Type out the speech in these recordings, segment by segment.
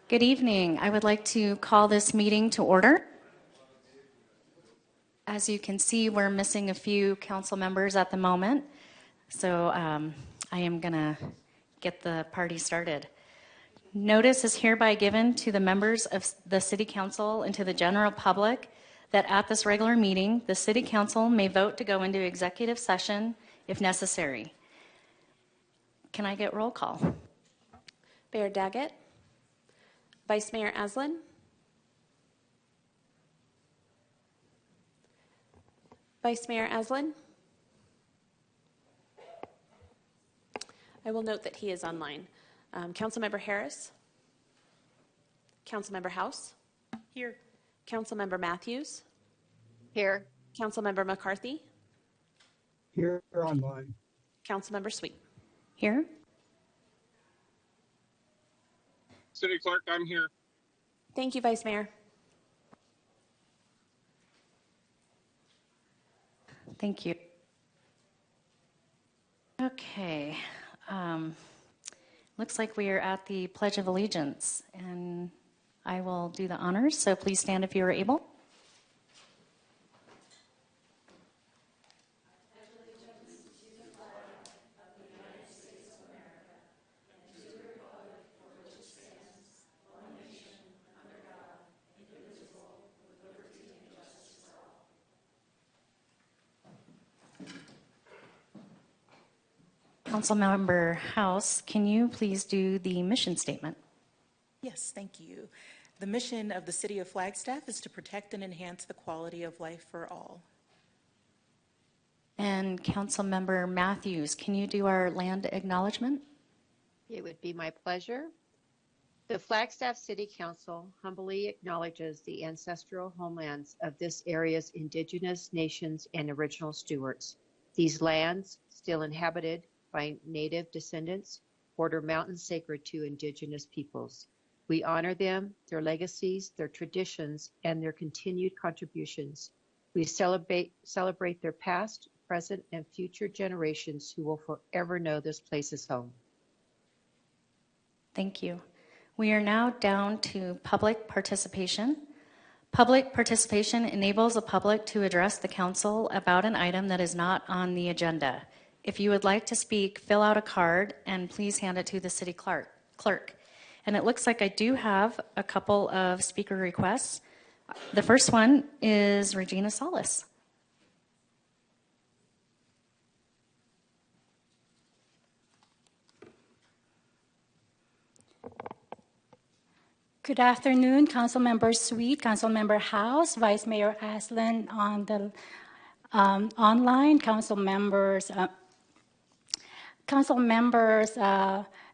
Good evening. I would like to call this meeting to order. As you can see, we're missing a few council members at the moment, so I am going to get the party started. Notice is hereby given to the members of the City Council and to the general public that at this regular meeting, the City Council may vote to go into executive session if necessary. Can I get roll call? Mayor Daggett, Vice Mayor Aslan, Vice Mayor Aslan. I will note that he is online. Councilmember Harris, Councilmember House. Here. Councilmember Matthews. Here. Councilmember McCarthy. Here online. Councilmember Sweet. Here. City Clerk, I'm here. Thank you, Vice Mayor. Thank you. Okay. Looks like we are at the Pledge of Allegiance, and I will do the honors, so please stand if you are able. Councilmember House, can you please do the mission statement? Yes, thank you. The mission of the City of Flagstaff is to protect and enhance the quality of life for all. And Councilmember Matthews, can you do our land acknowledgement? It would be my pleasure. The Flagstaff City Council humbly acknowledges the ancestral homelands of this area's indigenous nations and original stewards. These lands, still inhabited by Native descendants, order mountains sacred to indigenous peoples. We honor them, their legacies, their traditions, and their continued contributions. We celebrate their past, present, and future generations who will forever know this place is home. Thank you. We are now down to public participation. Public participation enables the public to address the council about an item that is not on the agenda. If you would like to speak, fill out a card and please hand it to the city clerk. And it looks like I do have a couple of speaker requests. The first one is Regina Salas. Good afternoon, Councilmember Sweet, Councilmember House, Vice Mayor Aslan on the online, Council members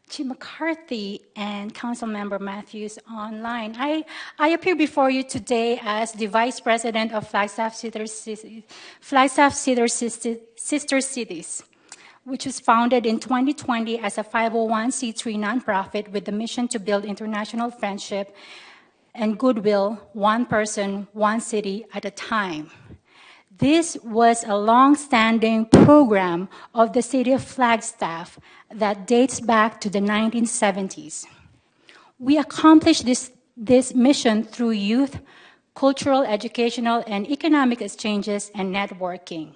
Chief McCarthy and Councilmember Matthews online. I appear before you today as the Vice President of Flagstaff Sister Cities, which was founded in 2020 as a 501c3 nonprofit with the mission to build international friendship and goodwill, one person, one city at a time. This was a long-standing program of the city of Flagstaff that dates back to the 1970s. We accomplished this mission through youth, cultural, educational, and economic exchanges and networking.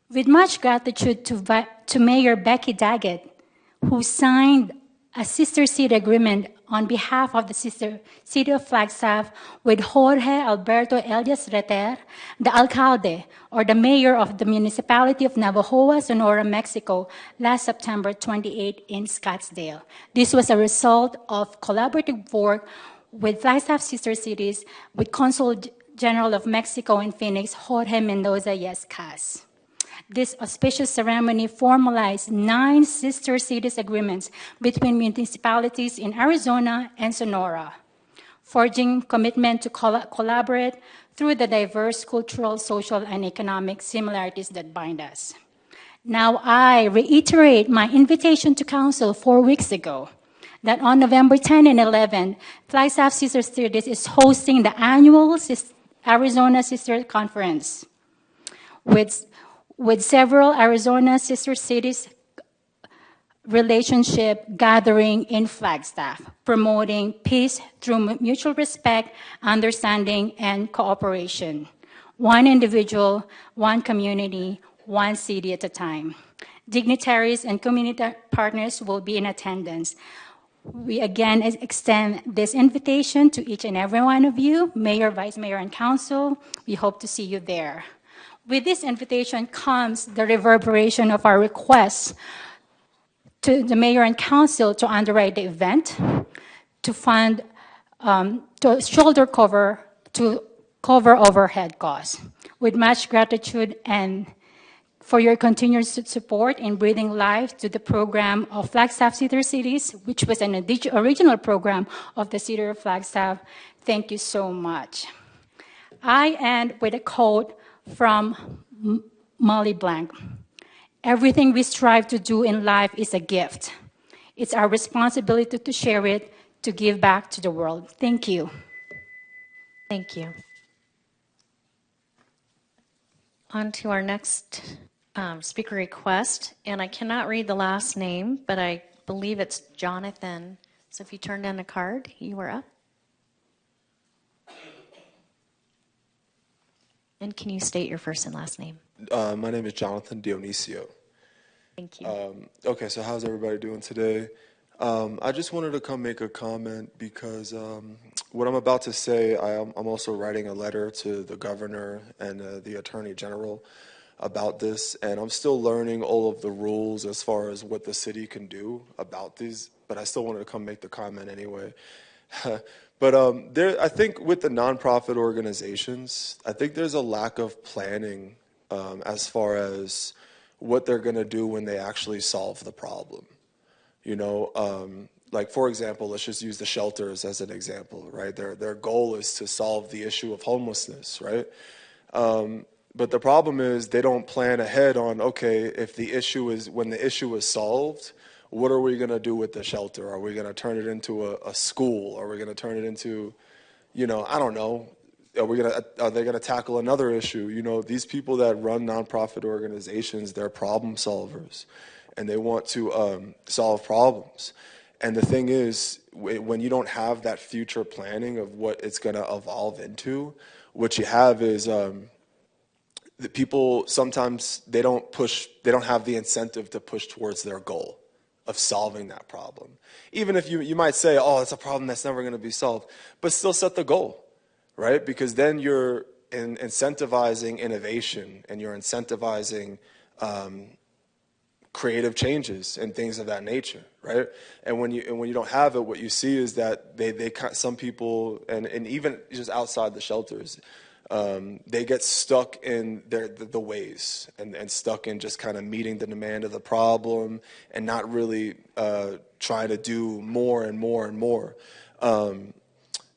With much gratitude to Mayor Becky Daggett, who signed a sister city agreement on behalf of the City of Flagstaff with Jorge Alberto Elias Reter, the alcalde, or the mayor of the municipality of Navojoa, Sonora, Mexico, last September 28 in Scottsdale. This was a result of collaborative work with Flagstaff Sister Cities with Consul General of Mexico in Phoenix, Jorge Mendoza Yescas. This auspicious ceremony formalized 9 sister cities agreements between municipalities in Arizona and Sonora, forging commitment to collaborate through the diverse cultural, social, and economic similarities that bind us. Now I reiterate my invitation to Council 4 weeks ago that on November 10 and 11, Flagstaff Sister Cities is hosting the annual Arizona Sister Conference with several Arizona sister cities relationship gathering in Flagstaff, promoting peace through mutual respect, understanding, and cooperation. One individual, one community, one city at a time. Dignitaries and community partners will be in attendance. We again extend this invitation to each and every one of you, Mayor, Vice Mayor, and Council. We hope to see you there. With this invitation comes the reverberation of our requests to the Mayor and Council to underwrite the event, to fund, to shoulder cover, to cover overhead costs. With much gratitude and for your continued support in breathing life to the program of Flagstaff Sister Cities, which was an original program of the City of Flagstaff. Thank you so much. I end with a quote from Molly Blanc. Everything we strive to do in life is a gift. It's our responsibility to share it, to give back to the world. Thank you. Thank you. On to our next speaker request, and I cannot read the last name, but I believe it's Jonathan. So if you turned in a card, you were up. And can you state your first and last name? My name is Jonathan Dionisio. Thank you. Okay, so how's everybody doing today? I just wanted to come make a comment because what I'm about to say, I'm also writing a letter to the governor and the attorney general about this, and I'm still learning all of the rules as far as what the city can do about these, but I still wanted to come make the comment anyway. But I think with the nonprofit organizations, I think there's a lack of planning as far as what they're going to do when they actually solve the problem. You know, like for example, let's just use the shelters as an example, right? Their goal is to solve the issue of homelessness, right? But the problem is they don't plan ahead on, okay, if the issue is, when the issue is solved, what are we going to do with the shelter? Are we going to turn it into a school? Are we going to turn it into, you know, I don't know. Are they going to tackle another issue? You know, these people that run nonprofit organizations, they're problem solvers, and they want to solve problems. And the thing is, when you don't have that future planning of what it's going to evolve into, what you have is the people sometimes they don't have the incentive to push towards their goal of solving that problem. Even if you might say, oh, it's a problem that's never going to be solved, but still set the goal, right? Because then you're incentivizing innovation and you're incentivizing creative changes and things of that nature, right? And when you don't have it, what you see is that some people and even just outside the shelters, they get stuck in the ways and stuck in just kind of meeting the demand of the problem and not really trying to do more and more and more.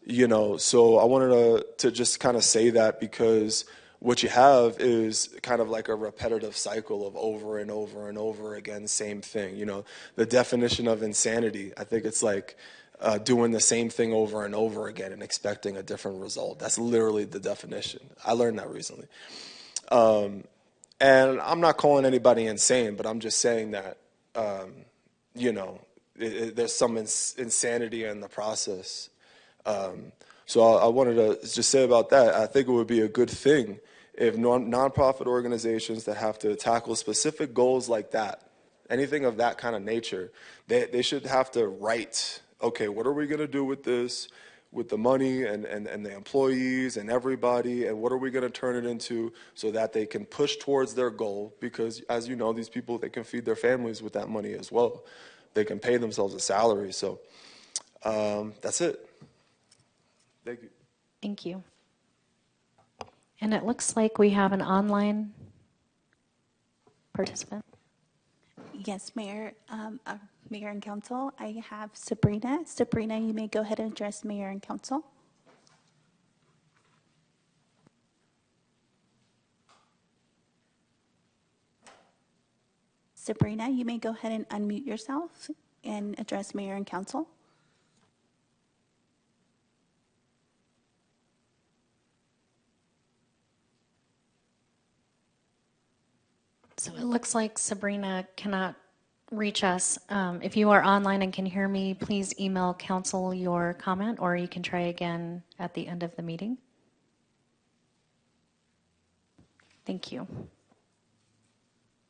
You know, so I wanted to just kind of say that because what you have is kind of like a repetitive cycle of over and over and over again, same thing. You know, the definition of insanity, I think it's like doing the same thing over and over again and expecting a different result. That's literally the definition. I learned that recently. And I'm not calling anybody insane, but I'm just saying that, you know, there's some insanity in the process. So I wanted to just say about that, I think it would be a good thing if nonprofit organizations that have to tackle specific goals like that, anything of that kind of nature, they should have to write, okay, what are we going to do with this, with the money and the employees and everybody, and what are we going to turn it into so that they can push towards their goal? Because as you know, these people, they can feed their families with that money as well. They can pay themselves a salary. So that's it. Thank you. Thank you. And it looks like we have an online participant. Yes, Mayor, Mayor and Council. I have Sabrina. Sabrina, you may go ahead and address Mayor and Council. Sabrina, you may go ahead and unmute yourself and address Mayor and Council. So it looks like Sabrina cannot reach us. If you are online and can hear me, please email council your comment, or you can try again at the end of the meeting. Thank you.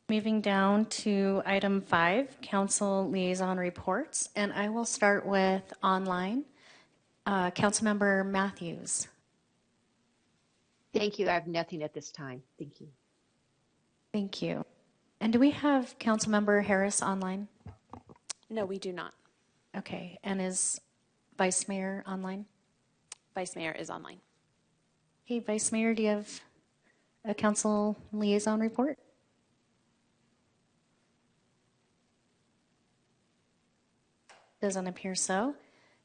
Moving down to item 5, council liaison reports, and I will start with online. Councilmember Matthews. Thank you. I have nothing at this time. Thank you. Thank you. And do we have Councilmember Harris online? No, we do not. Okay, and is Vice Mayor online? Vice Mayor is online. Hey, Vice Mayor, do you have a council liaison report? Doesn't appear so.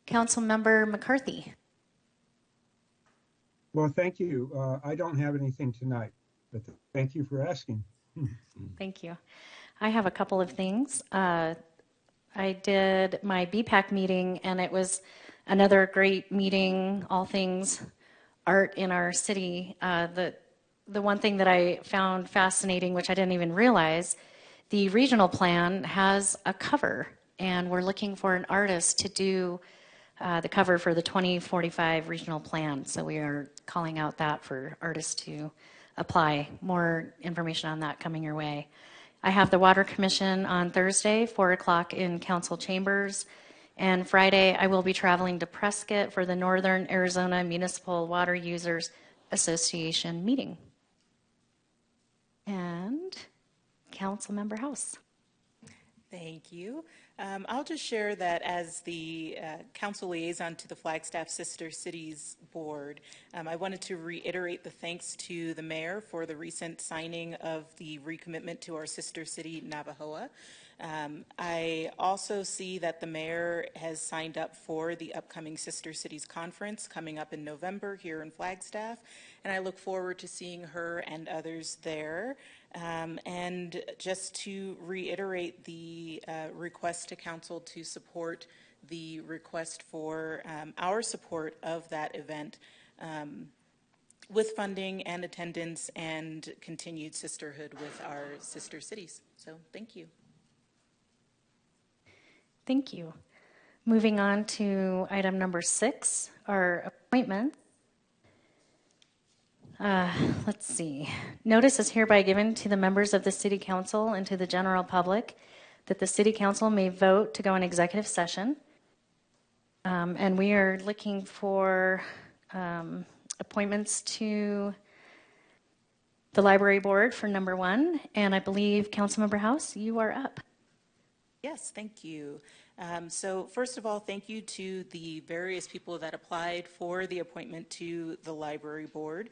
Councilmember McCarthy. Well, thank you. I don't have anything tonight, but thank you for asking. Thank you. I have a couple of things. I did my BPAC meeting, and it was another great meeting, all things art in our city. The one thing that I found fascinating, which I didn't even realize, the regional plan has a cover, and we're looking for an artist to do the cover for the 2045 regional plan. So we are calling out that for artists to apply. More information on that coming your way. I have the Water Commission on Thursday, 4 o'clock in council chambers. And Friday, I will be traveling to Prescott for the Northern Arizona Municipal Water Users Association meeting. And Councilmember House. Thank you. I'll just share that as the council liaison to the Flagstaff Sister Cities Board, I wanted to reiterate the thanks to the mayor for the recent signing of the recommitment to our sister city, Navajoa. I also see that the mayor has signed up for the upcoming Sister Cities Conference coming up in November here in Flagstaff, and I look forward to seeing her and others there. And just to reiterate the request to council to support the request for our support of that event with funding and attendance and continued sisterhood with our sister cities. So thank you. Thank you. Moving on to item number 6, our appointments. Let's see. Notice is hereby given to the members of the City Council and to the general public that the City Council may vote to go in executive session. And we are looking for appointments to the Library Board for number 1. And I believe, Councilmember House, you are up. Yes, thank you. So first of all, thank you to the various people that applied for the appointment to the Library Board.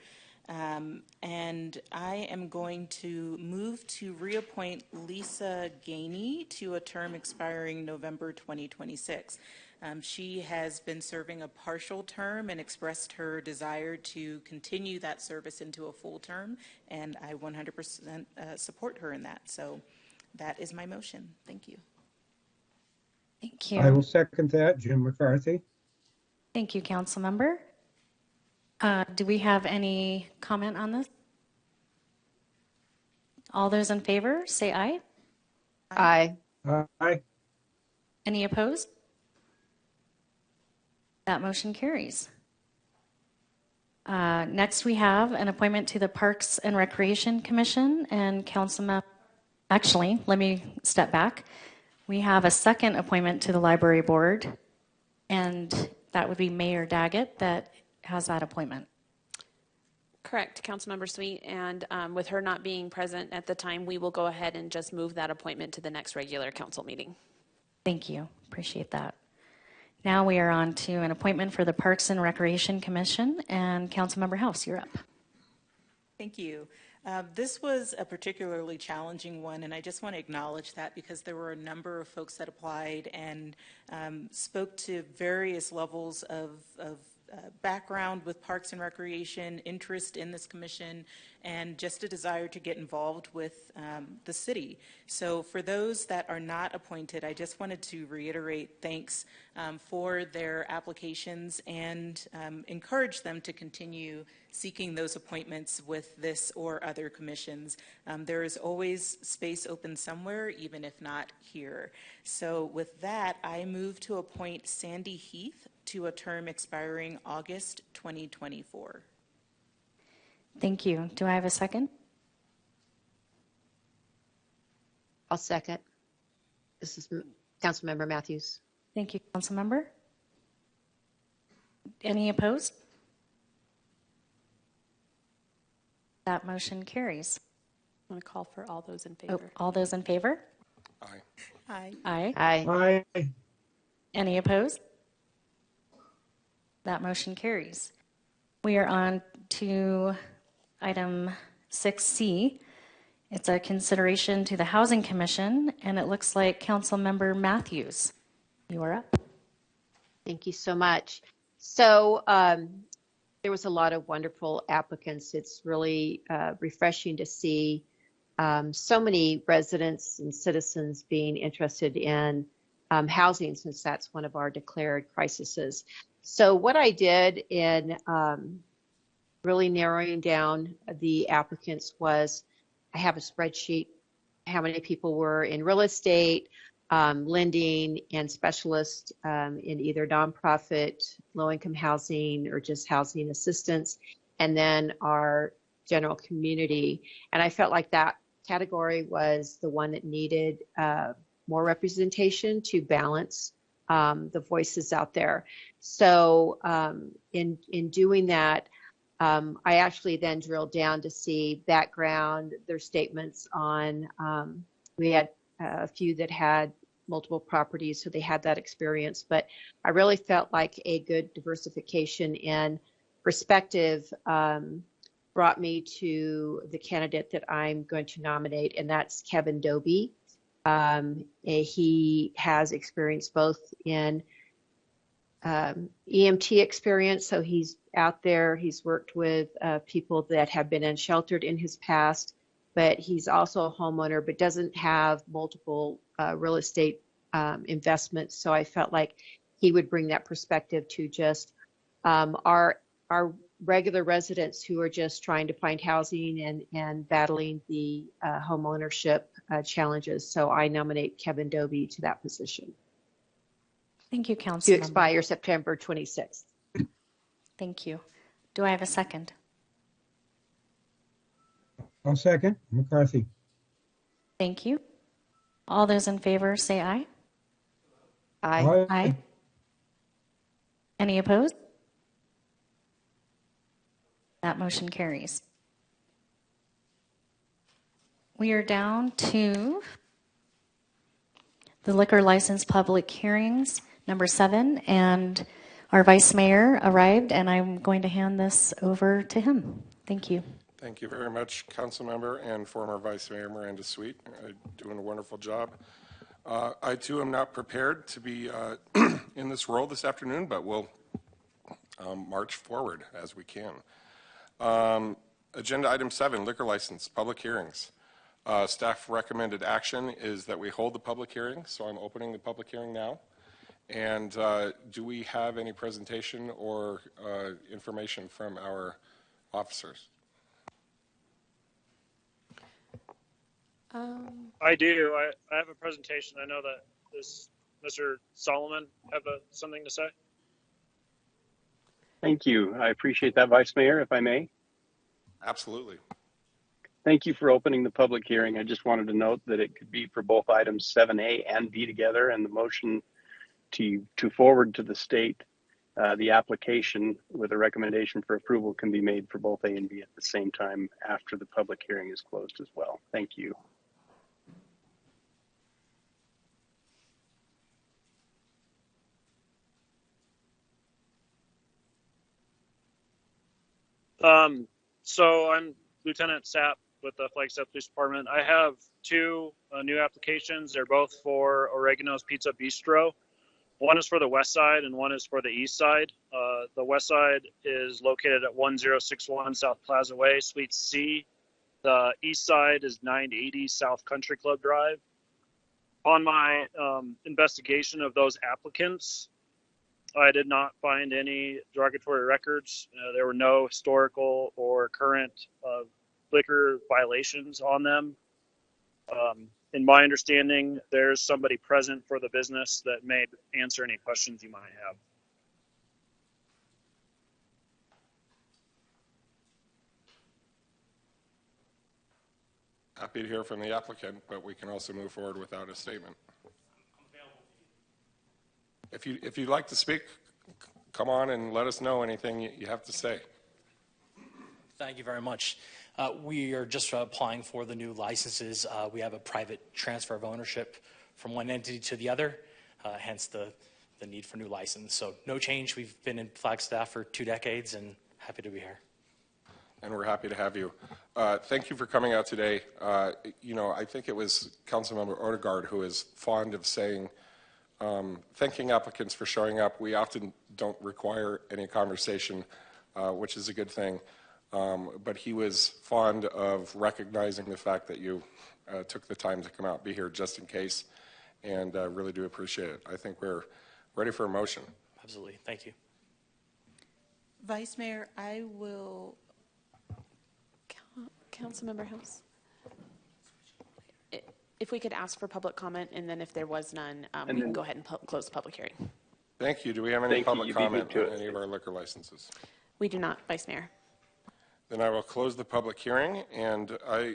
And I am going to move to reappoint Lisa Gainey to a term expiring November 2026. She has been serving a partial term and expressed her desire to continue that service into a full term, and I 100% support her in that. So that is my motion. Thank you. Thank you. I will second that, Jim McCarthy. Thank you, council member. Do we have any comment on this? All those in favor, say aye. Aye. Aye. Any opposed? That motion carries. Next, we have an appointment to the Parks and Recreation Commission and Councilmember. Actually, let me step back. We have a second appointment to the Library Board, and that would be Mayor Daggett that has that appointment. Correct, Councilmember Sweet, and with her not being present at the time, we will go ahead and just move that appointment to the next regular council meeting. Thank you. Appreciate that. Now we are on to an appointment for the Parks and Recreation Commission, and Councilmember House, you're up. Thank you. This was a particularly challenging one, and I just want to acknowledge that because there were a number of folks that applied and spoke to various levels of background with Parks and Recreation, interest in this commission, and just a desire to get involved with the city. So for those that are not appointed, I just wanted to reiterate thanks for their applications and encourage them to continue seeking those appointments with this or other commissions. There is always space open somewhere, even if not here. So with that, I move to appoint Sandy Heath to a term expiring August 2024. Thank you. Do I have a second? I'll second. This is Councilmember Matthews. Thank you, Councilmember. Any opposed? That motion carries. I'm going to call for all those in Oh, favor. all those in favor? Aye. Aye. Aye. Aye. Aye. Any opposed? That motion carries. We are on to item 6C. It's a consideration to the Housing Commission, and it looks like Councilmember Matthews, you are up. Thank you so much. So there was a lot of wonderful applicants. It's really refreshing to see so many residents and citizens being interested in housing, since that's one of our declared crises. So what I did in really narrowing down the applicants was I have a spreadsheet, how many people were in real estate, lending, and specialists in either nonprofit, low-income housing, or just housing assistance, and then our general community. And I felt like that category was the one that needed more representation to balance the voices out there. So in doing that, I actually then drilled down to see background, their statements on, we had a few that had multiple properties, so they had that experience. But I really felt like a good diversification in perspective brought me to the candidate that I'm going to nominate, and that's Kevin Doby. He has experience both in EMT experience, so he's out there, he's worked with people that have been unsheltered in his past, but he's also a homeowner but doesn't have multiple real estate investments. So I felt like he would bring that perspective to just our regular residents who are just trying to find housing and battling the home ownership challenges. So I nominate Kevin Doby to that position. Thank you, To Councilmember. expire September 26th. Thank you. Do I have a second? I'll second. McCarthy. Thank you. All those in favor say aye. Aye. Aye. Any opposed? That motion carries. We are down to the liquor license public hearings, number 7, and our vice mayor arrived, and I'm going to hand this over to him. Thank you. Thank you very much, Councilmember and former Vice Mayor Miranda Sweet. Doing a wonderful job. I too am not prepared to be in this role this afternoon, but we'll march forward as we can. Agenda item 7, liquor license, public hearings. Staff recommended action is that we hold the public hearing, so I'm opening the public hearing now. And do we have any presentation or information from our officers? I do. I have a presentation. I know that Mr. Solomon have something to say. Thank you. I appreciate that, Vice Mayor, if I may. Absolutely. Thank you for opening the public hearing. I just wanted to note that it could be for both items 7A and B together, and the motion to forward to the state the application with a recommendation for approval can be made for both A and B at the same time after the public hearing is closed as well. Thank you. So I'm Lieutenant Sapp with the Flagstaff Police Department. I have 2 new applications. They're both for Oregano's Pizza Bistro. One is for the west side and one is for the east side. The west side is located at 1061 South Plaza Way, Suite C. The east side is 980 South Country Club Drive. On my investigation of those applicants, I did not find any derogatory records. There were no historical or current liquor violations on them. In my understanding, there's somebody present for the business that may answer any questions you might have. Happy to hear from the applicant, but we can also move forward without a statement. If you'd like to speak, come on and let us know anything you have to say. Thank you very much. We are just applying for the new licenses. We have a private transfer of ownership from one entity to the other, hence the need for new license. So no change. We've been in Flagstaff for 2 decades and happy to be here. And we're happy to have you. Thank you for coming out today. I think it was Councilmember Odegaard who is fond of saying, thanking applicants for showing up. We often don't require any conversation, which is a good thing. But he was fond of recognizing the fact that you took the time to come out, be here just in case, and really do appreciate it. I think we're ready for a motion. Absolutely. Thank you. Vice Mayor, I will... Councilmember House. If we could ask for public comment, and then if there was none, we can go ahead and close the public hearing. Thank you. Do we have any public comment on any of our liquor licenses? We do not, Vice Mayor. Then I will close the public hearing, and I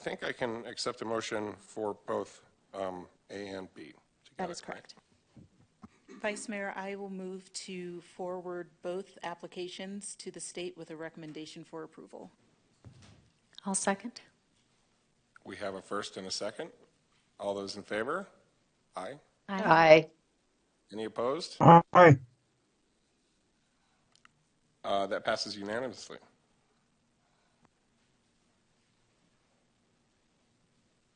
think I can accept a motion for both A and B. That is correct. Vice Mayor, I will move to forward both applications to the state with a recommendation for approval. I'll second. We have a first and a second. All those in favor? Aye. Aye. Aye. Any opposed? Aye. That passes unanimously.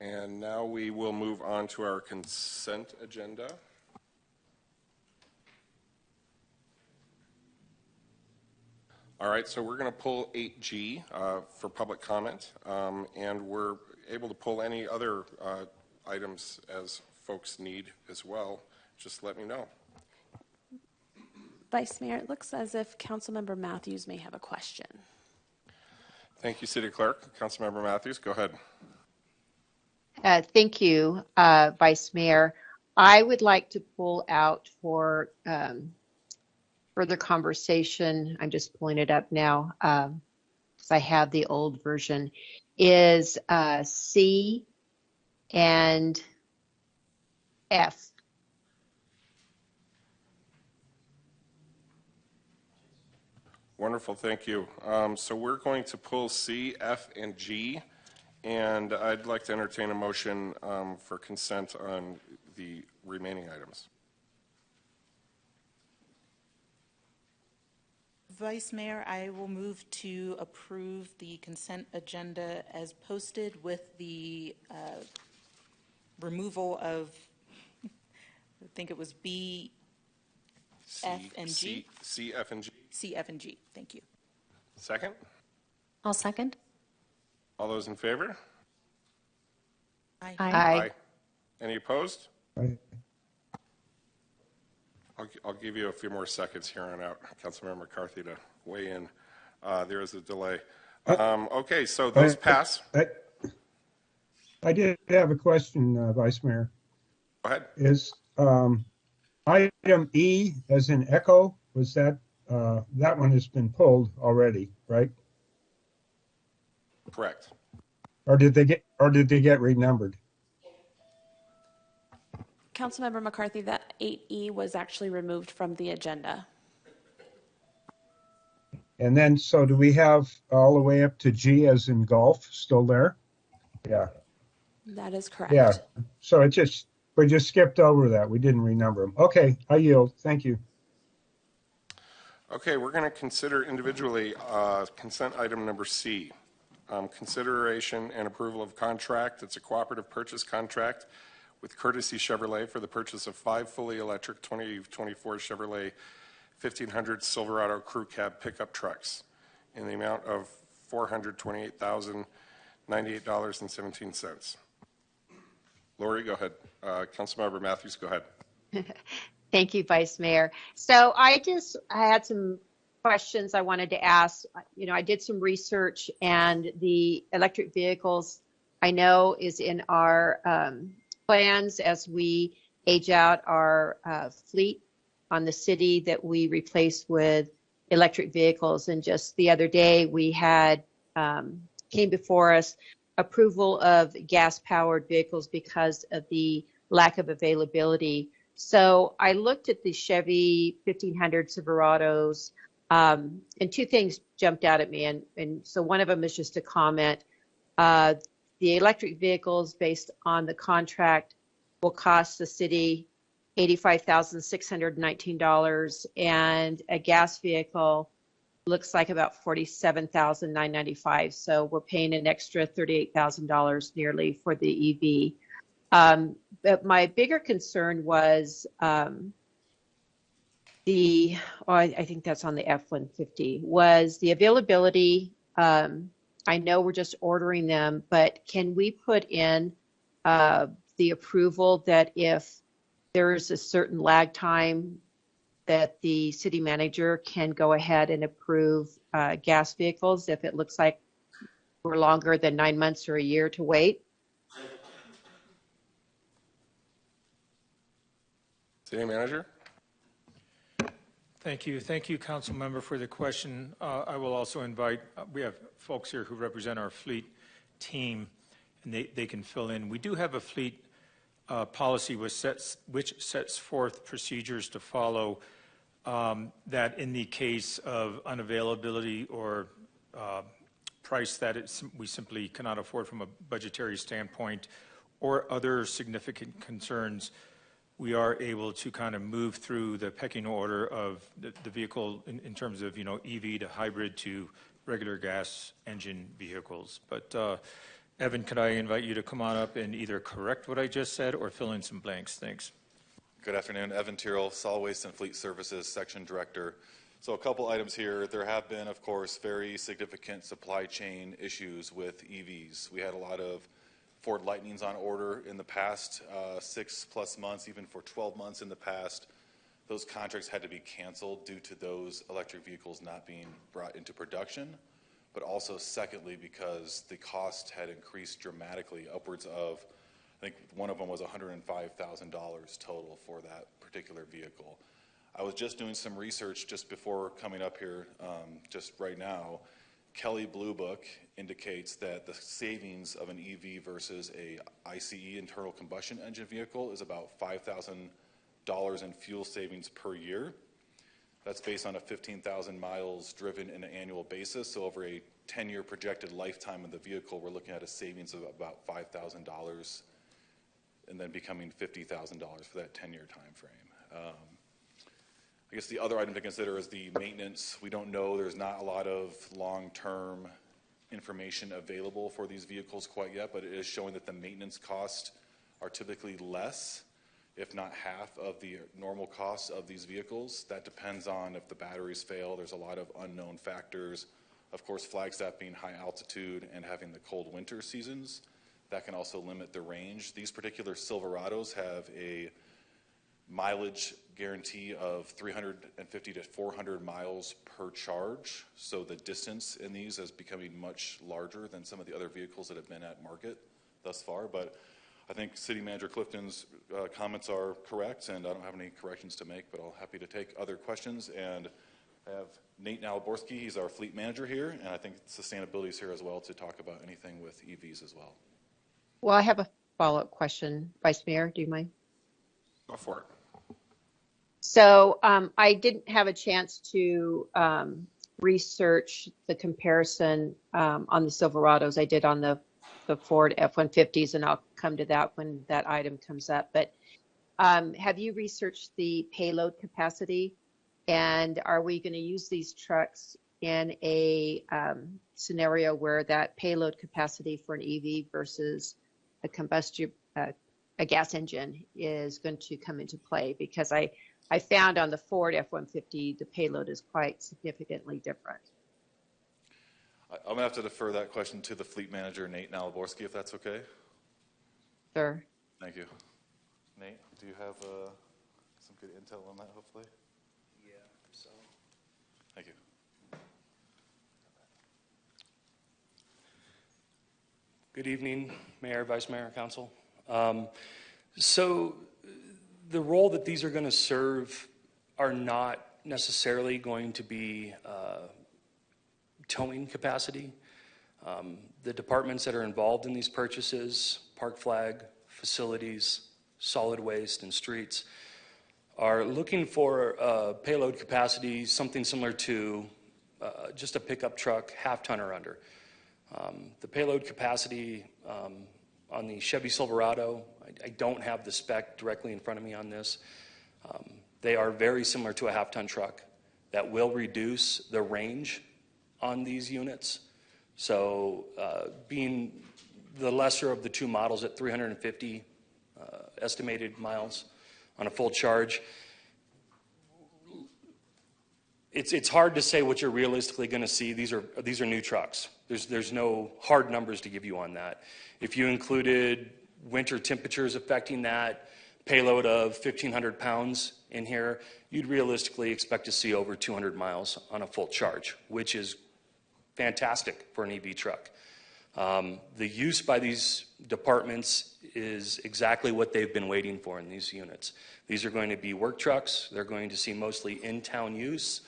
And now we will move on to our consent agenda. All right, so we're going to pull 8G for public comment, and we're able to pull any other items as folks need as well. Just let me know. Vice Mayor, it looks as if Councilmember Matthews may have a question. Thank you, City Clerk. Councilmember Matthews, go ahead. Thank you, Vice Mayor. I would like to pull out for further conversation. I'm just pulling it up now because I have the old version. Is C and F. Wonderful, thank you. So we're going to pull C, F, and G, and I'd like to entertain a motion for consent on the remaining items. Vice Mayor, I will move to approve the consent agenda as posted with the removal of, I think it was B, F, and G. C, F, and G. C, F, and G. Thank you. Second? I'll second. All those in favor? Aye. Aye. Any opposed? Aye. I'll give you a few more seconds here on out, Councilmember McCarthy, to weigh in. There is a delay. Okay, so those pass. I did have a question, Vice Mayor. Go ahead. Is item E as in echo, was that one has been pulled already, right? Correct. Or did they get renumbered? Councilmember McCarthy, that 8E was actually removed from the agenda. And then, so do we have all the way up to G as in golf still there? Yeah. That is correct. Yeah. So we just skipped over that. We didn't renumber them. Okay, I yield. Thank you. Okay, we're going to consider individually consent item number C. Consideration and approval of contract. It's a cooperative purchase contract with Courtesy Chevrolet for the purchase of 5 fully electric 2024 Chevrolet 1500 Silverado Crew Cab pickup trucks in the amount of $428,098.17. Lori, go ahead. Councilmember Matthews, go ahead. Thank you, Vice Mayor. So I had some questions I wanted to ask. You know, I did some research, and the electric vehicles I know is in our plans as we age out our fleet on the city that we replace with electric vehicles. And just the other day, we had came before us approval of gas-powered vehicles because of the lack of availability. So I looked at the Chevy 1500 Silverados, and two things jumped out at me. And so one of them is just a comment. The electric vehicles, based on the contract, will cost the city $85,619, and a gas vehicle looks like about $47,995. So we're paying an extra $38,000 nearly for the EV. But my bigger concern was I think that's on the F-150, was the availability. I know we're just ordering them, but can we put in the approval that if there is a certain lag time that the city manager can go ahead and approve gas vehicles if it looks like we're longer than 9 months or a year to wait? City Manager? Thank you. Thank you, Council Member, for the question. I will also invite, we have folks here who represent our fleet team, and they can fill in. We do have a fleet policy which sets forth procedures to follow that in the case of unavailability or price that we simply cannot afford from a budgetary standpoint or other significant concerns, we are able to kind of move through the pecking order of the vehicle in terms of, you know, EV to hybrid to regular gas engine vehicles. But Evan, could I invite you to come on up and either correct what I just said or fill in some blanks? Thanks. Good afternoon. Evan Tyrrell, Solid Waste and Fleet Services Section Director. So a couple items here. There have been, of course, very significant supply chain issues with EVs. We had a lot of Ford Lightnings on order in the past 6+ months, even for 12 months in the past. Those contracts had to be canceled due to those electric vehicles not being brought into production, but also secondly because the cost had increased dramatically, upwards of, I think one of them was $105,000 total for that particular vehicle. I was just doing some research just before coming up here, just right now. Kelley Blue Book indicates that the savings of an EV versus a ICE, internal combustion engine vehicle, is about $5,000 in fuel savings per year. That's based on a 15,000 miles driven in an annual basis. So over a 10-year projected lifetime of the vehicle, we're looking at a savings of about $5,000 and then becoming $50,000 for that 10-year time frame. I guess the other item to consider is the maintenance. We don't know, there's not a lot of long-term information available for these vehicles quite yet, but it is showing that the maintenance costs are typically less, if not half, of the normal costs of these vehicles. That depends on if the batteries fail. There's a lot of unknown factors. Of course, Flagstaff being high altitude and having the cold winter seasons, that can also limit the range. These particular Silverados have a mileage guarantee of 350 to 400 miles per charge. So the distance in these is becoming much larger than some of the other vehicles that have been at market thus far. But I think City Manager Clifton's comments are correct, and I don't have any corrections to make, but I'll happy to take other questions. And I have Nate Naliborski, he's our fleet manager here, and I think sustainability is here as well to talk about anything with EVs as well. Well, I have a follow-up question. Vice Mayor, do you mind? Go for it. So I didn't have a chance to research the comparison on the Silverados. I did on the Ford F-150s, and I'll come to that when that item comes up. But have you researched the payload capacity? And are we going to use these trucks in a scenario where that payload capacity for an EV versus a combustion a gas engine is going to come into play, because I found on the Ford F-150 the payload is quite significantly different. I'm going to have to defer that question to the fleet manager, Nate Naliborski, if that's okay. Sure. Thank you. Nate, do you have some good intel on that, hopefully? Yeah, so. Thank you. Good evening, Mayor, Vice Mayor, Council. So the role that these are going to serve are not necessarily going to be towing capacity. The departments that are involved in these purchases, Park Flag, facilities, solid waste, and streets, are looking for payload capacity, something similar to just a pickup truck, half-ton or under. The payload capacity on the Chevy Silverado, I don't have the spec directly in front of me on this. They are very similar to a half-ton truck that will reduce the range on these units. So being the lesser of the two models at 350 estimated miles on a full charge, it's hard to say what you're realistically going to see. These are new trucks. There's no hard numbers to give you on that. If you included winter temperatures affecting that payload of 1,500 pounds in here, you'd realistically expect to see over 200 miles on a full charge, which is fantastic for an EV truck. The use by these departments is exactly what they've been waiting for in these units. These are going to be work trucks. They're going to see mostly in-town use.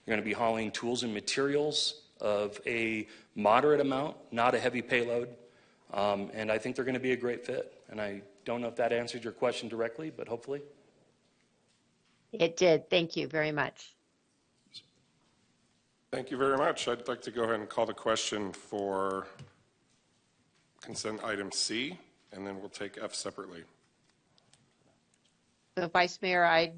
They're going to be hauling tools and materials of a moderate amount, not a heavy payload. And I think they're going to be a great fit. And I don't know if that answered your question directly, but hopefully. It did. Thank you very much. Thank you very much. I'd like to go ahead and call the question for consent item C, and then we'll take F separately. So, Vice Mayor, I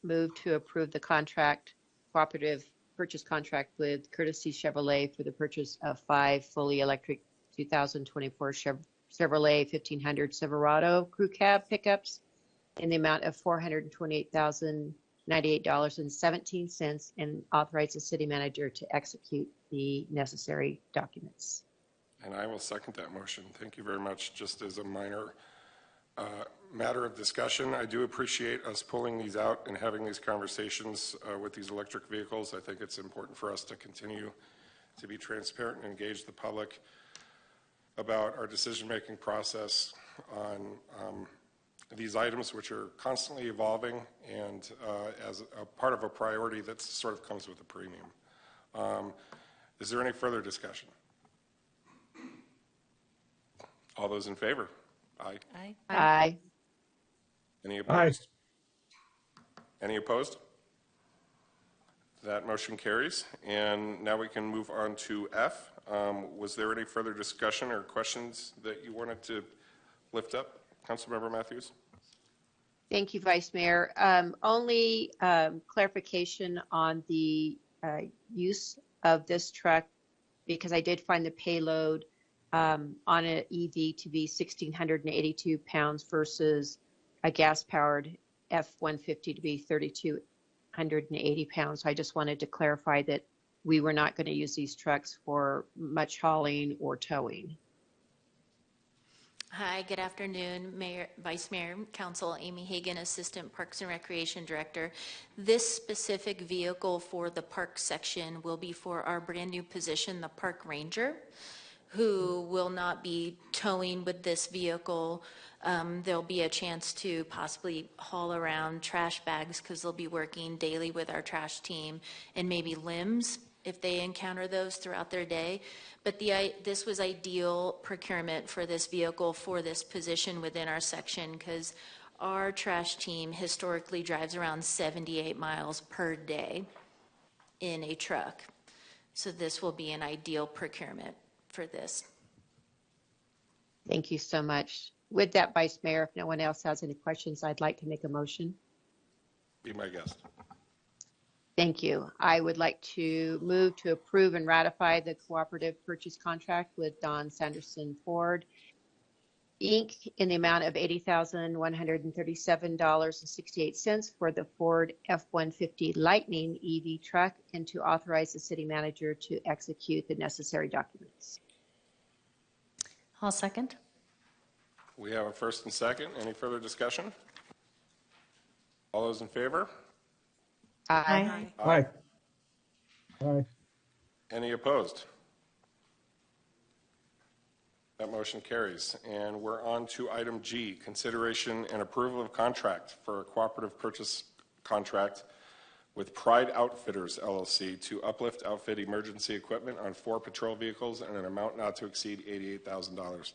move to approve the cooperative purchase contract with Courtesy Chevrolet for the purchase of 5 fully electric 2024 Chevrolet 1500 Silverado crew cab pickups in the amount of $428,098.17, and authorize the city manager to execute the necessary documents. And I will second that motion. Thank you very much. Just as a minor matter of discussion, I do appreciate us pulling these out and having these conversations with these electric vehicles. I think it's important for us to continue to be transparent and engage the public about our decision-making process on these items, which are constantly evolving and as a part of a priority that sort of comes with a premium. Is there any further discussion? All those in favor? Aye. Aye. Aye. Any opposed? Aye. Any opposed? That motion carries. And now we can move on to F. Was there any further discussion or questions that you wanted to lift up? Councilmember Matthews? Thank you, Vice Mayor. Only clarification on the use of this truck, because I did find the payload on an EV to be 1,682 pounds versus a gas-powered F-150 to be 3,280 pounds. So I just wanted to clarify that we were not going to use these trucks for much hauling or towing. Hi, good afternoon, Mayor, Vice Mayor, Council. Amy Hagan, Assistant Parks and Recreation Director. This specific vehicle for the park section will be for our brand new position, the Park Ranger, who will not be towing with this vehicle. There'll be a chance to possibly haul around trash bags because they'll be working daily with our trash team, and maybe limbs if they encounter those throughout their day. But this was ideal procurement for this vehicle for this position within our section, because our trash team historically drives around 78 miles per day in a truck. So this will be an ideal procurement for this. Thank you so much. With that, Vice Mayor, if no one else has any questions, I'd like to make a motion. Be my guest. Thank you. I would like to move to approve and ratify the cooperative purchase contract with Don Sanderson Ford Inc. in the amount of $80,137.68 for the Ford F-150 Lightning EV truck, and to authorize the city manager to execute the necessary documents. I'll second. We have a first and second. Any further discussion? All those in favor? Aye. Aye. Aye. Any opposed? That motion carries. And we're on to item G, consideration and approval of contract for a cooperative purchase contract with Pride Outfitters, LLC, to uplift outfit emergency equipment on 4 patrol vehicles and an amount not to exceed $88,000.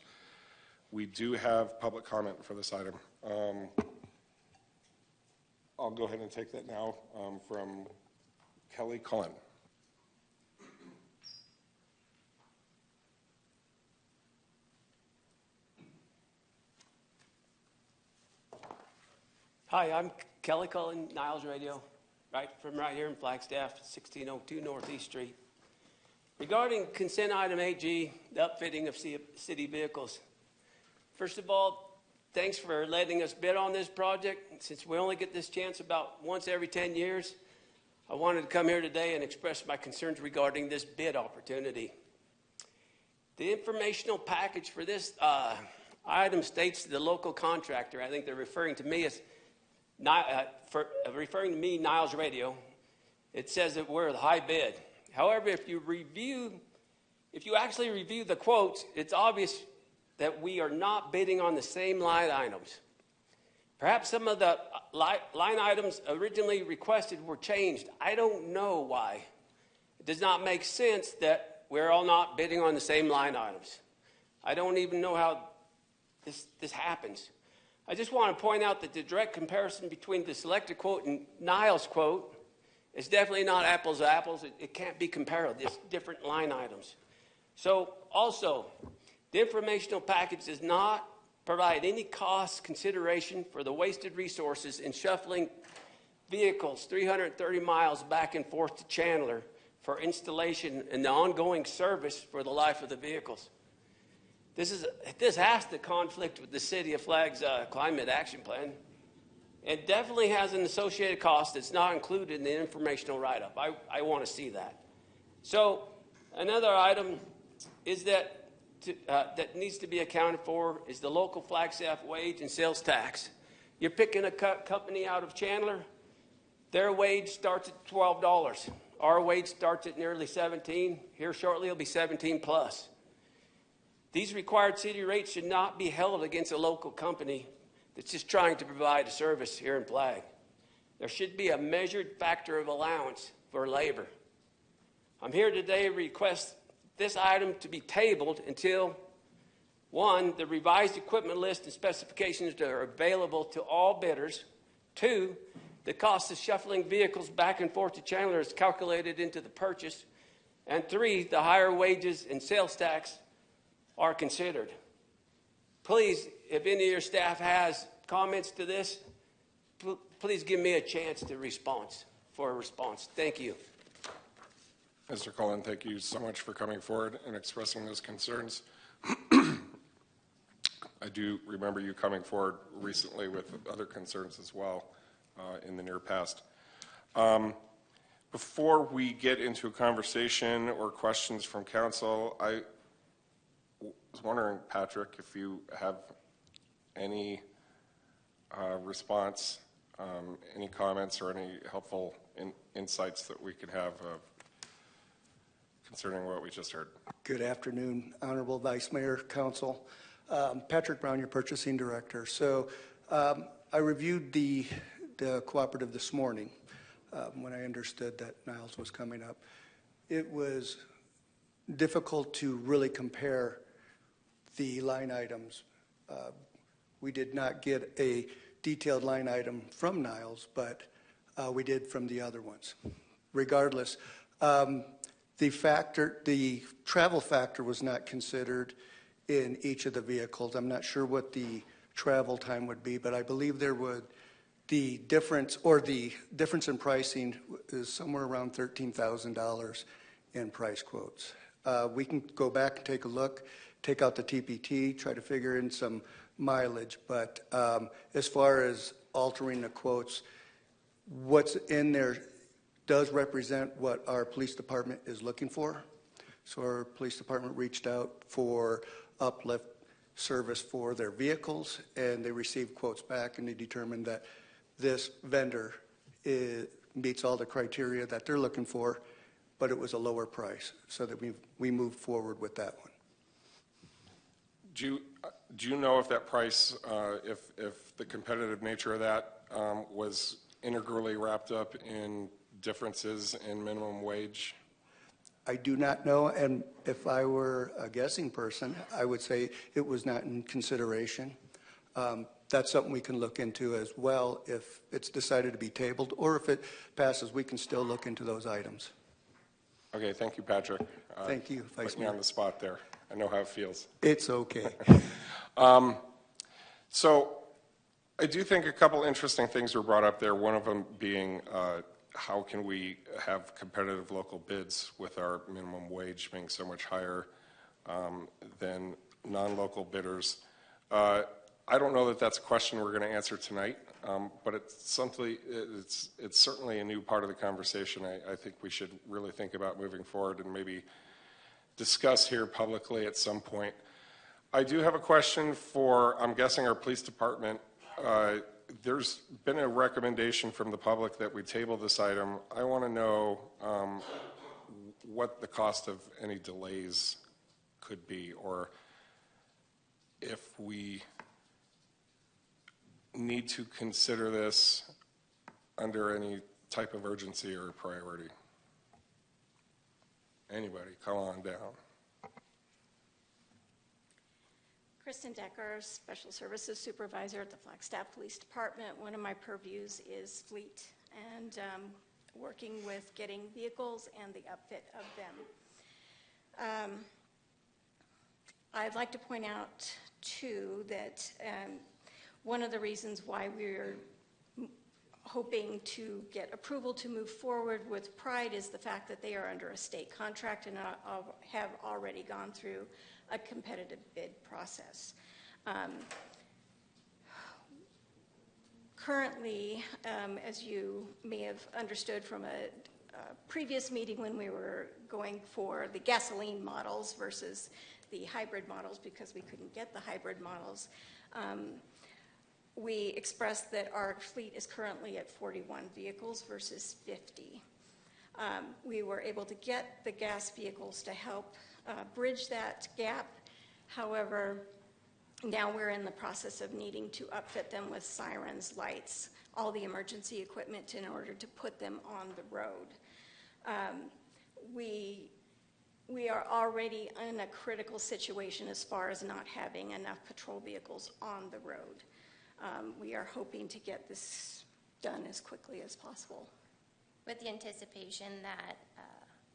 We do have public comment for this item. I'll go ahead and take that now from Kelly Cullen. Hi, I'm Kelly Cullen, Niles Radio, right here in Flagstaff, 1602 Northeast Street. Regarding consent item 8G, the upfitting of city vehicles. First of all, thanks for letting us bid on this project. Since we only get this chance about once every 10 years, I wanted to come here today and express my concerns regarding this bid opportunity. The informational package for this item states the local contractor, I think they're referring to me as Niles Radio. It says that we're the high bid. However, if you actually review the quotes, it's obvious that we are not bidding on the same line items. Perhaps some of the line items originally requested were changed. I don't know why. It does not make sense that we're all not bidding on the same line items. I don't even know how this happens. I just want to point out that the direct comparison between the selected quote and Niles' quote is definitely not apples to apples. It can't be compared. It's different line items. So also, the informational package does not provide any cost consideration for the wasted resources in shuffling vehicles 330 miles back and forth to Chandler for installation and the ongoing service for the life of the vehicles. This has to conflict with the City of Flag's climate action plan. It definitely has an associated cost that's not included in the informational write-up. I want to see that. So another item is that needs to be accounted for is the local Flagstaff wage and sales tax. You're picking a company out of Chandler, their wage starts at $12. Our wage starts at nearly $17. Here shortly it'll be $17 plus. These required city rates should not be held against a local company that's just trying to provide a service here in Flag. There should be a measured factor of allowance for labor. I'm here today to request this item to be tabled until, 1, the revised equipment list and specifications are available to all bidders. 2, the cost of shuffling vehicles back and forth to Chandler is calculated into the purchase. And 3, the higher wages and sales tax are considered. Please, if any of your staff has comments to this, please give me a chance to respond. Thank you. Mr. Cullen, thank you so much for coming forward and expressing those concerns. I do remember you coming forward recently with other concerns as well in the near past. Before we get into a conversation or questions from council, I was wondering, Patrick, if you have any response, any comments, or any helpful insights that we could have concerning what we just heard. Good afternoon, Honorable Vice Mayor, Council. Patrick Brown, your Purchasing Director. So I reviewed the cooperative this morning when I understood that Niles was coming up. It was difficult to really compare the line items. We did not get a detailed line item from Niles, but we did from the other ones. Regardless, the travel factor was not considered in each of the vehicles. I'm not sure what the travel time would be, but I believe the difference in pricing is somewhere around $13,000 in price quotes. We can go back and take a look take out the TPT, try to figure in some mileage. But as far as altering the quotes, what's in there does represent what our police department is looking for. So our police department reached out for uplift service for their vehicles, and they received quotes back, and they determined that this vendor meets all the criteria that they're looking for, but it was a lower price, so that we moved forward with that one. Do you know if that price, if the competitive nature of that was integrally wrapped up in differences in minimum wage? I do not know, and if I were a guessing person, I would say it was not in consideration. That's something we can look into as well if it's decided to be tabled, or if it passes, we can still look into those items. Okay, thank you, Patrick. Thank you, Vice Put me Mayor. on the spot there. I know how it feels. It's okay. So I do think a couple interesting things were brought up there, one of them being how can we have competitive local bids with our minimum wage being so much higher than non-local bidders. I don't know that that's a question we're going to answer tonight, but it's certainly a new part of the conversation I think we should really think about moving forward and maybe discuss here publicly at some point. I do have a question for, I'm guessing, our police department. There's been a recommendation from the public that we table this item. I want to know what the cost of any delays could be, or if we need to consider this under any type of urgency or priority. Anybody, come on down. Kristen Decker, Special Services Supervisor at the Flagstaff Police Department. One of my purviews is fleet and working with getting vehicles and the upfit of them. I'd like to point out, too, that one of the reasons why we're hoping to get approval to move forward with Pride is the fact that they are under a state contract and have already gone through a competitive bid process. Currently, as you may have understood from a previous meeting when we were going for the gasoline models versus the hybrid models because we couldn't get the hybrid models, we expressed that our fleet is currently at 41 vehicles versus 50. We were able to get the gas vehicles to help bridge that gap. However, now we're in the process of needing to upfit them with sirens, lights, all the emergency equipment in order to put them on the road. We are already in a critical situation as far as not having enough patrol vehicles on the road. We are hoping to get this done as quickly as possible. With the anticipation that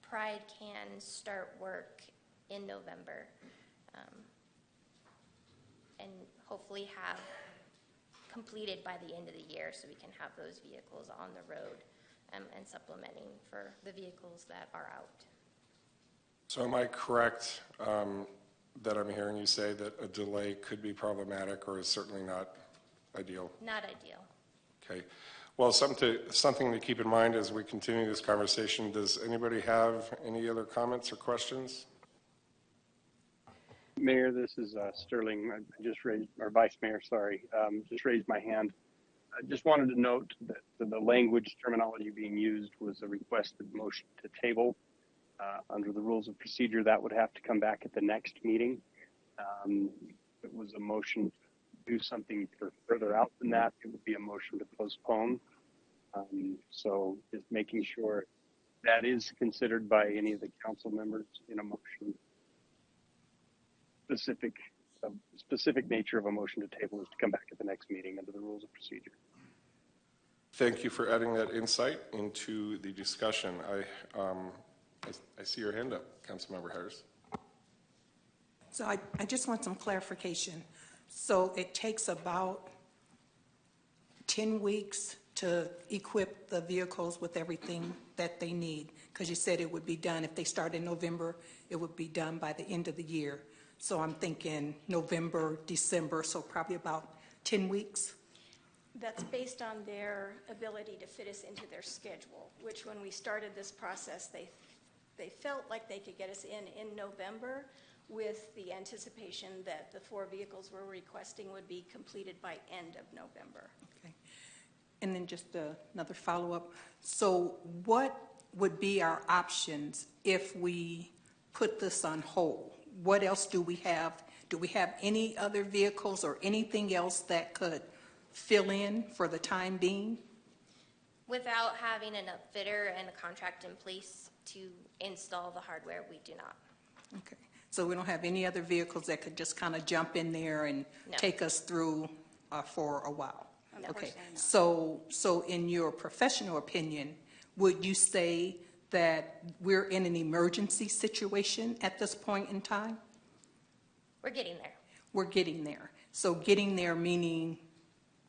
Pride can start work in November and hopefully have completed by the end of the year so we can have those vehicles on the road and supplementing for the vehicles that are out. So am I correct that I'm hearing you say that a delay could be problematic or is certainly not ideal? Not ideal. Okay. Well, something to keep in mind as we continue this conversation. Does anybody have any other comments or questions? Mayor, this is Sterling. I just raised, or Vice Mayor, sorry, just raised my hand. I just wanted to note that the language terminology being used was a requested motion to table. Under the rules of procedure, that would have to come back at the next meeting. If it was a motion to do something further out than that, it would be a motion to postpone. So just making sure that is considered by any of the council members in a motion. Specific nature of a motion to table is to come back at the next meeting under the rules of procedure. Thank you for adding that insight into the discussion. I see your hand up, Councilmember Harris. So I just want some clarification. So it takes about 10 weeks to equip the vehicles with everything that they need, because you said it would be done, if they start in November, it would be done by the end of the year. So I'm thinking November, December, so probably about 10 weeks. That's based on their ability to fit us into their schedule, which when we started this process, they felt like they could get us in November with the anticipation that the 4 vehicles we're requesting would be completed by end of November. Okay. And then just another follow-up. So what would be our options if we put this on hold? What else do we have? Do we have any other vehicles or anything else that could fill in for the time being? Without having an upfitter and a contract in place to install the hardware, we do not. Okay. So we don't have any other vehicles that could just kind of jump in there and take us through for a while? No. Okay. So in your professional opinion, would you say that we're in an emergency situation at this point in time? We're getting there. We're getting there. So getting there meaning?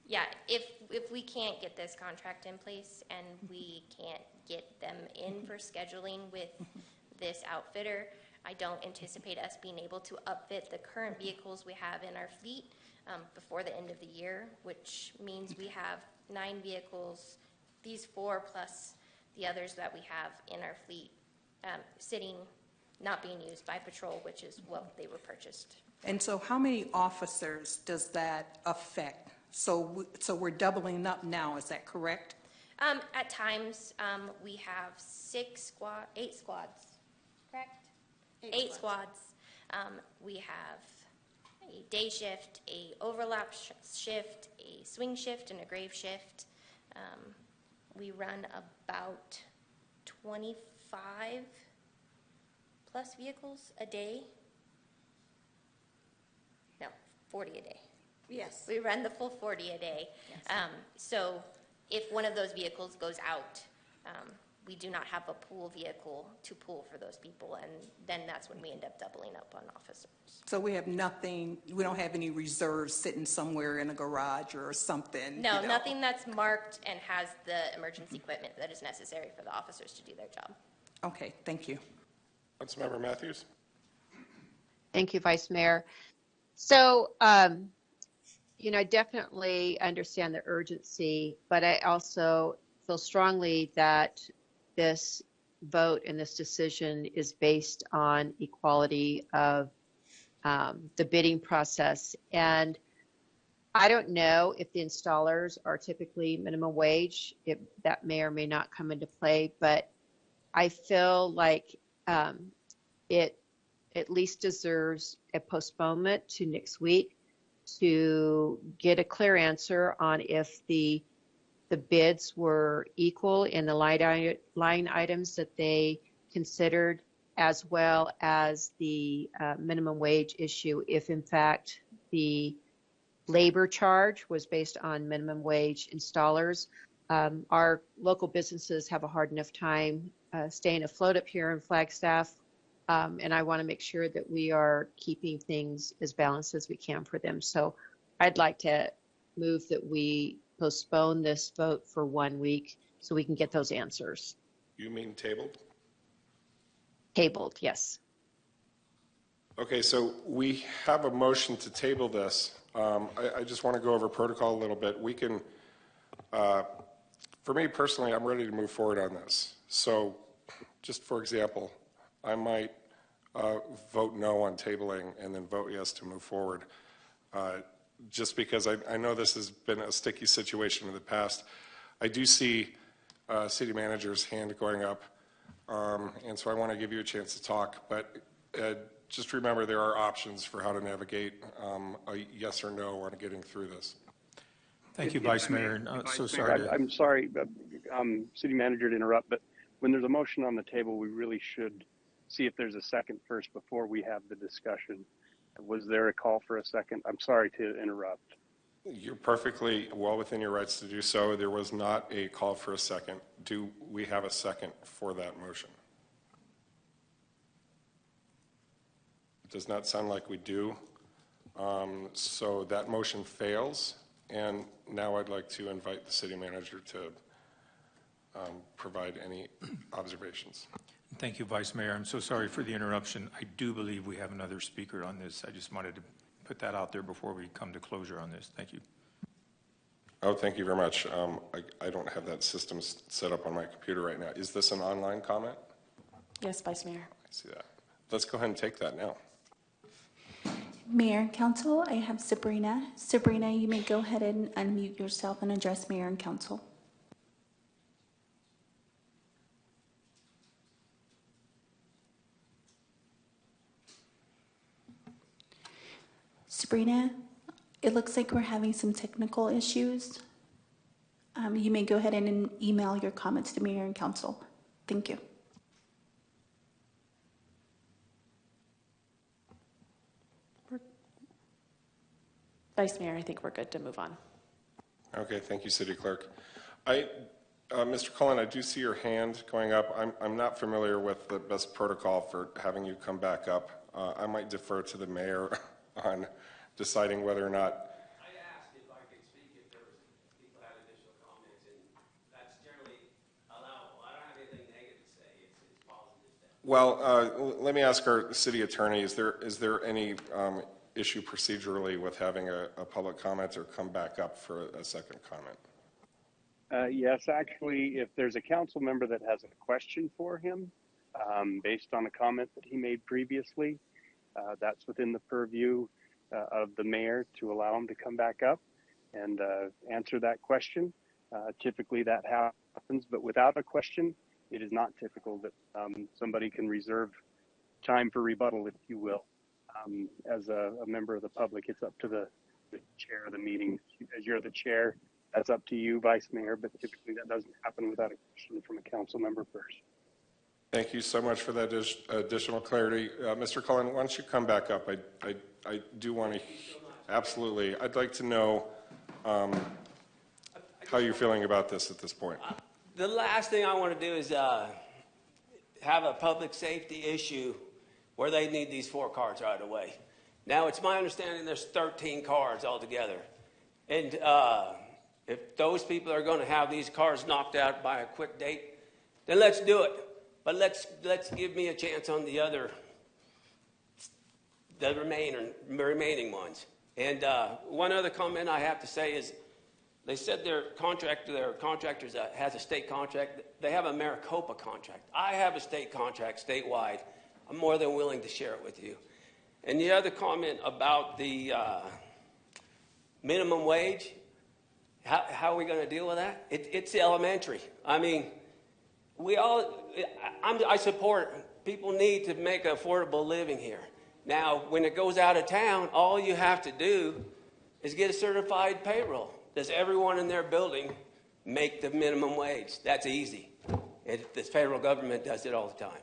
Yeah, if we can't get this contract in place and we can't get them in for scheduling with this outfitter, I don't anticipate us being able to upfit the current vehicles we have in our fleet before the end of the year, which means we have 9 vehicles, these 4 plus the others that we have in our fleet sitting, not being used by patrol, which is what they were purchased. And so how many officers does that affect? So we're doubling up now, is that correct? At times, we have 8 squads, correct? 8 squads. We have a day shift, a overlap shift, a swing shift, and a grave shift. We run about 25 plus vehicles a day. No, 40 a day. Yes. We run the full 40 a day. Yes. So if one of those vehicles goes out, we do not have a pool vehicle to pool for those people, and then that's when we end up doubling up on officers. So we have nothing, we don't have any reserves sitting somewhere in a garage or something? No, nothing that's marked and has the emergency equipment that is necessary for the officers to do their job. Okay, thank you. Councilmember Matthews. Thank you, Vice Mayor. So, I definitely understand the urgency, but I also feel strongly that this vote and this decision is based on equality of the bidding process. And I don't know if the installers are typically minimum wage. That may or may not come into play, but I feel like it at least deserves a postponement to next week to get a clear answer on if the bids were equal in the line items that they considered, as well as the minimum wage issue, if in fact the labor charge was based on minimum wage installers. Our local businesses have a hard enough time staying afloat up here in Flagstaff, and I want to make sure that we are keeping things as balanced as we can for them. So I'd like to move that we postpone this vote for 1 week so we can get those answers. You mean tabled? Tabled, yes. Okay, so we have a motion to table this. I just want to go over protocol a little bit. We can, for me personally, I'm ready to move forward on this. So just for example, I might vote no on tabling and then vote yes to move forward. Just because I know this has been a sticky situation in the past. I do see city manager's hand going up, and so I want to give you a chance to talk, but just remember there are options for how to navigate a yes or no on getting through this. Thank you, Vice Mayor. So sorry. I'm sorry, City Manager, to interrupt, but when there's a motion on the table, we really should see if there's a second first before we have the discussion. Was there a call for a second? I'm sorry to interrupt. You're perfectly well within your rights to do so. There was not a call for a second. Do we have a second for that motion? It does not sound like we do. So that motion fails. And now I'd like to invite the city manager to provide any observations. Thank you, Vice Mayor. I'm so sorry for the interruption. I do believe we have another speaker on this. I just wanted to put that out there before we come to closure on this. Thank you. Oh, thank you very much. I don't have that system set up on my computer right now. Is this an online comment? Yes, Vice Mayor. I see that. Let's go ahead and take that now. Mayor and Council, I have Sabrina. Sabrina, you may go ahead and unmute yourself and address Mayor and Council. Sabrina, it looks like we're having some technical issues. You may go ahead and email your comments to Mayor and Council. Thank you. Vice Mayor, I think we're good to move on. Okay, thank you, City Clerk. Mr. Cullen, I do see your hand going up. I'm not familiar with the best protocol for having you come back up. I might defer to the mayor on deciding whether or not. I asked if I could speak if there was people had additional comments, and that's generally allowable. I don't have anything negative to say. It's positive stuff. Well, let me ask our city attorney, is there any issue procedurally with having a public comment or come back up for a second comment? Yes, actually, if there's a council member that has a question for him based on a comment that he made previously, that's within the purview of the mayor to allow him to come back up and answer that question. Typically that happens, but without a question, it is not typical that somebody can reserve time for rebuttal, if you will. As a member of the public, it's up to the chair of the meeting. As you're the chair, that's up to you, Vice Mayor, but typically that doesn't happen without a question from a council member first. Thank you so much for that additional clarity. Mr. Cullen, why don't you come back up? I do want to, absolutely. I'd like to know how you're feeling about this at this point. The last thing I want to do is have a public safety issue where they need these 4 cars right away. Now, it's my understanding there's 13 cars altogether. And if those people are going to have these cars knocked out by a quick date, then let's do it. But let's give me a chance on the remaining ones. And one other comment I have to say is, they said their contractors has a state contract. They have a Maricopa contract. I have a state contract statewide. I'm more than willing to share it with you. And the other comment about the minimum wage, how are we going to deal with that? It's elementary. I mean, I support people need to make an affordable living here. Now, when it goes out of town, all you have to do is get a certified payroll. Does everyone in their building make the minimum wage? That's easy. The federal government does it all the time.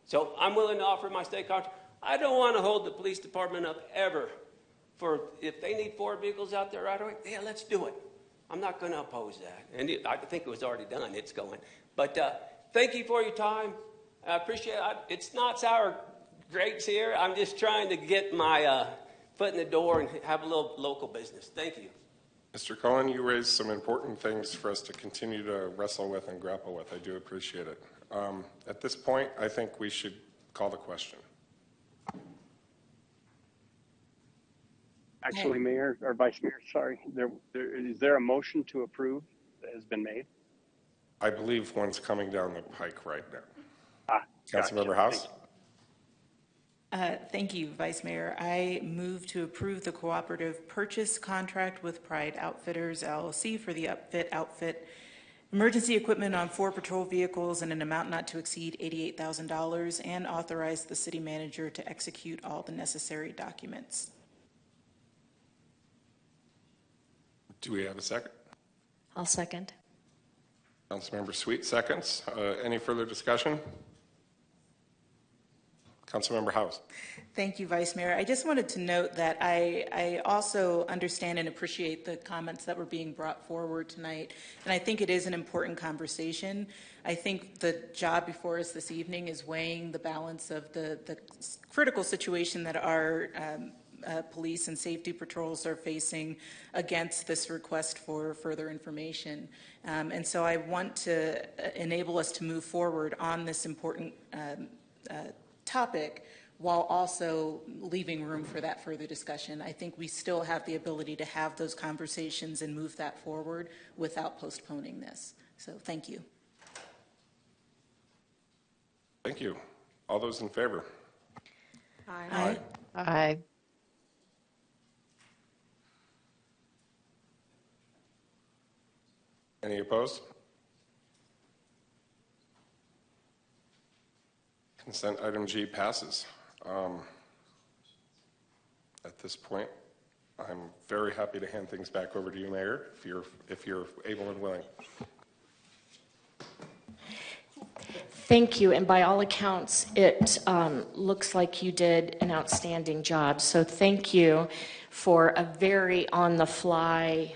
So I'm willing to offer my state contract. I don't want to hold the police department up ever for if they need 4 vehicles out there right away, yeah, let's do it. I'm not going to oppose that. And I think it was already done. It's going. But thank you for your time. I appreciate it. It's not sour grapes here. I'm just trying to get my foot in the door and have a little local business. Thank you. Mr. Cullen, you raised some important things for us to continue to wrestle with and grapple with. I do appreciate it. At this point, I think we should call the question. Actually, Mayor or Vice Mayor, sorry, is there a motion to approve that has been made? I believe one's coming down the pike right now. Gotcha. Councilmember House? Thank you, Vice Mayor. I move to approve the cooperative purchase contract with Pride Outfitters, LLC for the outfit emergency equipment on 4 patrol vehicles in an amount not to exceed $88,000 and authorize the city manager to execute all the necessary documents. Do we have a second? I'll second. Councilmember Sweet seconds. Any further discussion? Councilmember House. Thank you, Vice Mayor. I just wanted to note that I also understand and appreciate the comments that were being brought forward tonight, and I think it is an important conversation. I think the job before us this evening is weighing the balance of the critical situation that our police and safety patrols are facing against this request for further information. And so I want to enable us to move forward on this important topic while also leaving room for that further discussion. I think we still have the ability to have those conversations and move that forward without postponing this. So thank you. Thank you. All those in favor? Aye. Aye. Any opposed? Consent item G passes. At this point, I'm very happy to hand things back over to you, Mayor, if you're able and willing. Thank you, and by all accounts, it looks like you did an outstanding job. So thank you for a very on-the-fly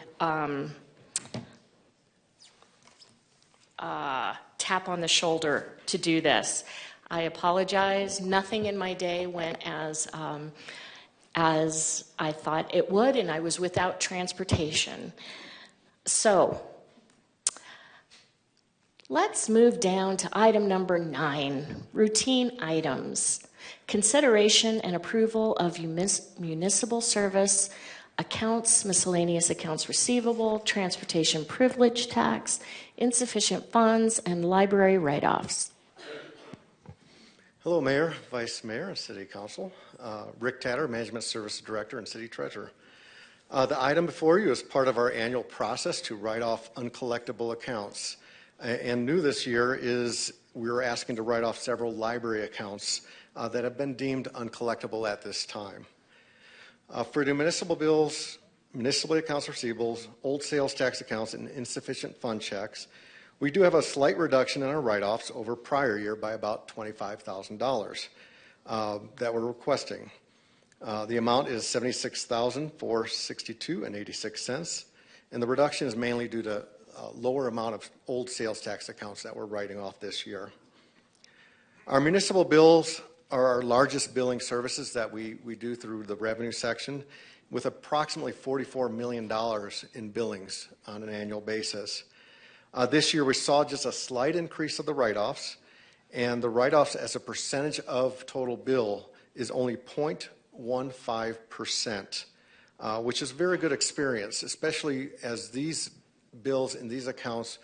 tap on the shoulder to do this. I apologize. Nothing in my day went as I thought it would, and I was without transportation. So let's move down to item number 9, routine items. Consideration and approval of municipal service accounts, miscellaneous accounts receivable, transportation privilege tax, insufficient funds, and library write-offs. Hello, Mayor, Vice Mayor, and City Council. Rick Tatter, Management Services Director and City Treasurer. The item before you is part of our annual process to write off uncollectible accounts. And new this year is we're asking to write off several library accounts that have been deemed uncollectible at this time. For the municipal bills, municipal accounts receivables, old sales tax accounts, and insufficient fund checks, we do have a slight reduction in our write-offs over prior year by about $25,000 that we're requesting. The amount is $76,462.86, and the reduction is mainly due to a lower amount of old sales tax accounts that we're writing off this year. Our municipal bills are our largest billing services that we do through the revenue section, with approximately $44 million in billings on an annual basis. This year we saw just a slight increase of the write-offs, and the write-offs as a percentage of total bill is only 0.15%, which is a very good experience, especially as these bills in these accounts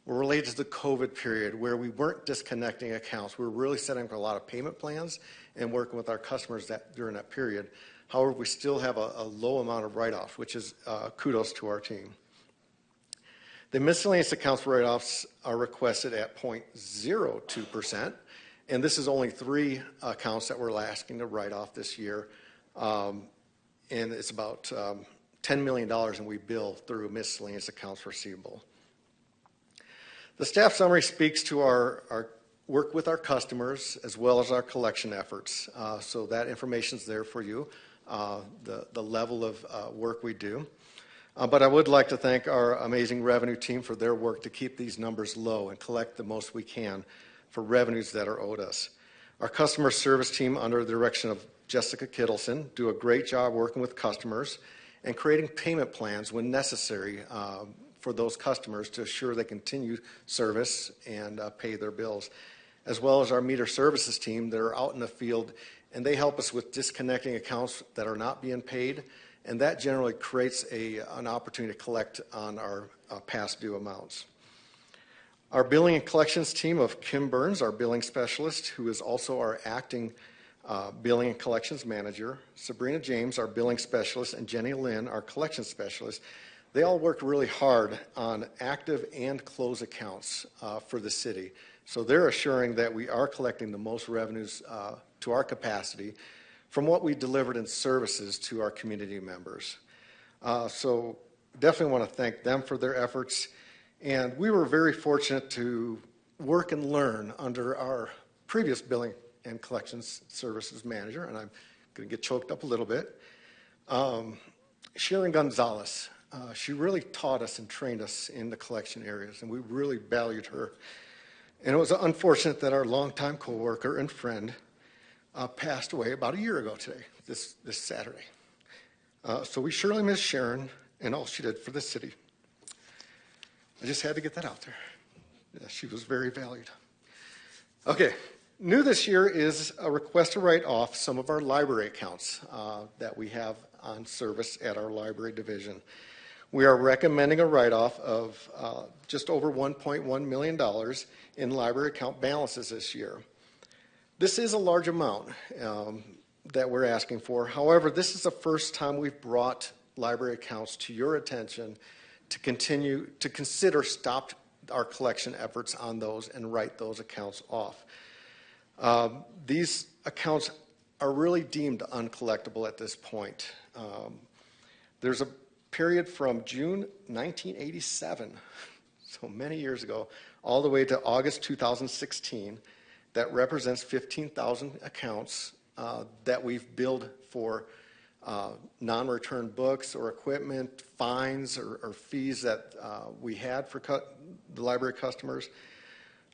were related to the COVID period, where we weren't disconnecting accounts. We were really setting up a lot of payment plans and working with our customers during that period. However, we still have a low amount of write-offs, which is kudos to our team. The miscellaneous accounts write-offs are requested at 0.02%, and this is only 3 accounts that we're asking to write off this year, and it's about $10 million, and we bill through miscellaneous accounts receivable. The staff summary speaks to our work with our customers as well as our collection efforts, so that information is there for you, the level of work we do. But I would like to thank our amazing revenue team for their work to keep these numbers low and collect the most we can for revenues that are owed us. Our customer service team, under the direction of Jessica Kittleson, do a great job working with customers and creating payment plans when necessary for those customers to assure they continue service and pay their bills, as well as our meter services team that are out in the field, and they help us with disconnecting accounts that are not being paid, and that generally creates an opportunity to collect on our past due amounts. Our billing and collections team of Kim Burns, our billing specialist, who is also our acting billing and collections manager, Sabrina James, our billing specialist, and Jenny Lynn, our collections specialist, they all work really hard on active and closed accounts for the city. So they're assuring that we are collecting the most revenues to our capacity from what we delivered in services to our community members. So definitely want to thank them for their efforts. And we were very fortunate to work and learn under our previous billing and collections services manager, and I'm going to get choked up a little bit, Sharon Gonzalez. She really taught us and trained us in the collection areas, and we really valued her. And it was unfortunate that our longtime coworker and friend passed away about a year ago today, this Saturday. So we surely miss Sharon and all she did for the city. I just had to get that out there. Yeah, she was very valued. Okay, new this year is a request to write off some of our library accounts that we have on service at our library division. We are recommending a write-off of just over $1.1 million in library account balances this year. This is a large amount that we're asking for. However, this is the first time we've brought library accounts to your attention to continue to consider stop our collection efforts on those and write those accounts off. These accounts are really deemed uncollectible at this point. There's a period from June 1987, so many years ago, all the way to August 2016, that represents 15,000 accounts that we've billed for non-return books or equipment, fines or fees that we had for the library customers.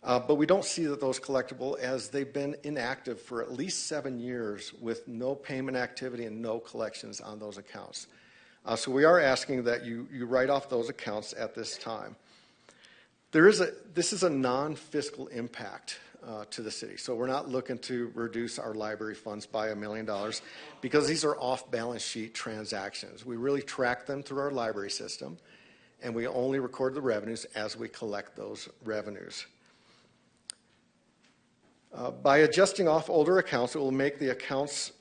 But we don't see that those collectible as they've been inactive for at least 7 years with no payment activity and no collections on those accounts. So we are asking that you write off those accounts at this time. This is a non-fiscal impact to the city. So we're not looking to reduce our library funds by $1 million because these are off-balance sheet transactions. We really track them through our library system, and we only record the revenues as we collect those revenues. By adjusting off older accounts, it will make the accounts,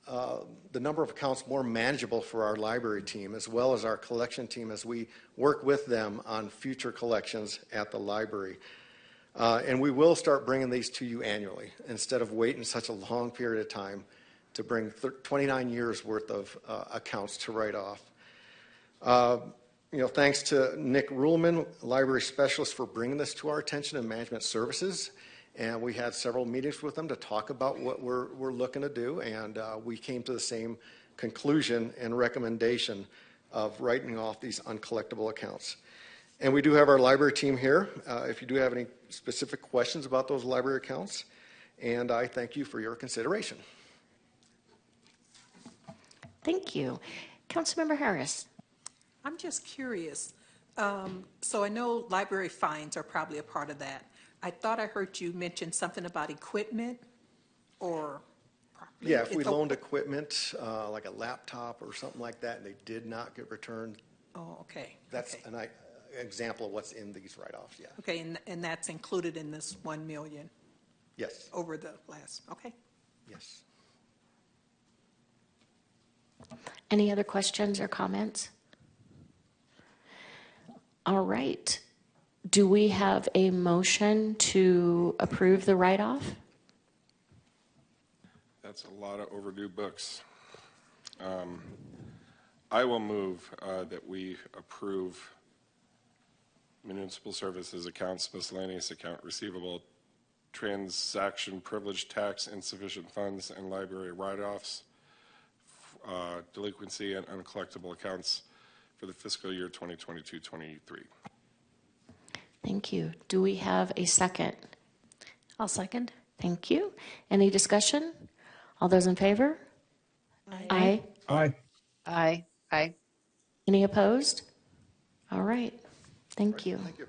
the number of accounts more manageable for our library team as well as our collection team as we work with them on future collections at the library. And we will start bringing these to you annually instead of waiting such a long period of time to bring 29 years worth of accounts to write off. Thanks to Nick Ruhlman, library specialist, for bringing this to our attention in management services. And we had several meetings with them to talk about what we're looking to do, and we came to the same conclusion and recommendation of writing off these uncollectible accounts. And we do have our library team here if you do have any specific questions about those library accounts, and I thank you for your consideration. Thank you. Councilmember Harris. I'm just curious. So I know library fines are probably a part of that. I thought I heard you mention something about equipment or property. Yeah, if we loaned equipment, like a laptop or something like that, and they did not get returned. Oh, okay. That's an example of what's in these write-offs, yeah. Okay, and that's included in this $1 million? Yes. Over the last, okay. Yes. Any other questions or comments? All right. Do we have a motion to approve the write-off? That's a lot of overdue books. I will move that we approve municipal services accounts, miscellaneous account receivable, transaction privilege tax, insufficient funds, and library write-offs, delinquency and uncollectible accounts for the fiscal year 2022-23. Thank you. Do we have a second? I'll second. Thank you. Any discussion? All those in favor? Aye. Aye. Aye. Aye. Any opposed? All right. Thank you. Thank you.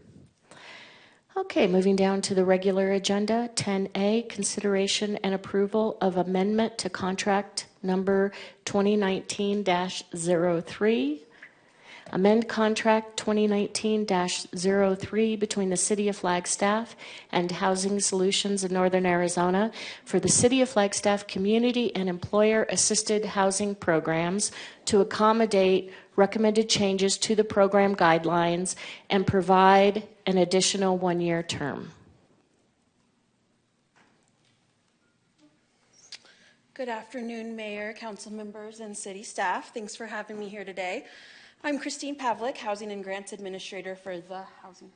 Okay, moving down to the regular agenda, 10A, consideration and approval of amendment to contract number 2019-03. Amend contract 2019-03 between the City of Flagstaff and Housing Solutions of Northern Arizona for the City of Flagstaff Community and Employer Assisted Housing Programs to accommodate recommended changes to the program guidelines and provide an additional one-year term. Good afternoon, Mayor, council members, and city staff. Thanks for having me here today. I'm Christine Pavlik, Housing and Grants Administrator for the Housing.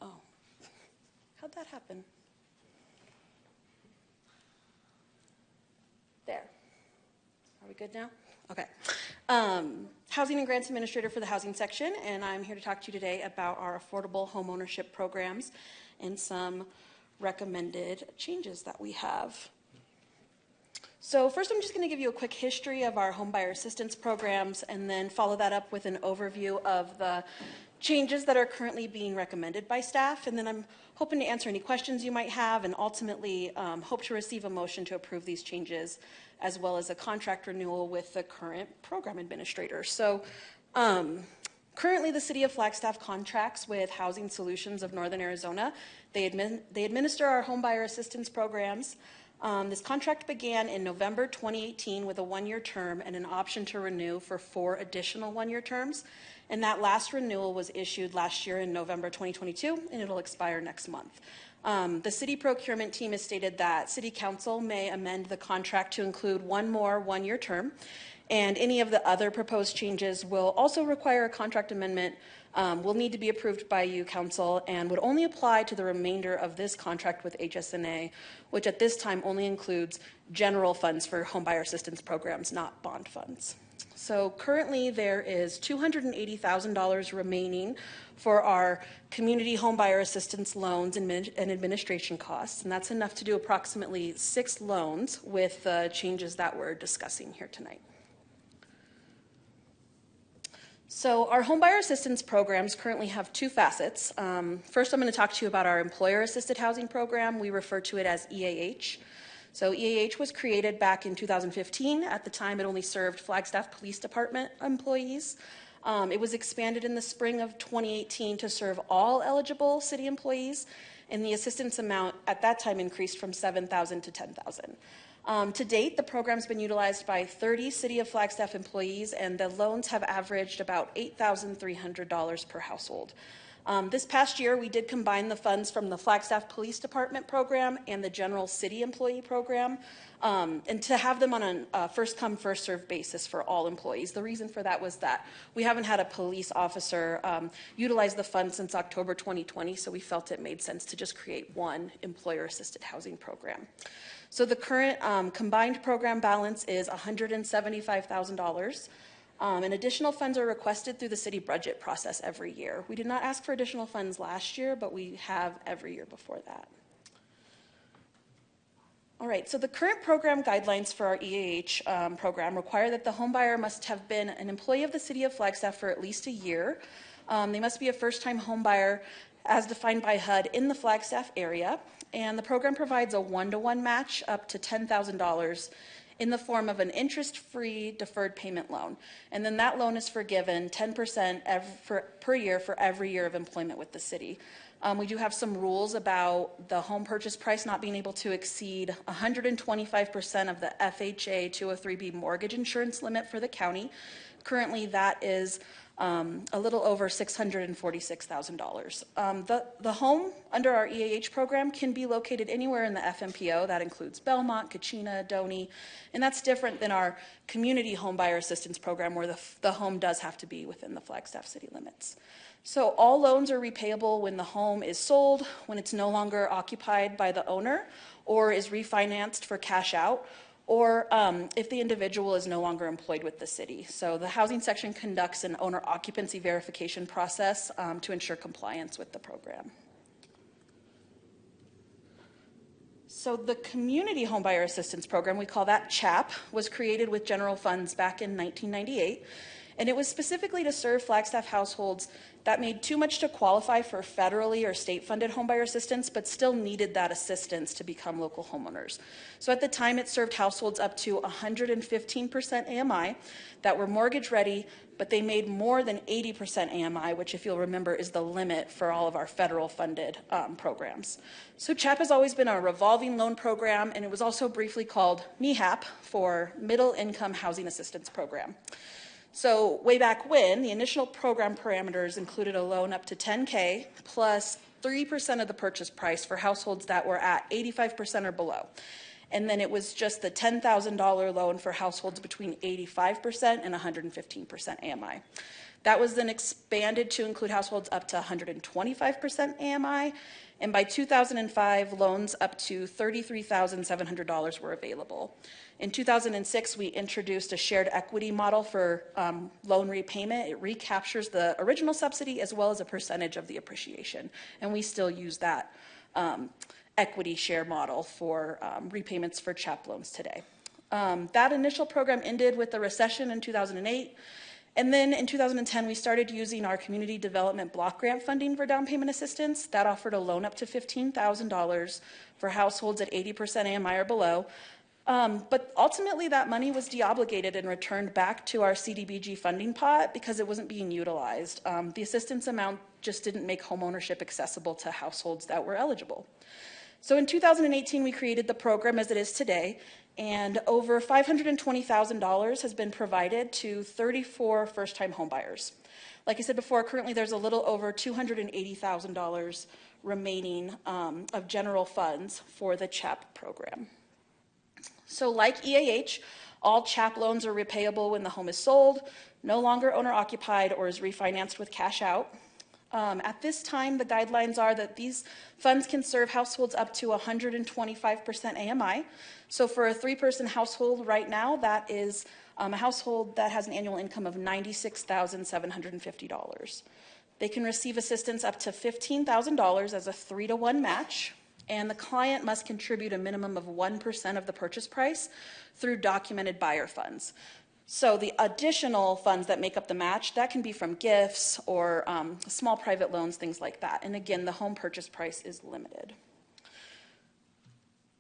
Oh, how'd that happen? There. Are we good now? Okay. Housing and Grants Administrator for the Housing section, and I'm here to talk to you today about our affordable home ownership programs and some recommended changes that we have. So first, I'm just going to give you a quick history of our homebuyer assistance programs and then follow that up with an overview of the changes that are currently being recommended by staff. And then I'm hoping to answer any questions you might have and ultimately hope to receive a motion to approve these changes as well as a contract renewal with the current program administrator. So currently the City of Flagstaff contracts with Housing Solutions of Northern Arizona. They administer our homebuyer assistance programs. This contract began in November 2018 with a one-year term and an option to renew for 4 additional one-year terms. And that last renewal was issued last year in November 2022, and it'll expire next month. The city procurement team has stated that City Council may amend the contract to include one more one-year term, and any of the other proposed changes will also require a contract amendment, will need to be approved by you, Council, and would only apply to the remainder of this contract with HSNA, which at this time only includes general funds for homebuyer assistance programs, not bond funds. So currently there is $280,000 remaining for our community homebuyer assistance loans and administration costs, and that's enough to do approximately 6 loans with the changes that we're discussing here tonight. So our homebuyer assistance programs currently have 2 facets. First, I'm going to talk to you about our employer-assisted housing program. We refer to it as EAH. So EAH was created back in 2015. At the time, it only served Flagstaff Police Department employees. It was expanded in the spring of 2018 to serve all eligible city employees, and the assistance amount at that time increased from $7,000 to $10,000. To date, the program's been utilized by 30 City of Flagstaff employees, and the loans have averaged about $8,300 per household. This past year, we did combine the funds from the Flagstaff Police Department program and the General City Employee program, and to have them on a first-come, first-served basis for all employees. The reason for that was that we haven't had a police officer utilize the funds since October 2020, so we felt it made sense to just create one employer-assisted housing program. So the current combined program balance is $175,000. And additional funds are requested through the city budget process every year. We did not ask for additional funds last year, but we have every year before that. All right, so the current program guidelines for our EAH program require that the homebuyer must have been an employee of the City of Flagstaff for at least a year. They must be a first-time homebuyer as defined by HUD in the Flagstaff area. And the program provides a 1-to-1 match up to $10,000 in the form of an interest-free deferred payment loan. And then that loan is forgiven 10% per year for every year of employment with the city. We do have some rules about the home purchase price not being able to exceed 125% of the FHA 203B mortgage insurance limit for the county. Currently, that is a little over $646,000. The home under our EAH program can be located anywhere in the FMPO. That includes Belmont, Kachina, Doney, and that's different than our community homebuyer assistance program where the home does have to be within the Flagstaff city limits. So all loans are repayable when the home is sold, when it's no longer occupied by the owner, or is refinanced for cash out, or if the individual is no longer employed with the city. So the housing section conducts an owner occupancy verification process to ensure compliance with the program. So the Community Homebuyer Assistance Program, we call that CHAP, was created with general funds back in 1998, and it was specifically to serve Flagstaff households that made too much to qualify for federally or state-funded homebuyer assistance, but still needed that assistance to become local homeowners. So at the time, it served households up to 115% AMI that were mortgage-ready, but they made more than 80% AMI, which, if you'll remember, is the limit for all of our federal-funded programs. So CHAP has always been a revolving loan program, and it was also briefly called MIHAP for Middle Income Housing Assistance Program. So way back when, the initial program parameters included a loan up to $10K plus 3% of the purchase price for households that were at 85% or below. And then it was just the $10,000 loan for households between 85% and 115% AMI. That was then expanded to include households up to 125% AMI. And by 2005, loans up to $33,700 were available. In 2006, we introduced a shared equity model for loan repayment. It recaptures the original subsidy as well as a percentage of the appreciation. And we still use that equity share model for repayments for CHAP loans today. That initial program ended with the recession in 2008. And then in 2010, we started using our community development block grant funding for down payment assistance. That offered a loan up to $15,000 for households at 80% AMI or below. But ultimately, that money was deobligated and returned back to our CDBG funding pot because it wasn't being utilized. The assistance amount just didn't make homeownership accessible to households that were eligible. So in 2018, we created the program as it is today, and over $520,000 has been provided to 34 first-time homebuyers. Like I said before, currently there's a little over $280,000 remaining of general funds for the CHAP program. So like EAH, all CHAP loans are repayable when the home is sold, no longer owner-occupied, or is refinanced with cash out. At this time, the guidelines are that these funds can serve households up to 125% AMI. So for a 3-person household right now, that is a household that has an annual income of $96,750. They can receive assistance up to $15,000 as a 3-to-1 match, and the client must contribute a minimum of 1% of the purchase price through documented buyer funds. So the additional funds that make up the match, that can be from gifts or small private loans, things like that. And again, the home purchase price is limited.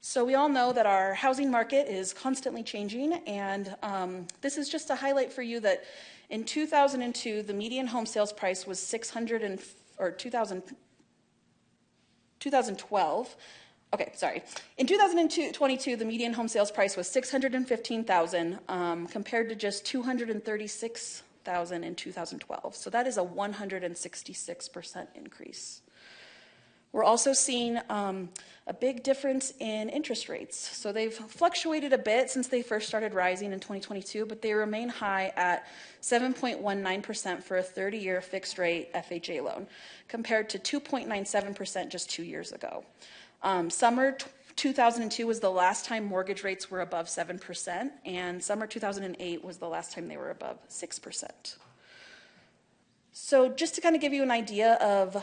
So we all know that our housing market is constantly changing, and this is just a highlight for you that in 2002, the median home sales price was 2012. Okay, sorry. In 2022, the median home sales price was $615,000 compared to just $236,000 in 2012. So that is a 166% increase. We're also seeing a big difference in interest rates. So they've fluctuated a bit since they first started rising in 2022, but they remain high at 7.19% for a 30-year fixed rate FHA loan, compared to 2.97% just 2 years ago. Summer 2002 was the last time mortgage rates were above 7%, and summer 2008 was the last time they were above 6%. So just to kind of give you an idea of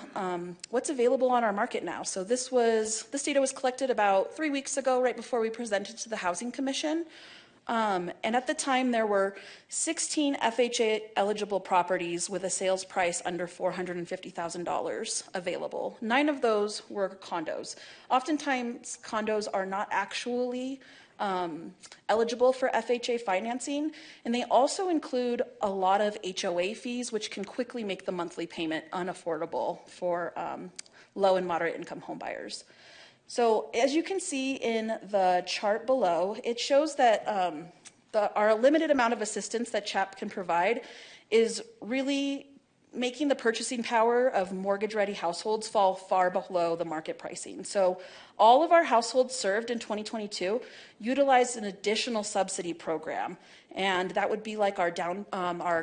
what's available on our market now. So this data was collected about 3 weeks ago, right before we presented to the Housing Commission. And at the time, there were 16 FHA eligible properties with a sales price under $450,000 available. 9 of those were condos. Oftentimes, condos are not actually eligible for FHA financing, and they also include a lot of HOA fees, which can quickly make the monthly payment unaffordable for low and moderate income home buyers. So as you can see in the chart below, it shows that our limited amount of assistance that CHAP can provide is really making the purchasing power of mortgage-ready households fall far below the market pricing. So all of our households served in 2022 utilized an additional subsidy program, and that would be like our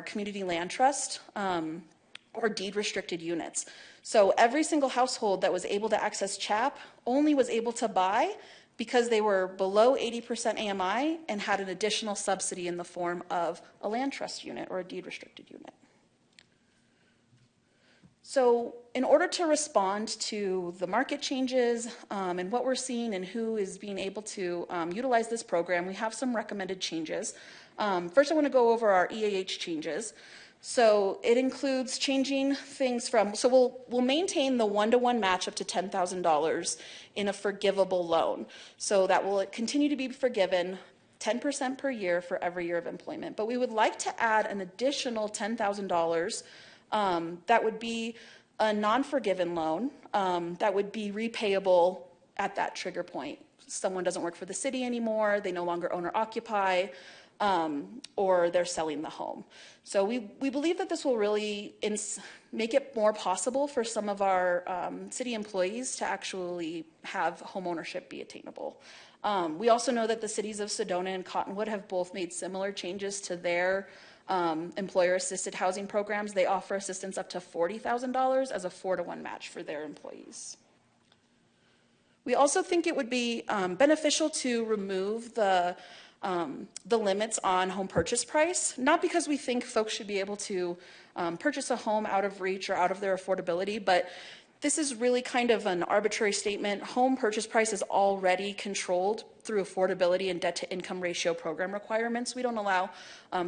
community land trust or deed-restricted units. So every single household that was able to access CHAP only was able to buy because they were below 80% AMI and had an additional subsidy in the form of a land trust unit or a deed-restricted unit. So in order to respond to the market changes and what we're seeing and who is being able to utilize this program, we have some recommended changes. First, I want to go over our EAH changes. So it includes changing things from, so we'll maintain the 1-to-1 match up to $10,000 in a forgivable loan. So that will continue to be forgiven 10% per year for every year of employment. But we would like to add an additional $10,000 that would be a non-forgiven loan that would be repayable at that trigger point. Someone doesn't work for the city anymore, they no longer own or occupy, or they're selling the home. So we believe that this will really make it more possible for some of our city employees to actually have home ownership be attainable. We also know that the cities of Sedona and Cottonwood have both made similar changes to their employer-assisted housing programs. They offer assistance up to $40,000 as a 4-to-1 match for their employees. We also think it would be beneficial to remove the limits on home purchase price, not because we think folks should be able to purchase a home out of reach or out of their affordability, but This is really kind of an arbitrary statement. Home purchase price is already controlled through affordability and debt to income ratio program requirements. We don't allow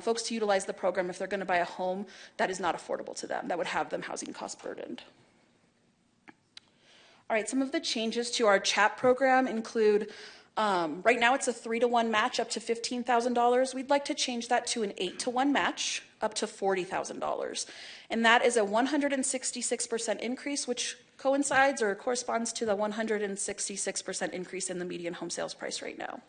folks to utilize the program if they're going to buy a home that is not affordable to them, that would have them housing cost burdened. All right, some of the changes to our CHAP program include, right now it's a 3-to-1 match up to $15,000. We'd like to change that to an 8-to-1 match up to $40,000. And that is a 166% increase, which coincides or corresponds to the 166% increase in the median home sales price right now.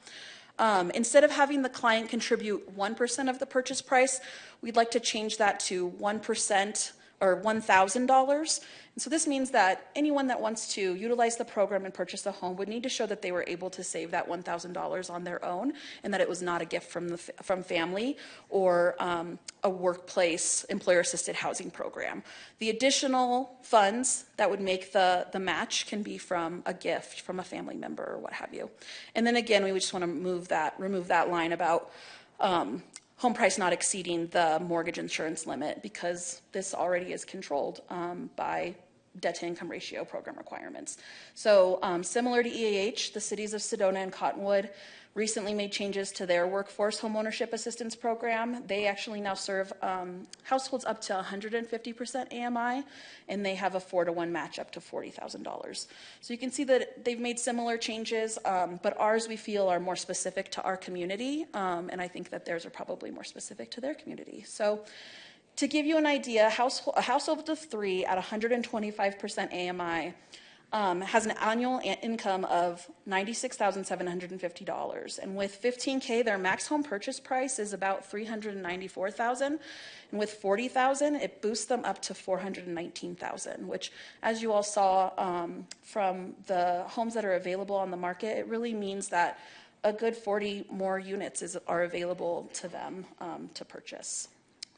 Instead of having the client contribute 1% of the purchase price, we'd like to change that to 1% or $1,000. And so this means that anyone that wants to utilize the program and purchase a home would need to show that they were able to save that $1,000 on their own and that it was not a gift from family or a workplace employer-assisted housing program. The additional funds that would make the match can be from a gift from a family member or what have you. And then again, we would just want to remove that line about home price not exceeding the mortgage insurance limit, because this already is controlled by debt to income ratio program requirements. So similar to EAH, the cities of Sedona and Cottonwood recently made changes to their workforce homeownership assistance program. They actually now serve households up to 150% AMI, and they have a 4-to-1 match up to $40,000. So you can see that they've made similar changes, but ours we feel are more specific to our community, and I think that theirs are probably more specific to their community. So to give you an idea, a household of 3 at 125% AMI has an annual income of $96,750. And with $15K, their max home purchase price is about $394,000. And with $40,000, it boosts them up to $419,000, which, as you all saw from the homes that are available on the market, it really means that a good 40 more units are available to them to purchase.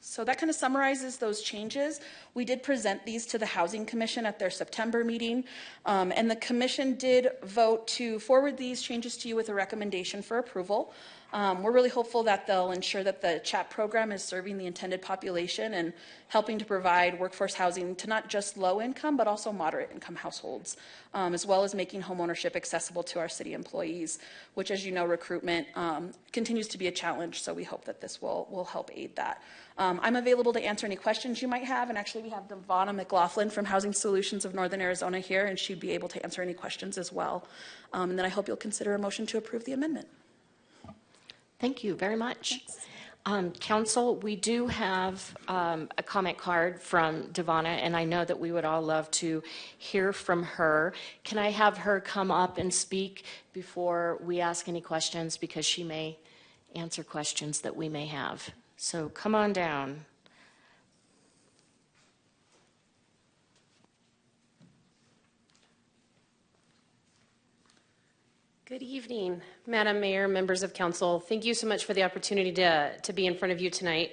So that kind of summarizes those changes. We did present these to the Housing Commission at their September meeting, and the Commission did vote to forward these changes to you with a recommendation for approval. We're really hopeful that they'll ensure that the CHAP program is serving the intended population and helping to provide workforce housing to not just low income, but also moderate income households, as well as making homeownership accessible to our city employees, which, as you know, recruitment continues to be a challenge. So we hope that this will help aid that. I'm available to answer any questions you might have, and actually we have Devonna McLaughlin from Housing Solutions of Northern Arizona here, and she'd be able to answer any questions as well. And then I hope you'll consider a motion to approve the amendment. Thank you very much. Council, we do have a comment card from Devonna, and I know that we would all love to hear from her. Can I have her come up and speak before we ask any questions, because she may answer questions that we may have. So come on down. Good evening, Madam Mayor, members of council. Thank you so much for the opportunity to be in front of you tonight.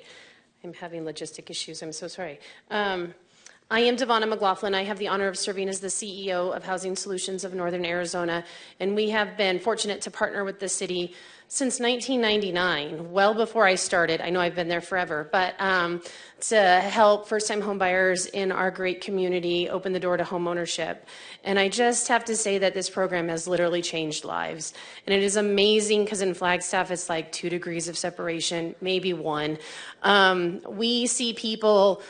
I'm having logistic issues. I'm so sorry. I am Devonna McLaughlin. I have the honor of serving as the CEO of Housing Solutions of Northern Arizona, and we have been fortunate to partner with the city since 1999, well before I started. I know I've been there forever, but to help first-time home buyers in our great community open the door to home ownership. And I just have to say that this program has literally changed lives. And it is amazing, because in Flagstaff, it's like 2 degrees of separation, maybe 1. We see people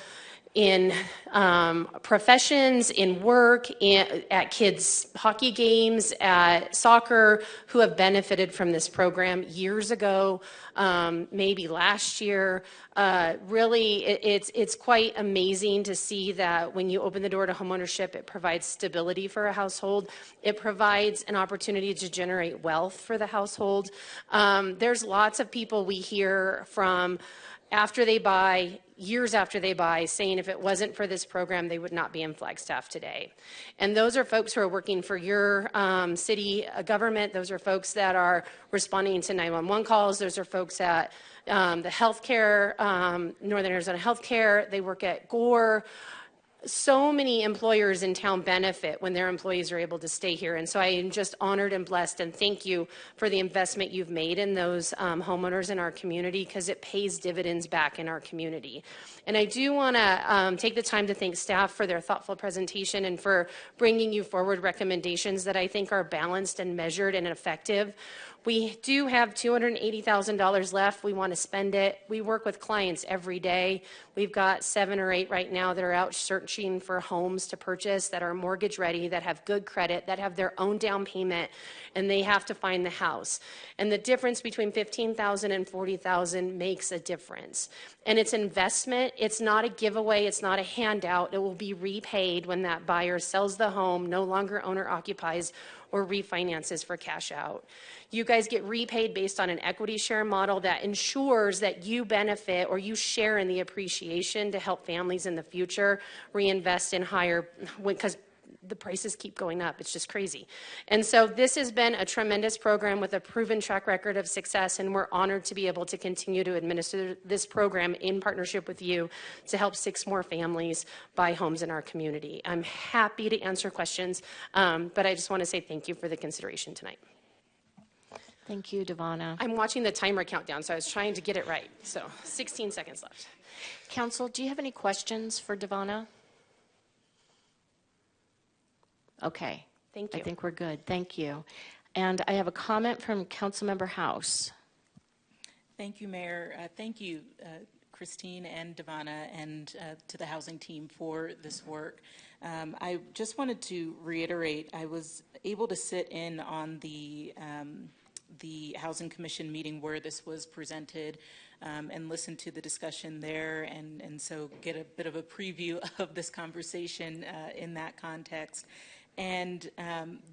in professions, in work, at kids' hockey games, at soccer, who have benefited from this program years ago, maybe last year. Really, it's quite amazing to see that when you open the door to homeownership, it provides stability for a household. It provides an opportunity to generate wealth for the household. There's lots of people we hear from after they buy, years after they buy, saying if it wasn't for this program, they would not be in Flagstaff today. And those are folks who are working for your city government. Those are folks that are responding to 911 calls. Those are folks at the healthcare, Northern Arizona Healthcare. They work at Gore. so many employers in town benefit when their employees are able to stay here. And so I am just honored and blessed, and thank you for the investment you've made in those homeowners in our community, because it pays dividends back in our community. And I do want to take the time to thank staff for their thoughtful presentation and for bringing you forward recommendations that I think are balanced and measured and effective. We do have $280,000 left. We want to spend it. We work with clients every day. We've got 7 or 8 right now that are out searching for homes to purchase that are mortgage ready, that have good credit, that have their own down payment, and they have to find the house. And the difference between $15,000 and $40,000 makes a difference. And it's investment. It's not a giveaway. It's not a handout. It will be repaid when that buyer sells the home, no longer owner occupies, or refinances for cash out. You guys get repaid based on an equity share model that ensures that you benefit or you share in the appreciation to help families in the future reinvest in higher, because the prices keep going up. It's just crazy. And so this has been a tremendous program with a proven track record of success, and we're honored to be able to continue to administer this program in partnership with you to help 6 more families buy homes in our community. I'm happy to answer questions, but I just want to say thank you for the consideration tonight. Thank you, Devonna. I'm watching the timer countdown, so I was trying to get it right. So 16 seconds left. Council, do you have any questions for Devonna? Okay. Thank you. I think we're good. Thank you. And I have a comment from Councilmember House. Thank you, Mayor. Thank you, Christine and Devonna, and to the housing team for this work. I just wanted to reiterate, I was able to sit in on the Housing Commission meeting where this was presented and listen to the discussion there, and so get a bit of a preview of this conversation in that context. And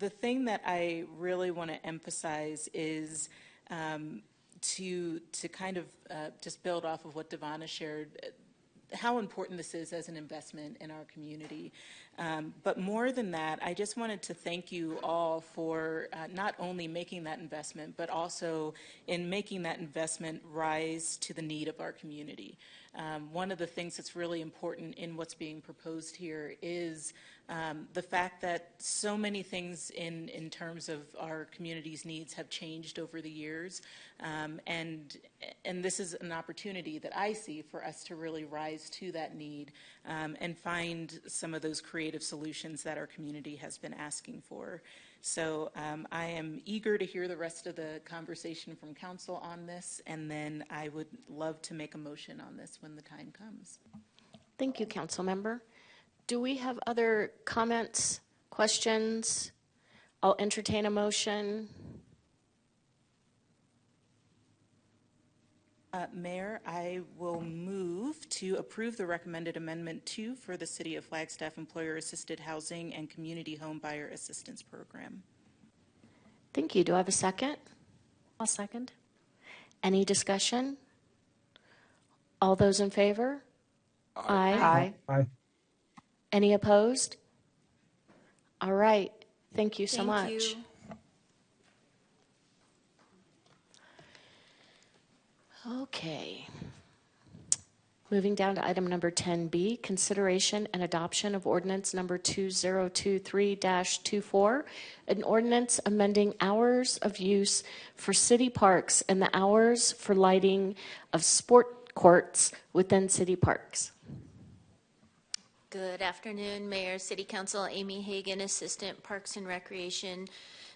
the thing that I really want to emphasize is to kind of just build off of what Devonna shared, how important this is as an investment in our community. But more than that, I just wanted to thank you all for not only making that investment, but also in making that investment rise to the need of our community. One of the things that's really important in what's being proposed here is the fact that so many things in terms of our community's needs have changed over the years, and this is an opportunity that I see for us to really rise to that need and find some of those creative solutions that our community has been asking for. So I am eager to hear the rest of the conversation from council on this, and then I would love to make a motion on this when the time comes. Thank you, Council Member. Do we have other comments, questions? I'll entertain a motion. Mayor, I will move to approve the recommended Amendment 2 for the City of Flagstaff Employer Assisted Housing and Community Home Buyer Assistance Program. Thank you. Do I have a second? I'll second. Any discussion? All those in favor? Aye. Aye. Any opposed? All right. Thank you so much. Thank you. Okay. Moving down to item number 10B, consideration and adoption of ordinance number 2023-24, an ordinance amending hours of use for city parks and the hours for lighting of sport courts within city parks. Good afternoon, Mayor, City Council. Amy Hagan, Assistant Parks and Recreation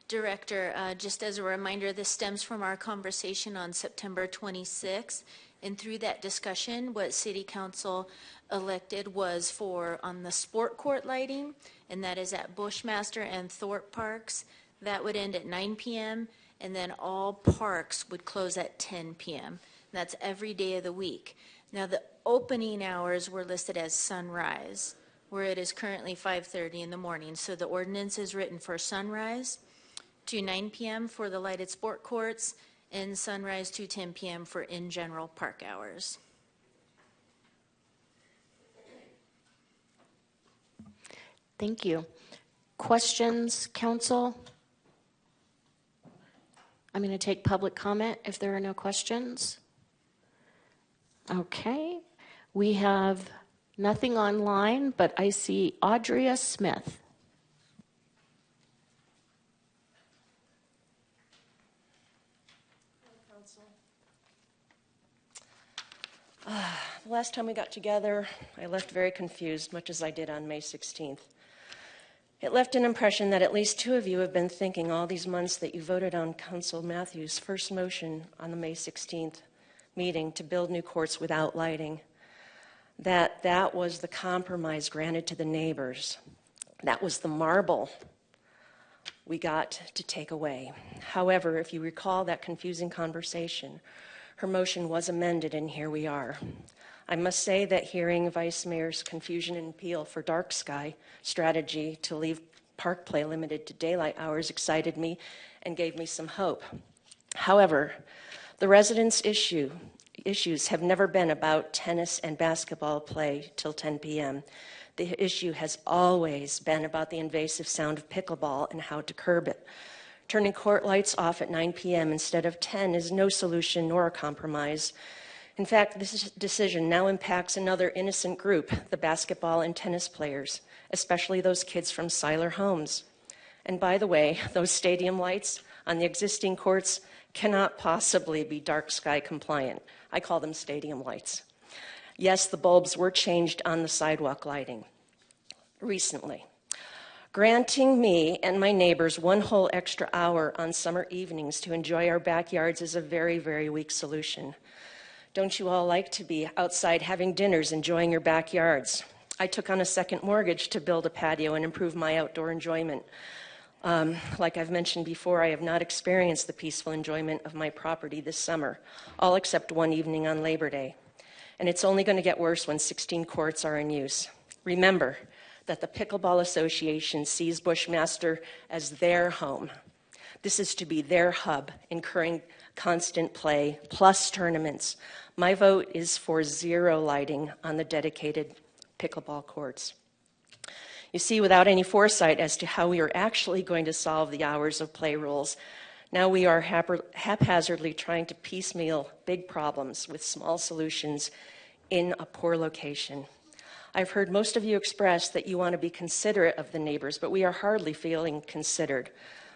Director. Just as a reminder, this stems from our conversation on September 26th. And through that discussion, what City Council elected was for on the sport court lighting, and that is at Bushmaster and Thorpe Parks. That would end at 9 p.m., and then all parks would close at 10 p.m. That's every day of the week. Now, the opening hours were listed as sunrise, where it is currently 5:30 in the morning. So the ordinance is written for sunrise to 9 p.m. for the lighted sport courts, and sunrise to 10 p.m. for in general park hours. Thank you. Questions, council? I'm going to take public comment if there are no questions. Okay. We have Nothing online, but I see Audria Smith. The last time we got together, I left very confused, much as I did on May 16th. It left an impression that at least two of you have been thinking all these months that you voted on Council Matthews' first motion on the May 16th meeting to build new courts without lighting, that was the compromise granted to the neighbors. That was the marble we got to take away. However, if you recall that confusing conversation, her motion was amended, and here we are. I must say that hearing Vice Mayor's confusion and appeal for dark sky strategy to leave park play limited to daylight hours excited me and gave me some hope. However, the residents' issues have never been about tennis and basketball play till 10 p.m. The issue has always been about the invasive sound of pickleball and how to curb it. Turning court lights off at 9 p.m. instead of 10 is no solution nor a compromise. In fact, this decision now impacts another innocent group, the basketball and tennis players, especially those kids from Seiler homes. And by the way, those stadium lights on the existing courts cannot possibly be dark sky compliant. I call them stadium lights. Yes, the bulbs were changed on the sidewalk lighting recently. Granting me and my neighbors one whole extra hour on summer evenings to enjoy our backyards is a very, very weak solution. Don't you all like to be outside having dinners, enjoying your backyards? I took on a second mortgage to build a patio and improve my outdoor enjoyment. Like I've mentioned before, I have not experienced the peaceful enjoyment of my property this summer, all except one evening on Labor Day. And it's only going to get worse when 16 courts are in use. Remember that the Pickleball Association sees Bushmaster as their home. This is to be their hub, encouraging constant play, plus tournaments. My vote is for zero lighting on the dedicated pickleball courts. You see, without any foresight as to how we are actually going to solve the hours of play rules, now we are haphazardly trying to piecemeal big problems with small solutions in a poor location. I've heard most of you express that you want to be considerate of the neighbors, but we are hardly feeling considered.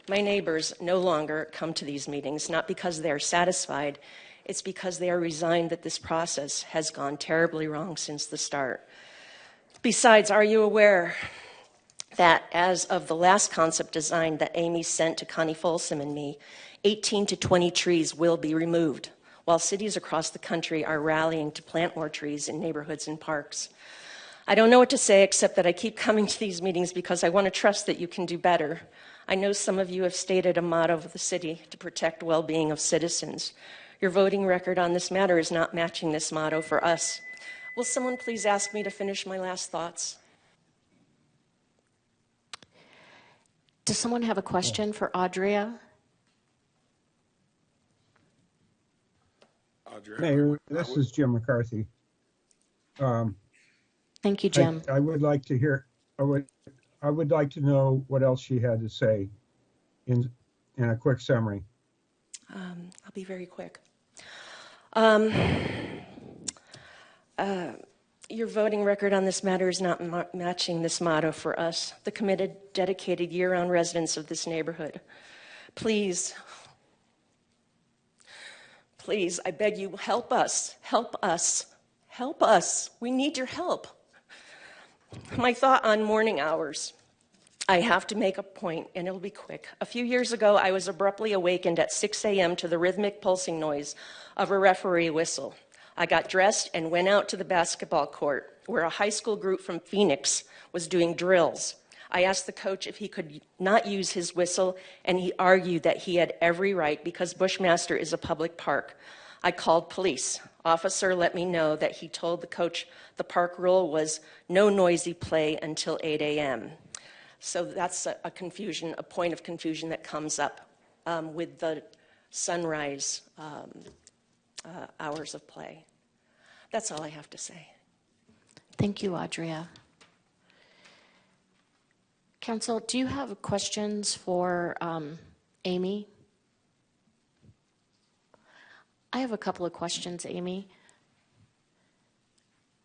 My neighbors no longer come to these meetings, not because they're satisfied, it's because they are resigned that this process has gone terribly wrong since the start. Besides, are you aware that as of the last concept design that Amy sent to Connie Folsom and me, 18 to 20 trees will be removed, while cities across the country are rallying to plant more trees in neighborhoods and parks. I don't know what to say except that I keep coming to these meetings because I want to trust that you can do better. I know some of you have stated a motto of the city to protect well-being of citizens. Your voting record on this matter is not matching this motto for us. Will someone please ask me to finish my last thoughts? Does someone have a question for Audria? Mayor, this is Jim McCarthy. Thank you, Jim. I would like to hear. I would like to know what else she had to say in a quick summary. I'll be very quick. Your voting record on this matter is not matching this motto for us, the committed, dedicated, year-round residents of this neighborhood. Please, please, I beg you, help us, help us, help us. We need your help. My thought on morning hours. I have to make a point, and it'll be quick. A few years ago, I was abruptly awakened at 6 a.m. to the rhythmic pulsing noise of a referee whistle. I got dressed and went out to the basketball court, where a high school group from Phoenix was doing drills. I asked the coach if he could not use his whistle, and he argued that he had every right because Bushmaster is a public park. I called police. Officer let me know that he told the coach the park rule was no noisy play until 8 a.m. So that's a confusion, a point of confusion that comes up with the sunrise hours of play. That's all I have to say. Thank you, Audria. Council, do you have questions for Amy? I have a couple of questions, Amy.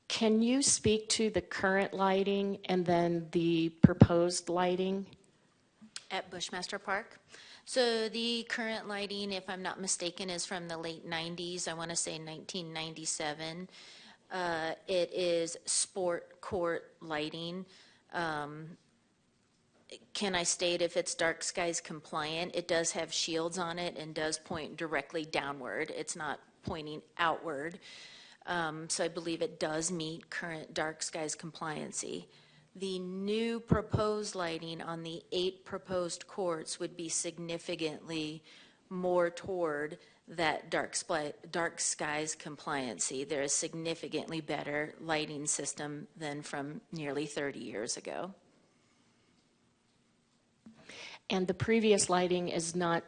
Can you speak to the current lighting and then the proposed lighting? At Bushmaster Park. So the current lighting, if I'm not mistaken, is from the late 90s. I want to say 1997. It is sport court lighting. Can I state if it's dark skies compliant? It does have shields on it and does point directly downward. It's not pointing outward. So I believe it does meet current dark skies compliancy. The new proposed lighting on the 8 proposed courts would be significantly more toward that dark skies compliancy. There is significantly better lighting system than from nearly 30 years ago. And the previous lighting is not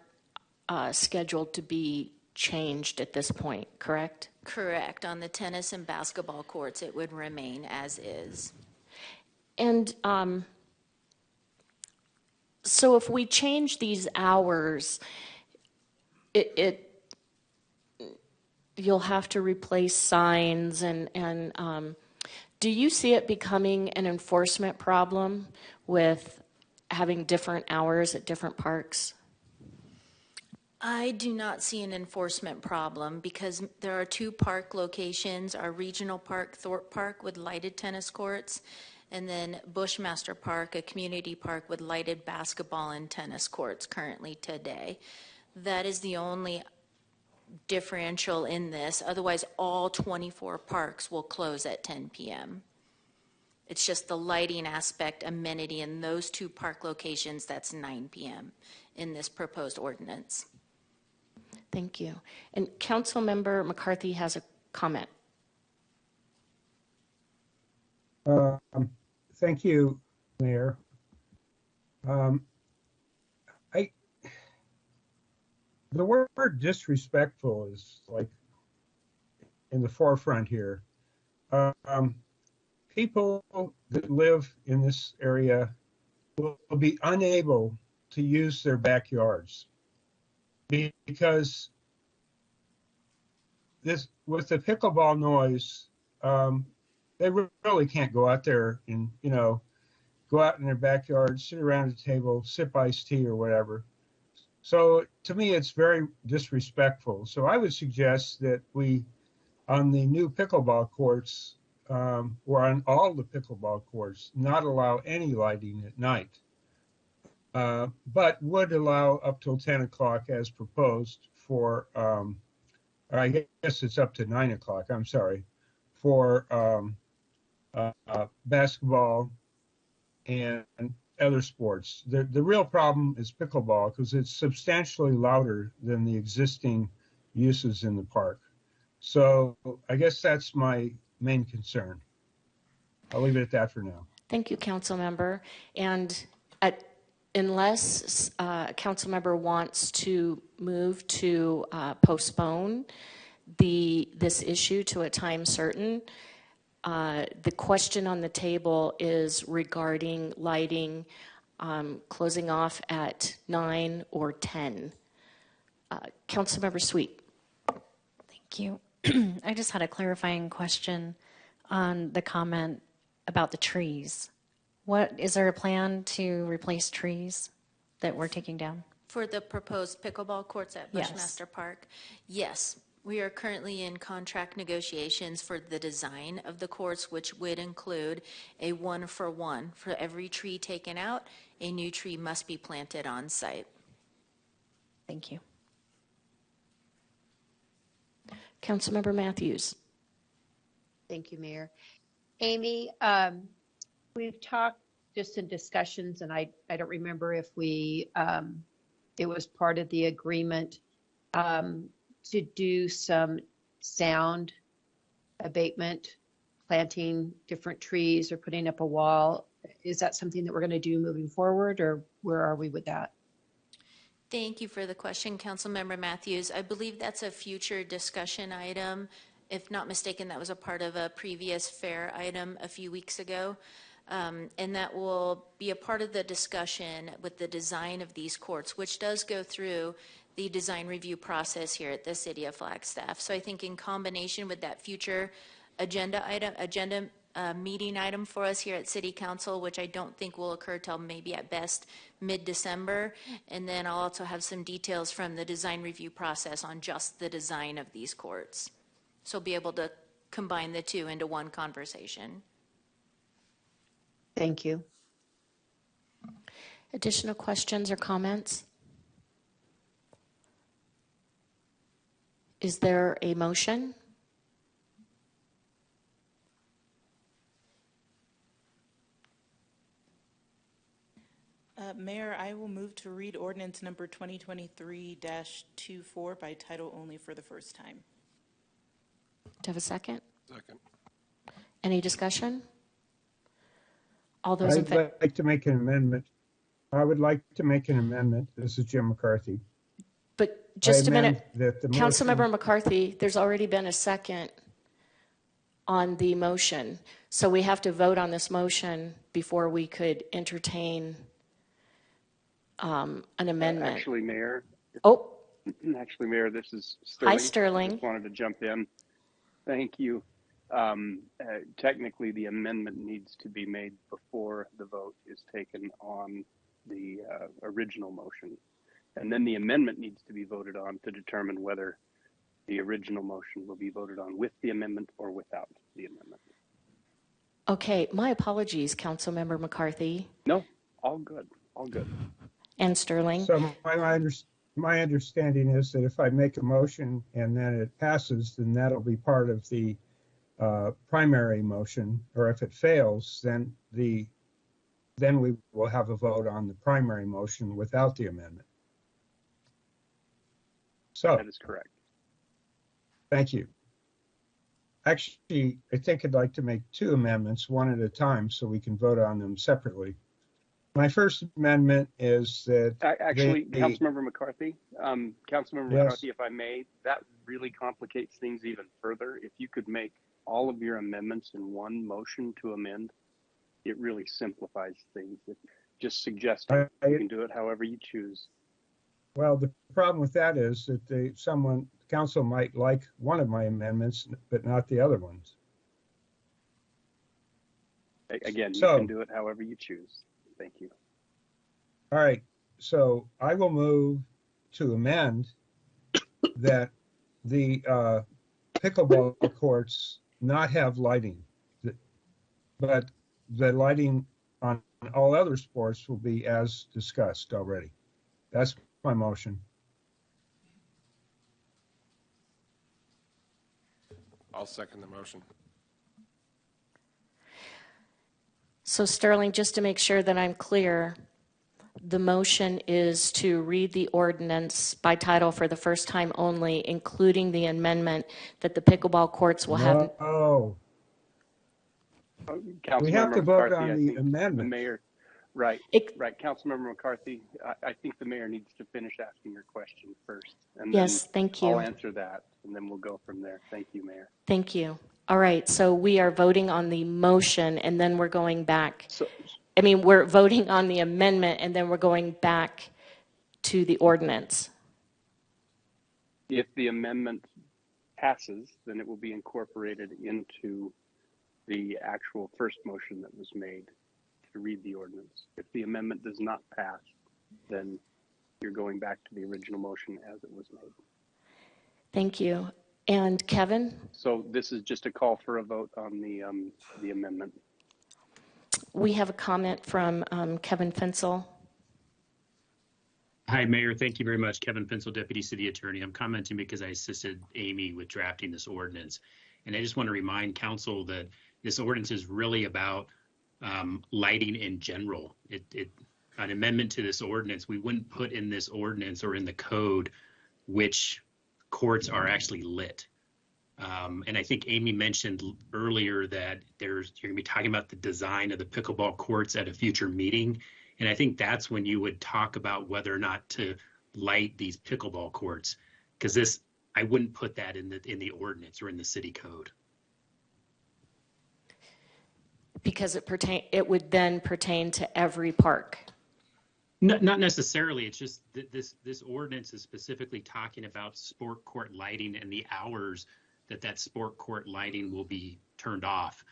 scheduled to be changed at this point, correct? Correct. On the tennis and basketball courts, it would remain as is. And so if we change these hours, you'll have to replace signs and do you see it becoming an enforcement problem with having different hours at different parks? I do not see an enforcement problem because there are 2 park locations, our regional park, Thorpe Park, with lighted tennis courts, and then Bushmaster Park, a community park with lighted basketball and tennis courts currently today. That is the only differential in this. Otherwise, all 24 parks will close at 10 p.m. It's just the lighting aspect amenity in those 2 park locations, that's 9 p.m. in this proposed ordinance. Thank you. And Councilmember McCarthy has a comment. Thank you, Mayor. The word disrespectful is like in the forefront here. People that live in this area will be unable to use their backyards because this with the pickleball noise, they really can't go out there and go out in their backyard, sit around a table, sip iced tea or whatever. So to me, it's very disrespectful. So I would suggest that we, on the new pickleball courts, or on all the pickleball courts, not allow any lighting at night, but would allow up till 10 o'clock as proposed for, I guess it's up to 9 o'clock, I'm sorry, for basketball and other sports. The real problem is pickleball because it's substantially louder than the existing uses in the park. So I guess that's my main concern. I'll leave it at that for now. Thank you, Councilmember. And unless a Councilmember wants to move to postpone this issue to a time certain, the question on the table is regarding lighting closing off at 9 or 10. Councilmember Sweet. Thank you. I just had a clarifying question on the comment about the trees. Is there a plan to replace trees that we're taking down? For the proposed pickleball courts at Bushmaster Park? Yes. We are currently in contract negotiations for the design of the courts, which would include a 1-for-1. For every tree taken out, a new tree must be planted on site. Thank you. Councilmember Matthews. Thank you, Mayor. Amy, we've talked just in discussions, and I don't remember if it was part of the agreement to do some sound abatement, planting different trees or putting up a wall. Is that something that we're going to do moving forward, or where are we with that? Thank you for the question, Councilmember Matthews. I believe that's a future discussion item. If not mistaken, that was a part of a previous fair item a few weeks ago. And that will be a part of the discussion with the design of these courts, which does go through the design review process here at the City of Flagstaff. So I think in combination with that future agenda meeting item for us here at City Council, which I don't think will occur till maybe at best mid-December. And then I'll also have some details from the design review process on just the design of these courts. So be able to combine the two into one conversation. Thank you. Additional questions or comments? Is there a motion? Mayor, I will move to read ordinance number 2023-24 by title only for the first time. Do you have a second? Second. Any discussion? All those in I'd favor? like to make an amendment. I would like to make an amendment. This is Jim McCarthy. But just a minute, that the Councilmember motion- McCarthy, there's already been a second on the motion. So we have to vote on this motion before we could entertain an amendment. Actually, Mayor. Oh. Actually, Mayor, this is Sterling. Hi, Sterling. Just wanted to jump in. Thank you. Technically, the amendment needs to be made before the vote is taken on the original motion. And then the amendment needs to be voted on to determine whether the original motion will be voted on with the amendment or without the amendment. Okay, my apologies, Councilmember McCarthy. No, all good, all good. And Sterling. So my understanding is that if I make a motion and then it passes, then that'll be part of the primary motion, or if it fails, then we will have a vote on the primary motion without the amendment. So that is correct. Thank you. Actually, I think I'd like to make two amendments, one at a time, so we can vote on them separately. My first amendment is that actually, Councilmember McCarthy, Councilmember Yes. McCarthy, if I may, that really complicates things even further. If you could make all of your amendments in one motion to amend, it really simplifies things. Just suggesting you can do it however you choose. Well, the problem with that is that council might like one of my amendments, but not the other ones. Again, you So- can do it however you choose. Thank you. All right, so I will move to amend that the pickleball courts not have lighting, but the lighting on all other sports will be as discussed already. That's my motion. I'll second the motion. So Sterling, just to make sure that I'm clear, the motion is to read the ordinance by title for the first time only, including the amendment that the pickleball courts will have. Oh, we have to vote on the amendment. The mayor, right. Councilmember McCarthy, I think the mayor needs to finish asking your question first. And Yes, then thank you. I'll answer that, and then we'll go from there. Thank you, Mayor. Thank you. All right, so we are voting on the motion, and then we're going back. We're voting on the amendment, and then we're going back to the ordinance. If the amendment passes, then it will be incorporated into the actual first motion that was made to read the ordinance. If the amendment does not pass, then you're going back to the original motion as it was made. Thank you. And Kevin? So this is just a call for a vote on the amendment. We have a comment from Kevin Fensel. Hi, Mayor. Thank you very much. Kevin Fensel, Deputy City Attorney. I'm commenting because I assisted Amy with drafting this ordinance. And I just want to remind council that this ordinance is really about lighting in general. An amendment to this ordinance, we wouldn't put in this ordinance or in the code which courts are actually lit. And I think Amy mentioned earlier that you're going to be talking about the design of the pickleball courts at a future meeting. And I think that's when you would talk about whether or not to light these pickleball courts, because I wouldn't put that in the ordinance or in the city code. Because it would then pertain to every park. Not necessarily. It's just that this ordinance is specifically talking about sport court lighting and the hours that sport court lighting will be turned off.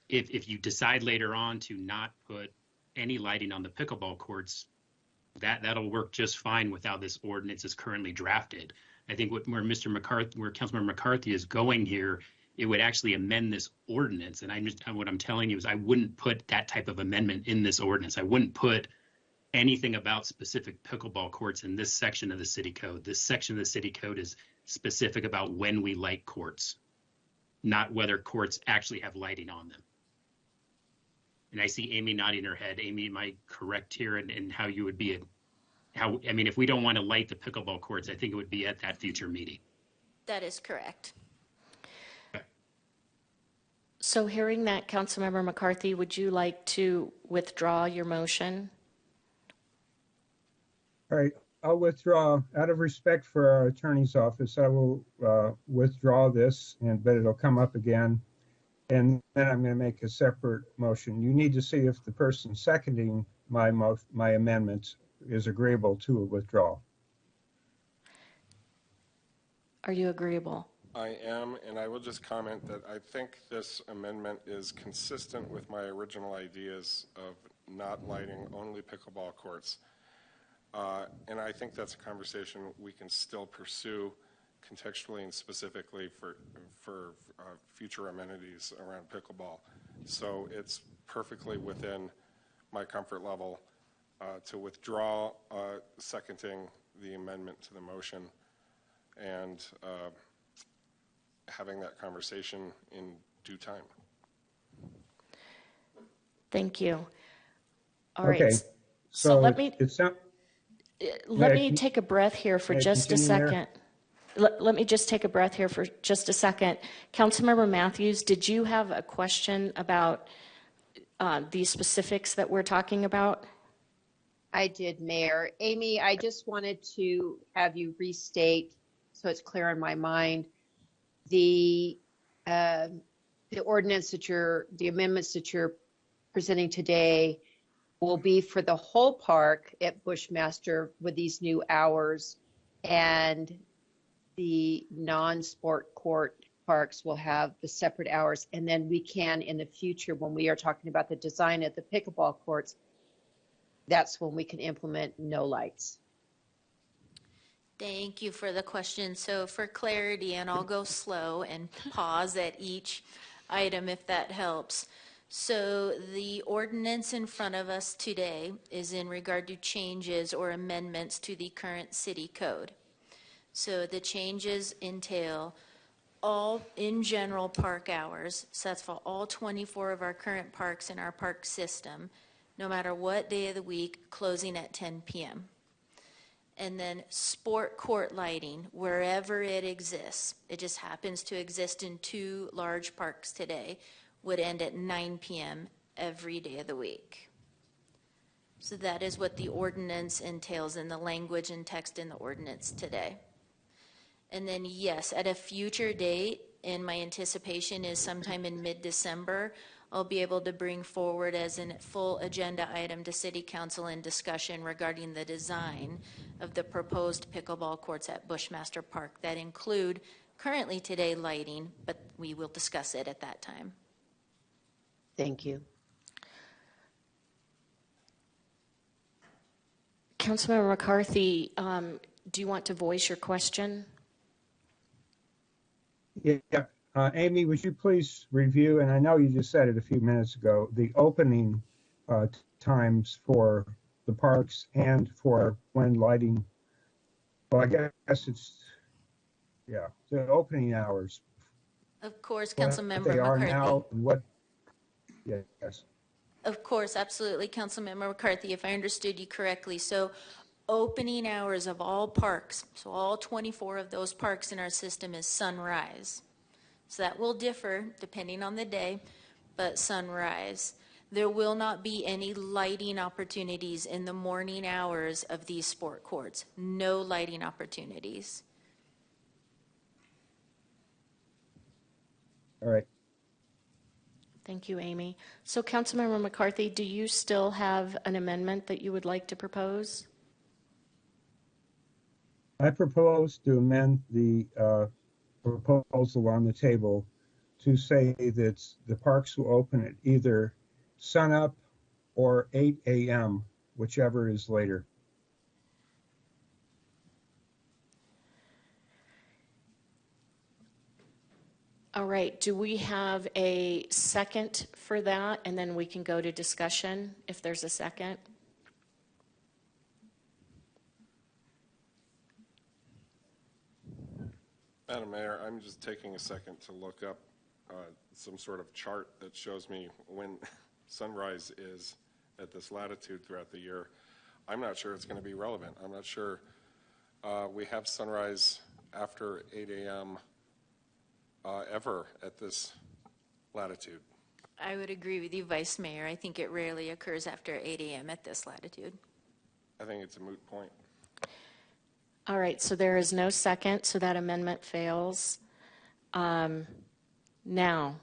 If you decide later on to not put any lighting on the pickleball courts, that'll work just fine with how this ordinance is currently drafted. I think where Councilmember McCarthy is going here, it would actually amend this ordinance. And what I'm telling you is I wouldn't put that type of amendment in this ordinance. I wouldn't put anything about specific pickleball courts in this section of the city code. This section of the city code is specific about when we light courts, not whether courts actually have lighting on them. And I see Amy nodding her head. Amy, am I correct here in how you would be if we don't want to light the pickleball courts, I think it would be at that future meeting. That is correct. So hearing that, Councilmember McCarthy, would you like to withdraw your motion? All right, I'll withdraw. Out of respect for our attorney's office, I will withdraw this, but it'll come up again. And then I'm going to make a separate motion. You need to see if the person seconding my amendment is agreeable to a withdrawal. Are you agreeable? I am, and I will just comment that I think this amendment is consistent with my original ideas of not lighting only pickleball courts. And I think that's a conversation we can still pursue contextually and specifically for future amenities around pickleball. So it's perfectly within my comfort level to withdraw seconding the amendment to the motion and having that conversation in due time. Thank you. All okay. right. So let me take a breath here for just a second. Let me just take a breath here for just a second. Councilmember Matthews, did you have a question about these specifics that we're talking about? I did, Mayor. Amy, I just wanted to have you restate, so it's clear in my mind, the ordinance the amendments that you're presenting today will be for the whole park at Bushmaster with these new hours, and the non-sport court parks will have the separate hours. And then we can, in the future, when we are talking about the design of the pickleball courts, that's when we can implement no lights. Thank you for the question. So for clarity, and I'll go slow and pause at each item if that helps. So the ordinance in front of us today is in regard to changes or amendments to the current city code. So the changes entail all in general park hours. So that's for all 24 of our current parks in our park system, no matter what day of the week, closing at 10 p.m. And then sport court lighting, wherever it exists, it just happens to exist in 2 large parks today, would end at 9 p.m. every day of the week. So that is what the ordinance entails in the language and text in the ordinance today. And then yes, at a future date, and my anticipation is sometime in mid-December, I'll be able to bring forward as a full agenda item to City Council in discussion regarding the design of the proposed pickleball courts at Bushmaster Park that include currently today lighting, but we will discuss it at that time. Thank you. Councilmember McCarthy, do you want to voice your question? Yeah. Amy, would you please review, and I know you just said it a few minutes ago, the opening times for the parks and for when lighting, well, I guess it's, yeah, the opening hours. Of course, What Councilmember they are McCarthy. now, and what, yes. Of course, absolutely, Councilmember McCarthy, if I understood you correctly. So opening hours of all parks, so all 24 of those parks in our system is sunrise. So that will differ depending on the day, but sunrise. There will not be any lighting opportunities in the morning hours of these sport courts. No lighting opportunities. All right. Thank you, Amy. So Councilmember McCarthy, do you still have an amendment that you would like to propose? I propose to amend the proposal on the table to say that the parks will open at either sunup or 8 a.m., whichever is later. All right, do we have a second for that? And then we can go to discussion if there's a second. Madam Mayor, I'm just taking a second to look up some sort of chart that shows me when sunrise is at this latitude throughout the year. I'm not sure it's going to be relevant. I'm not sure we have sunrise after 8 a.m. Ever at this latitude. I would agree with you, Vice Mayor. I think it rarely occurs after 8 a.m. at this latitude. I think it's a moot point. All right, so there is no second, so that amendment fails. Now,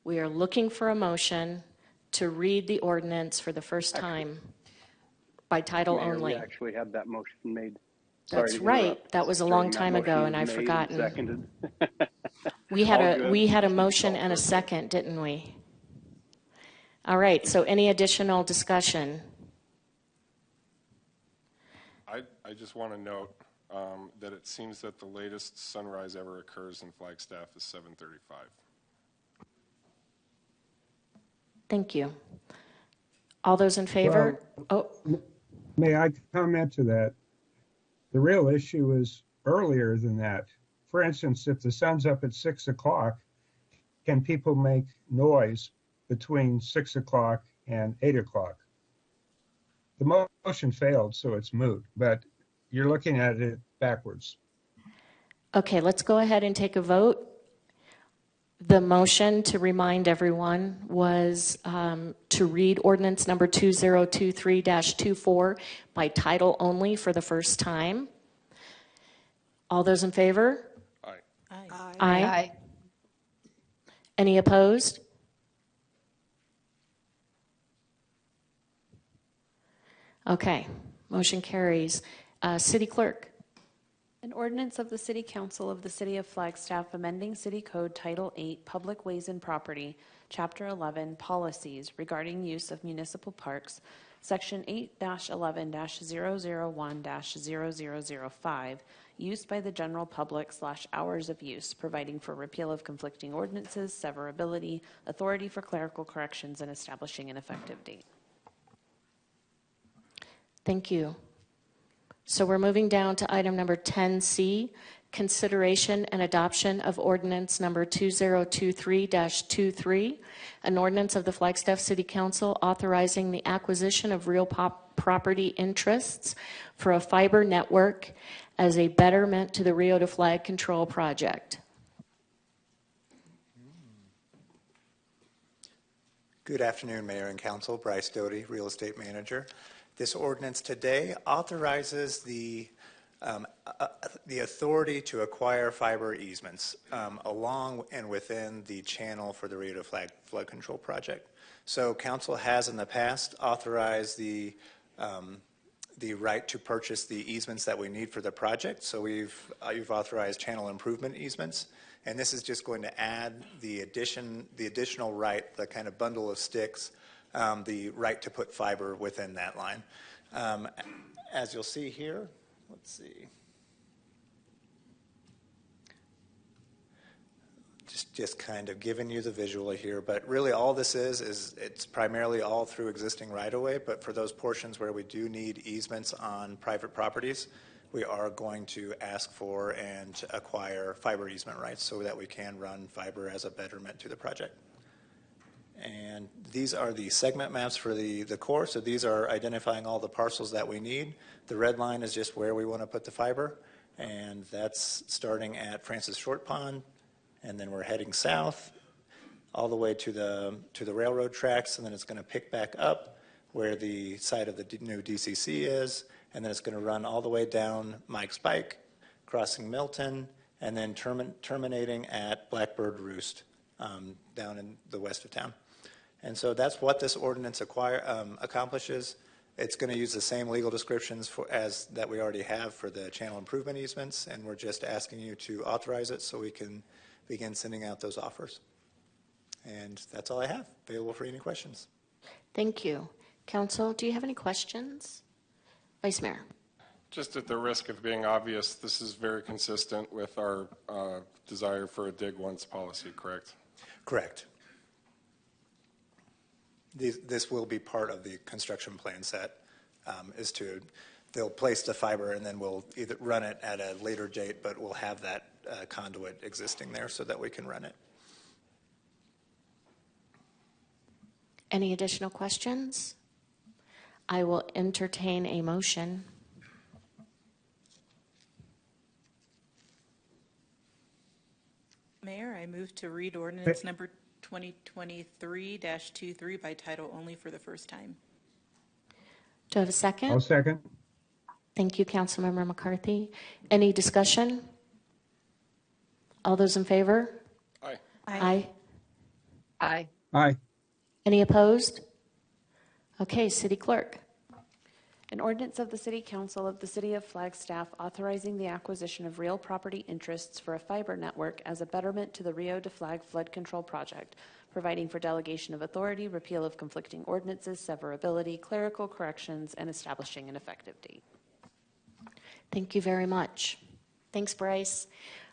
we are looking for a motion to read the ordinance for the first time by title Mayor, only. we actually had that motion made. That's right. That was a long time ago, and I've forgotten. Seconded. We had a motion and a second, didn't we? All right, so any additional discussion? I just want to note that it seems that the latest sunrise ever occurs in Flagstaff is 7:35. Thank you. All those in favor? May I comment to that? The real issue is earlier than that. For instance, if the sun's up at 6 o'clock, can people make noise between 6 o'clock and 8 o'clock? The motion failed, so it's moot, but you're looking at it backwards. Okay, let's go ahead and take a vote. The motion, to remind everyone, was to read ordinance number 2023-24 by title only for the first time. All those in favor? Aye. Aye. Aye. Any opposed? Okay, motion carries. City Clerk. An ordinance of the City Council of the City of Flagstaff amending City Code Title 8, Public Ways and Property, Chapter 11, Policies regarding use of municipal parks, Section 8-11-001-0005, used by the general public / hours of use, providing for repeal of conflicting ordinances, severability, authority for clerical corrections, and establishing an effective date. Thank you. So we're moving down to item number 10C, consideration and adoption of ordinance number 2023-23, an ordinance of the Flagstaff City Council authorizing the acquisition of real property interests for a fiber network as a betterment to the Rio de Flag Control Project. Good afternoon, Mayor and Council. Bryce Doty, Real Estate Manager. This ordinance today authorizes the authority to acquire fiber easements along and within the channel for the Rio de Flag Flood Control Project. So Council has in the past authorized the right to purchase the easements that we need for the project. So you've authorized channel improvement easements, and this is just going to add the additional right, the kind of bundle of sticks, the right to put fiber within that line. As you'll see here, let's see. Just kind of giving you the visual here, but really all this is it's primarily all through existing right-of-way, but for those portions where we do need easements on private properties, we are going to ask for and acquire fiber easement rights so that we can run fiber as a betterment to the project. And these are the segment maps for the core. So these are identifying all the parcels that we need. The red line is just where we want to put the fiber. And that's starting at Francis Short Pond. And then we're heading south all the way to the railroad tracks. And then it's going to pick back up where the site of the new DCC is. And then it's going to run all the way down Mike's Pike, crossing Milton, and then terminating at Blackbird Roost down in the west of town. And so that's what this ordinance accomplishes. It's going to use the same legal descriptions as that we already have for the channel improvement easements, and we're just asking you to authorize it so we can begin sending out those offers. And that's all I have. Available for any questions. Thank you. Council, do you have any questions? Vice Mayor. Just at the risk of being obvious, this is very consistent with our desire for a dig once policy, correct? Correct. This will be part of the construction plan set, they'll place the fiber and then we'll either run it at a later date, but we'll have that conduit existing there so that we can run it. Any additional questions? I will entertain a motion. Mayor, I move to read ordinance number 2023-23 by title only for the first time. Do I have a second? I'll second. Thank you, Councilmember McCarthy. Any discussion? All those in favor? Aye. Aye. Aye. Aye. Any opposed? Okay, City Clerk. An ordinance of the City Council of the City of Flagstaff authorizing the acquisition of real property interests for a fiber network as a betterment to the Rio de Flag flood control project, providing for delegation of authority, repeal of conflicting ordinances, severability, clerical corrections, and establishing an effective date. Thank you very much. Thanks, Bryce.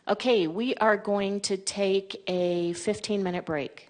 Okay, we are going to take a 15-minute break.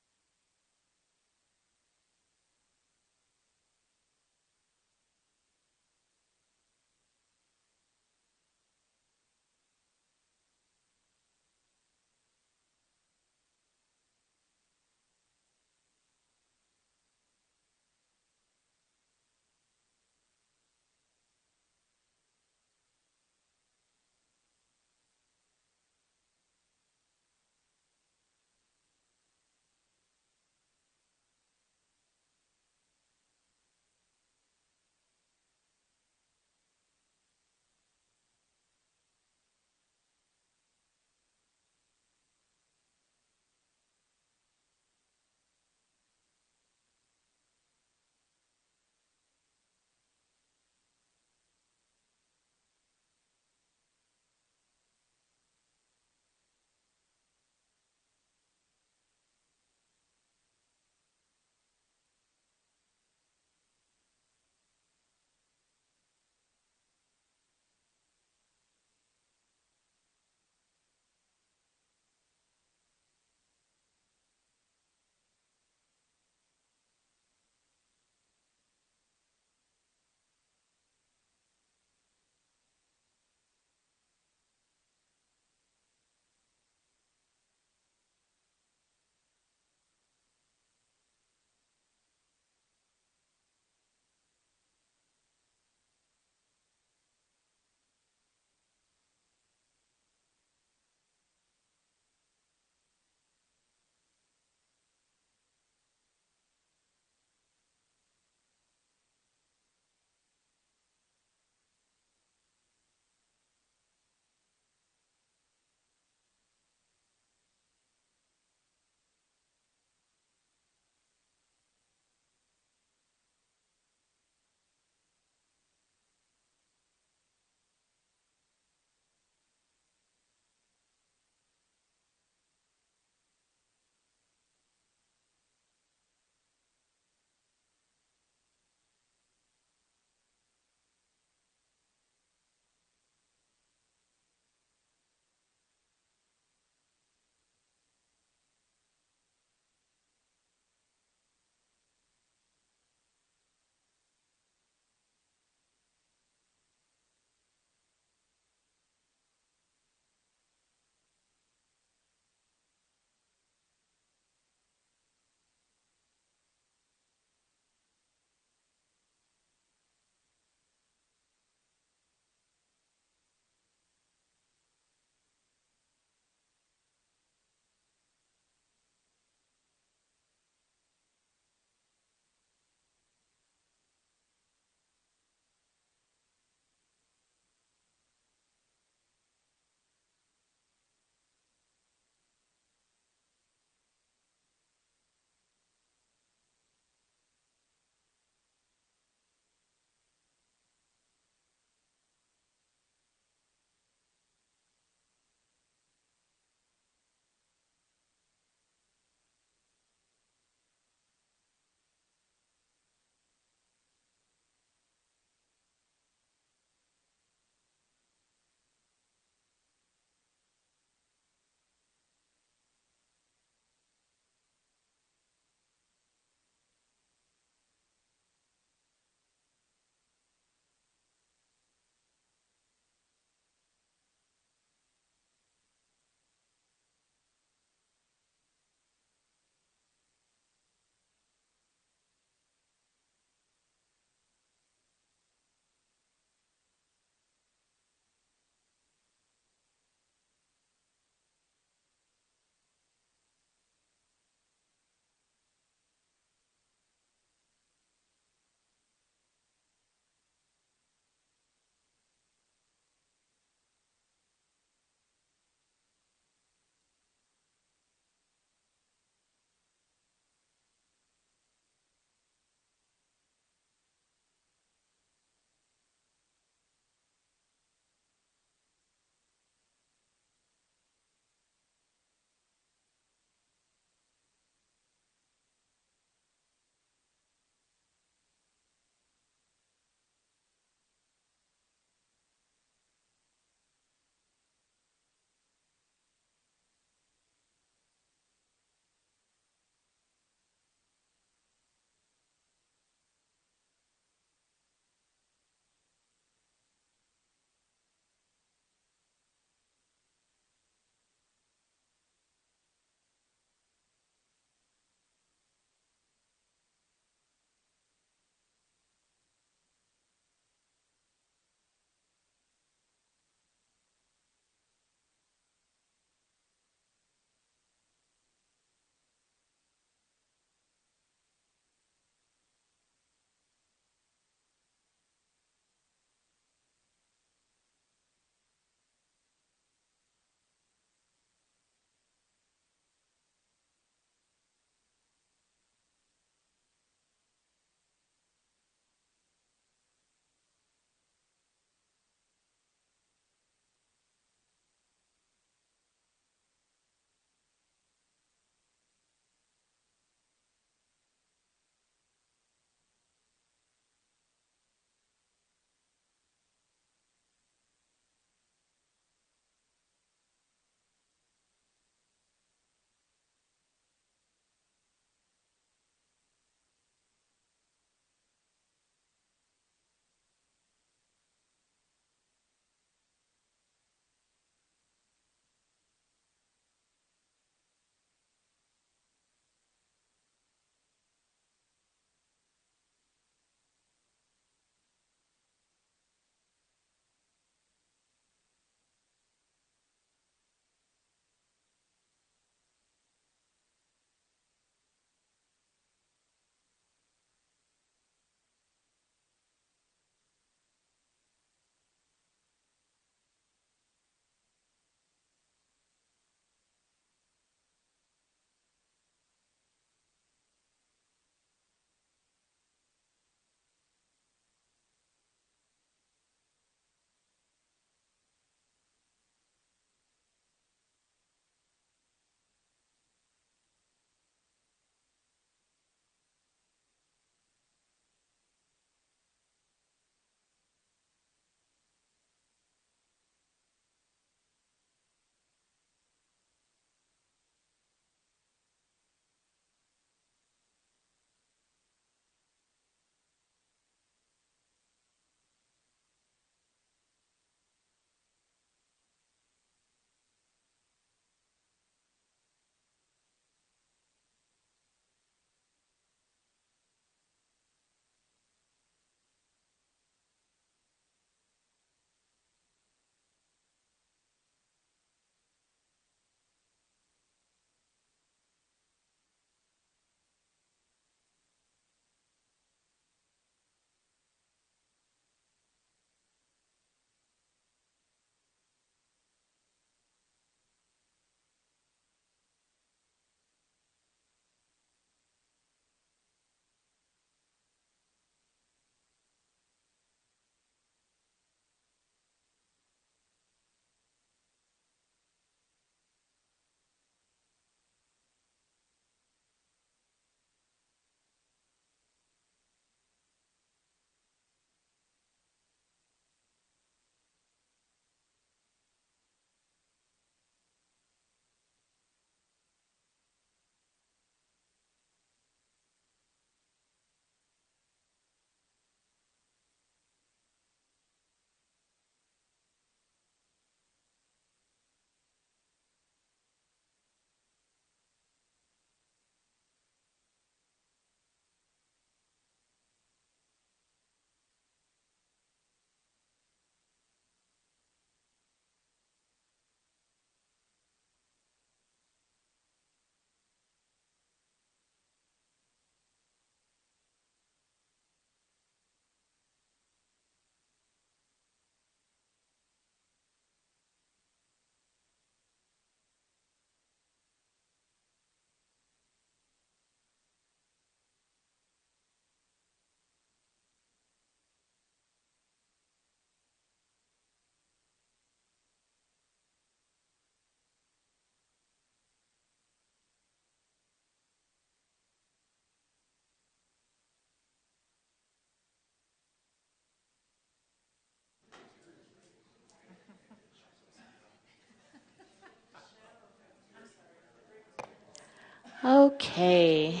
Okay.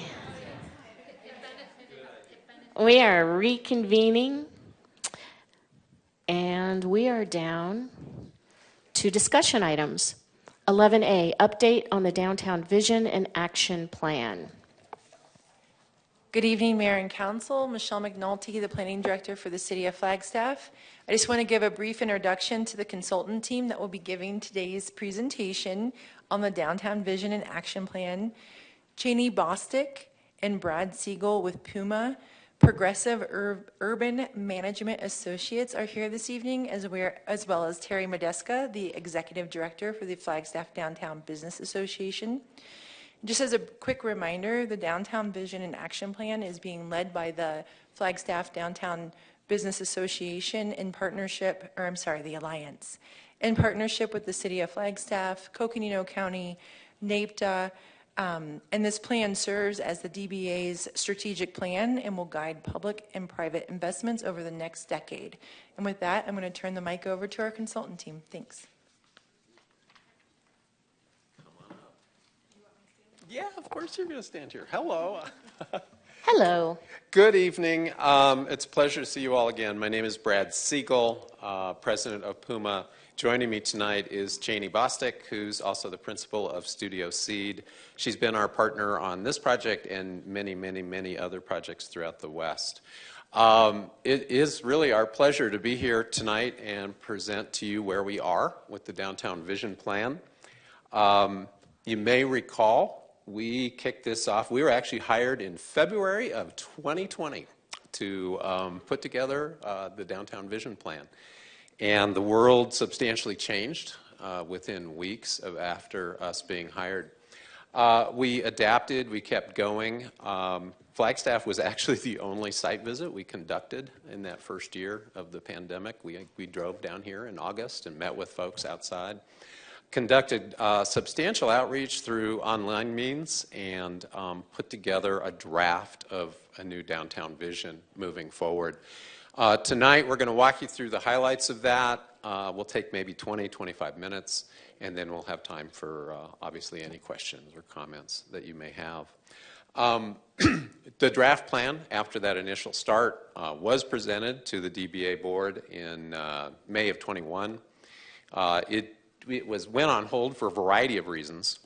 We are reconvening, and we are down to discussion items. 11A, update on the downtown vision and action plan. Good evening, Mayor and Council. Michelle McNulty, the Planning Director for the City of Flagstaff. I just want to give a brief introduction to the consultant team that will be giving today's presentation on the Downtown Vision and Action Plan. Cheney Bostic and Brad Siegel with Puma, Progressive Urban Management Associates are here this evening, as well as Terry Modeska, the Executive Director for the Flagstaff Downtown Business Association. Just as a quick reminder, the Downtown Vision and Action Plan is being led by the Flagstaff Downtown Business Association in partnership, or I'm sorry, the Alliance, in partnership with the City of Flagstaff, Coconino County, NAPTA, and this plan serves as the DBA's strategic plan and will guide public and private investments over the next decade. And with that, I'm going to turn the mic over to our consultant team. Thanks. Yeah, of course you're going to stand here. Hello. Hello. Good evening. It's a pleasure to see you all again. My name is Brad Siegel, president of Puma. Joining me tonight is Cheney Bostic, who's also the principal of Studio Seed. She's been our partner on this project and many, many, many other projects throughout the West. It is really our pleasure to be here tonight and present to you where we are with the Downtown Vision Plan. You may recall we kicked this off. We were actually hired in February of 2020 to put together the Downtown Vision Plan. And the world substantially changed within weeks of after us being hired. We adapted, we kept going. Flagstaff was actually the only site visit we conducted in that first year of the pandemic. We drove down here in August and met with folks outside. Conducted substantial outreach through online means and put together a draft of a new downtown vision moving forward. Tonight we're going to walk you through the highlights of that. We'll take maybe 20, 25 minutes, and then we'll have time for obviously any questions or comments that you may have. The draft plan after that initial start was presented to the DBA board in May of 21. It went on hold for a variety of reasons.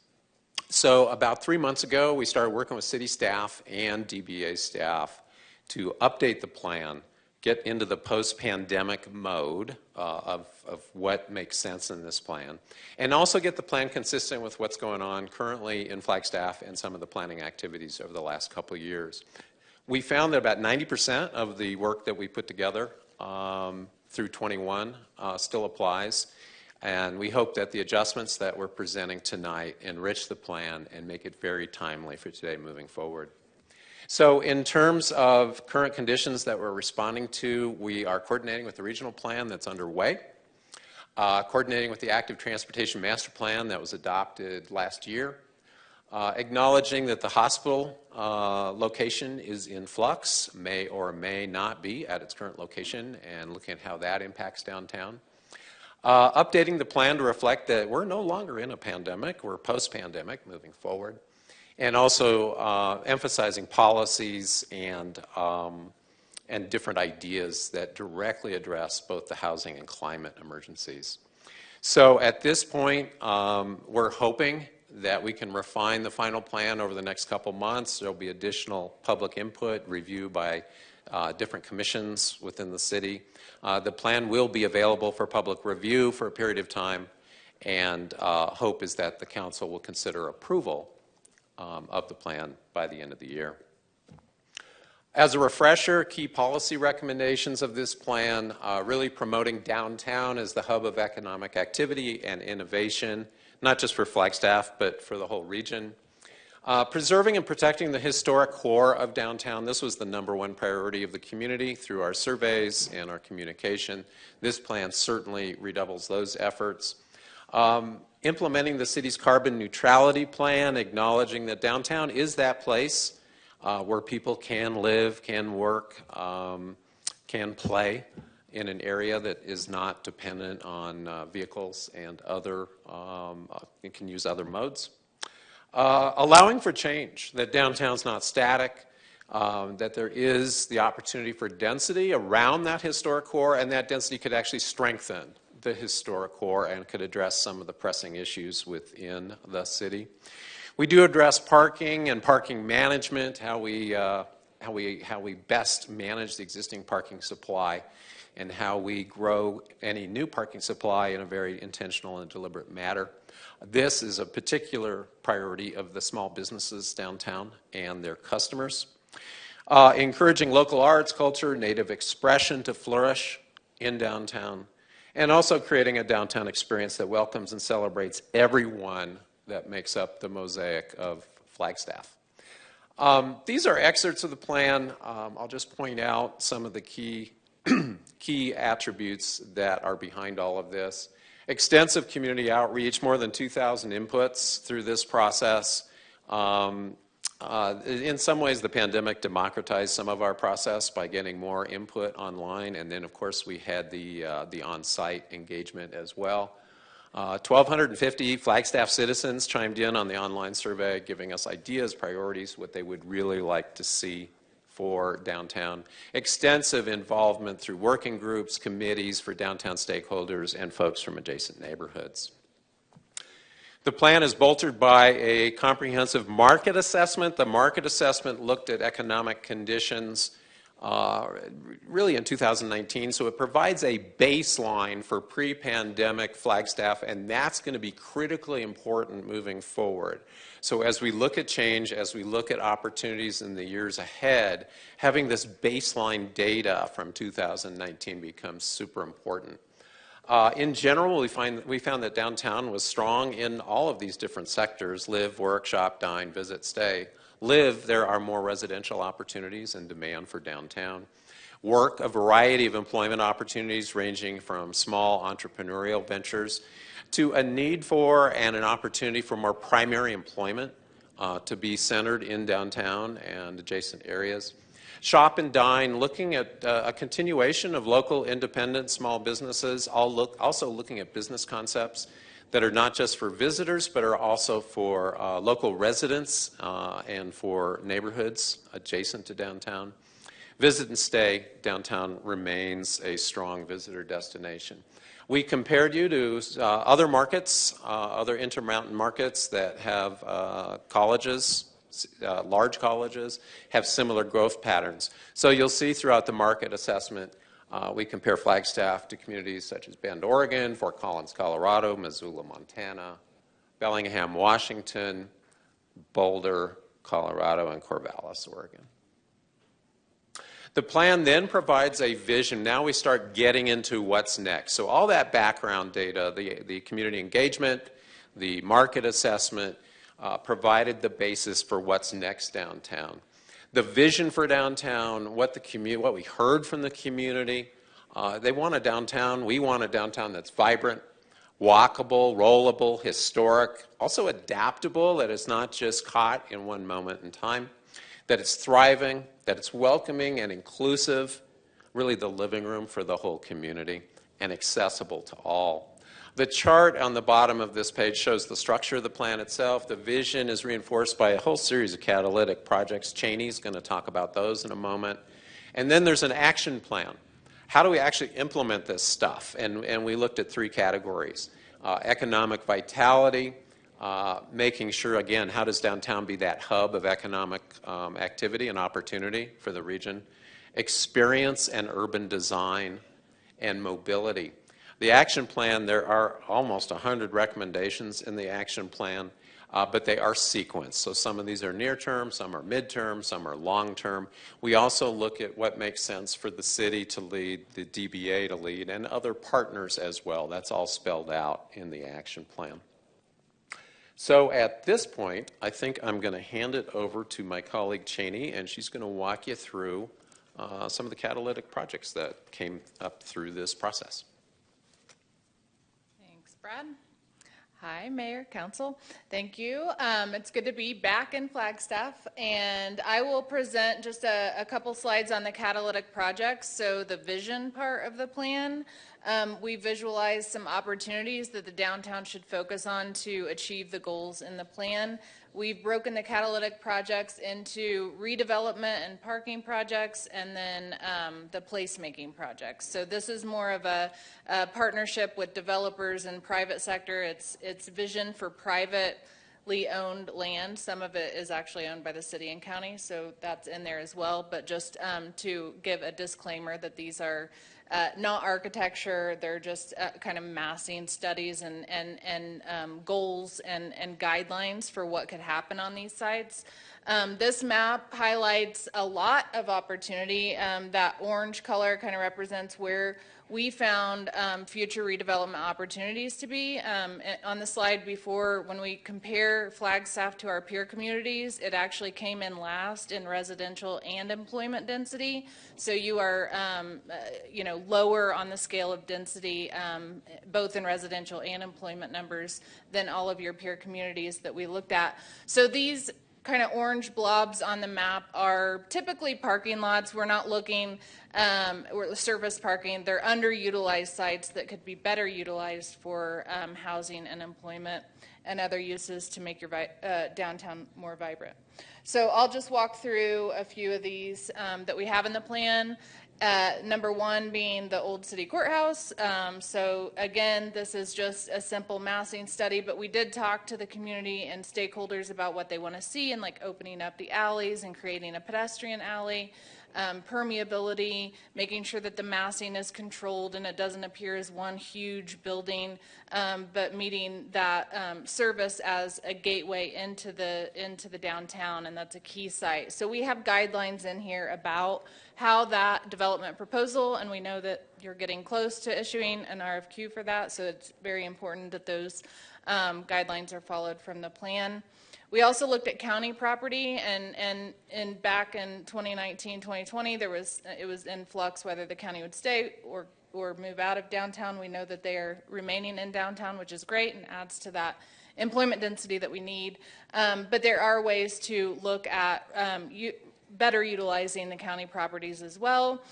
So about 3 months ago, we started working with city staff and DBA staff to update the plan, get into the post-pandemic mode of what makes sense in this plan, and also get the plan consistent with what's going on currently in Flagstaff and some of the planning activities over the last couple of years. We found that about 90% of the work that we put together through 21 still applies. And we hope that the adjustments that we're presenting tonight enrich the plan and make it very timely for today moving forward. So in terms of current conditions that we're responding to, we are coordinating with the regional plan that's underway, coordinating with the active transportation master plan that was adopted last year, acknowledging that the hospital location is in flux, may or may not be at its current location, and looking at how that impacts downtown. Updating the plan to reflect that we're no longer in a pandemic, we're post-pandemic moving forward, and also emphasizing policies and different ideas that directly address both the housing and climate emergencies. So at this point, we're hoping that we can refine the final plan over the next couple months. There'll be additional public input, review by different commissions within the city. The plan will be available for public review for a period of time, and hope is that the council will consider approval of the plan by the end of the year. As a refresher, key policy recommendations of this plan, really promoting downtown as the hub of economic activity and innovation, not just for Flagstaff, but for the whole region. Preserving and protecting the historic core of downtown. This was the #1 priority of the community through our surveys and our communication. This plan certainly redoubles those efforts. Implementing the city's carbon neutrality plan, acknowledging that downtown is that place where people can live, can work, can play in an area that is not dependent on vehicles and other, it can use other modes. Allowing for change, that downtown's not static, that there is the opportunity for density around that historic core, and that density could actually strengthen the historic core and could address some of the pressing issues within the city. We do address parking and parking management, how we best manage the existing parking supply and how we grow any new parking supply in a very intentional and deliberate manner. This is a particular priority of the small businesses downtown and their customers. Encouraging local arts, culture, native expression to flourish in downtown, and also creating a downtown experience that welcomes and celebrates everyone that makes up the mosaic of Flagstaff. These are excerpts of the plan. I'll just point out some of the key attributes that are behind all of this. Extensive community outreach, more than 2,000 inputs through this process. In some ways, the pandemic democratized some of our process by getting more input online, and then, of course, we had the on-site engagement as well. 1,250 Flagstaff citizens chimed in on the online survey, giving us ideas, priorities, what they would really like to see for downtown. Extensive involvement through working groups, committees for downtown stakeholders, and folks from adjacent neighborhoods. The plan is bolstered by a comprehensive market assessment. The market assessment looked at economic conditions really in 2019, so it provides a baseline for pre-pandemic Flagstaff, and that's going to be critically important moving forward. So as we look at change, as we look at opportunities in the years ahead, having this baseline data from 2019 becomes super important. In general, we found that downtown was strong in all of these different sectors: live, work, shop, dine, visit, stay. Live, there are more residential opportunities and demand for downtown. Work, a variety of employment opportunities ranging from small entrepreneurial ventures to a need for and an opportunity for more primary employment to be centered in downtown and adjacent areas. Shop and dine, looking at a continuation of local independent small businesses, also looking at business concepts that are not just for visitors, but are also for local residents and for neighborhoods adjacent to downtown. Visit and stay, downtown remains a strong visitor destination. We compared you to other markets, other intermountain markets that have colleges, large colleges, have similar growth patterns. So you'll see throughout the market assessment, we compare Flagstaff to communities such as Bend, Oregon, Fort Collins, Colorado, Missoula, Montana, Bellingham, Washington, Boulder, Colorado, and Corvallis, Oregon. The plan then provides a vision. Now we start getting into what's next. So all that background data, the community engagement, the market assessment, provided the basis for what's next downtown. The vision for downtown, what we heard from the community, they want a downtown, we want a downtown that's vibrant, walkable, rollable, historic, also adaptable, that is not just caught in one moment in time, that it's thriving, that it's welcoming and inclusive, really the living room for the whole community, and accessible to all. The chart on the bottom of this page shows the structure of the plan itself. The vision is reinforced by a whole series of catalytic projects. Cheney's going to talk about those in a moment. And then there's an action plan. How do we actually implement this stuff? And we looked at three categories. Economic vitality, making sure, again, how does downtown be that hub of economic activity and opportunity for the region? Experience and urban design, and mobility. The action plan, there are almost 100 recommendations in the action plan, but they are sequenced. So some of these are near term, some are mid-term, some are long-term. We also look at what makes sense for the city to lead, the DBA to lead, and other partners as well. That's all spelled out in the action plan. So at this point, I think I'm going to hand it over to my colleague Cheney, and she's going to walk you through some of the catalytic projects that came up through this process. Thanks, Brad. Hi, Mayor, Council. Thank you. It's good to be back in Flagstaff, and I will present just a couple slides on the catalytic projects. So the vision part of the plan, we visualize some opportunities that the downtown should focus on to achieve the goals in the plan. we've broken the catalytic projects into redevelopment and parking projects, and then the placemaking projects. So this is more of a partnership with developers and private sector. It's vision for privately owned land. Some of it is actually owned by the city and county, so that's in there as well. But just to give a disclaimer that these are not architecture, they're just kind of massing studies and goals and guidelines for what could happen on these sites. This map highlights a lot of opportunity. That orange color kind of represents where we found future redevelopment opportunities to be. On the slide before, when we compare Flagstaff to our peer communities, it actually came in last in residential and employment density. So you are, lower on the scale of density, both in residential and employment numbers than all of your peer communities that we looked at. So these kind of orange blobs on the map are typically parking lots. We're not looking surface parking. They're underutilized sites that could be better utilized for housing and employment and other uses to make your downtown more vibrant. So I'll just walk through a few of these that we have in the plan. Number one being the old city courthouse. So again, this is just a simple massing study, but we did talk to the community and stakeholders about what they want to see, and like opening up the alleys and creating a pedestrian alley. Permeability, making sure that the massing is controlled and it doesn't appear as one huge building, but meeting that service as a gateway into the downtown, and that's a key site. So we have guidelines in here about how that development proposal, and we know that you're getting close to issuing an RFQ for that, so it's very important that those guidelines are followed from the plan. We also looked at county property, and back in 2019, 2020, it was in flux whether the county would stay or move out of downtown. We know that they are remaining in downtown, which is great and adds to that employment density that we need. But there are ways to look at better utilizing the county properties as well.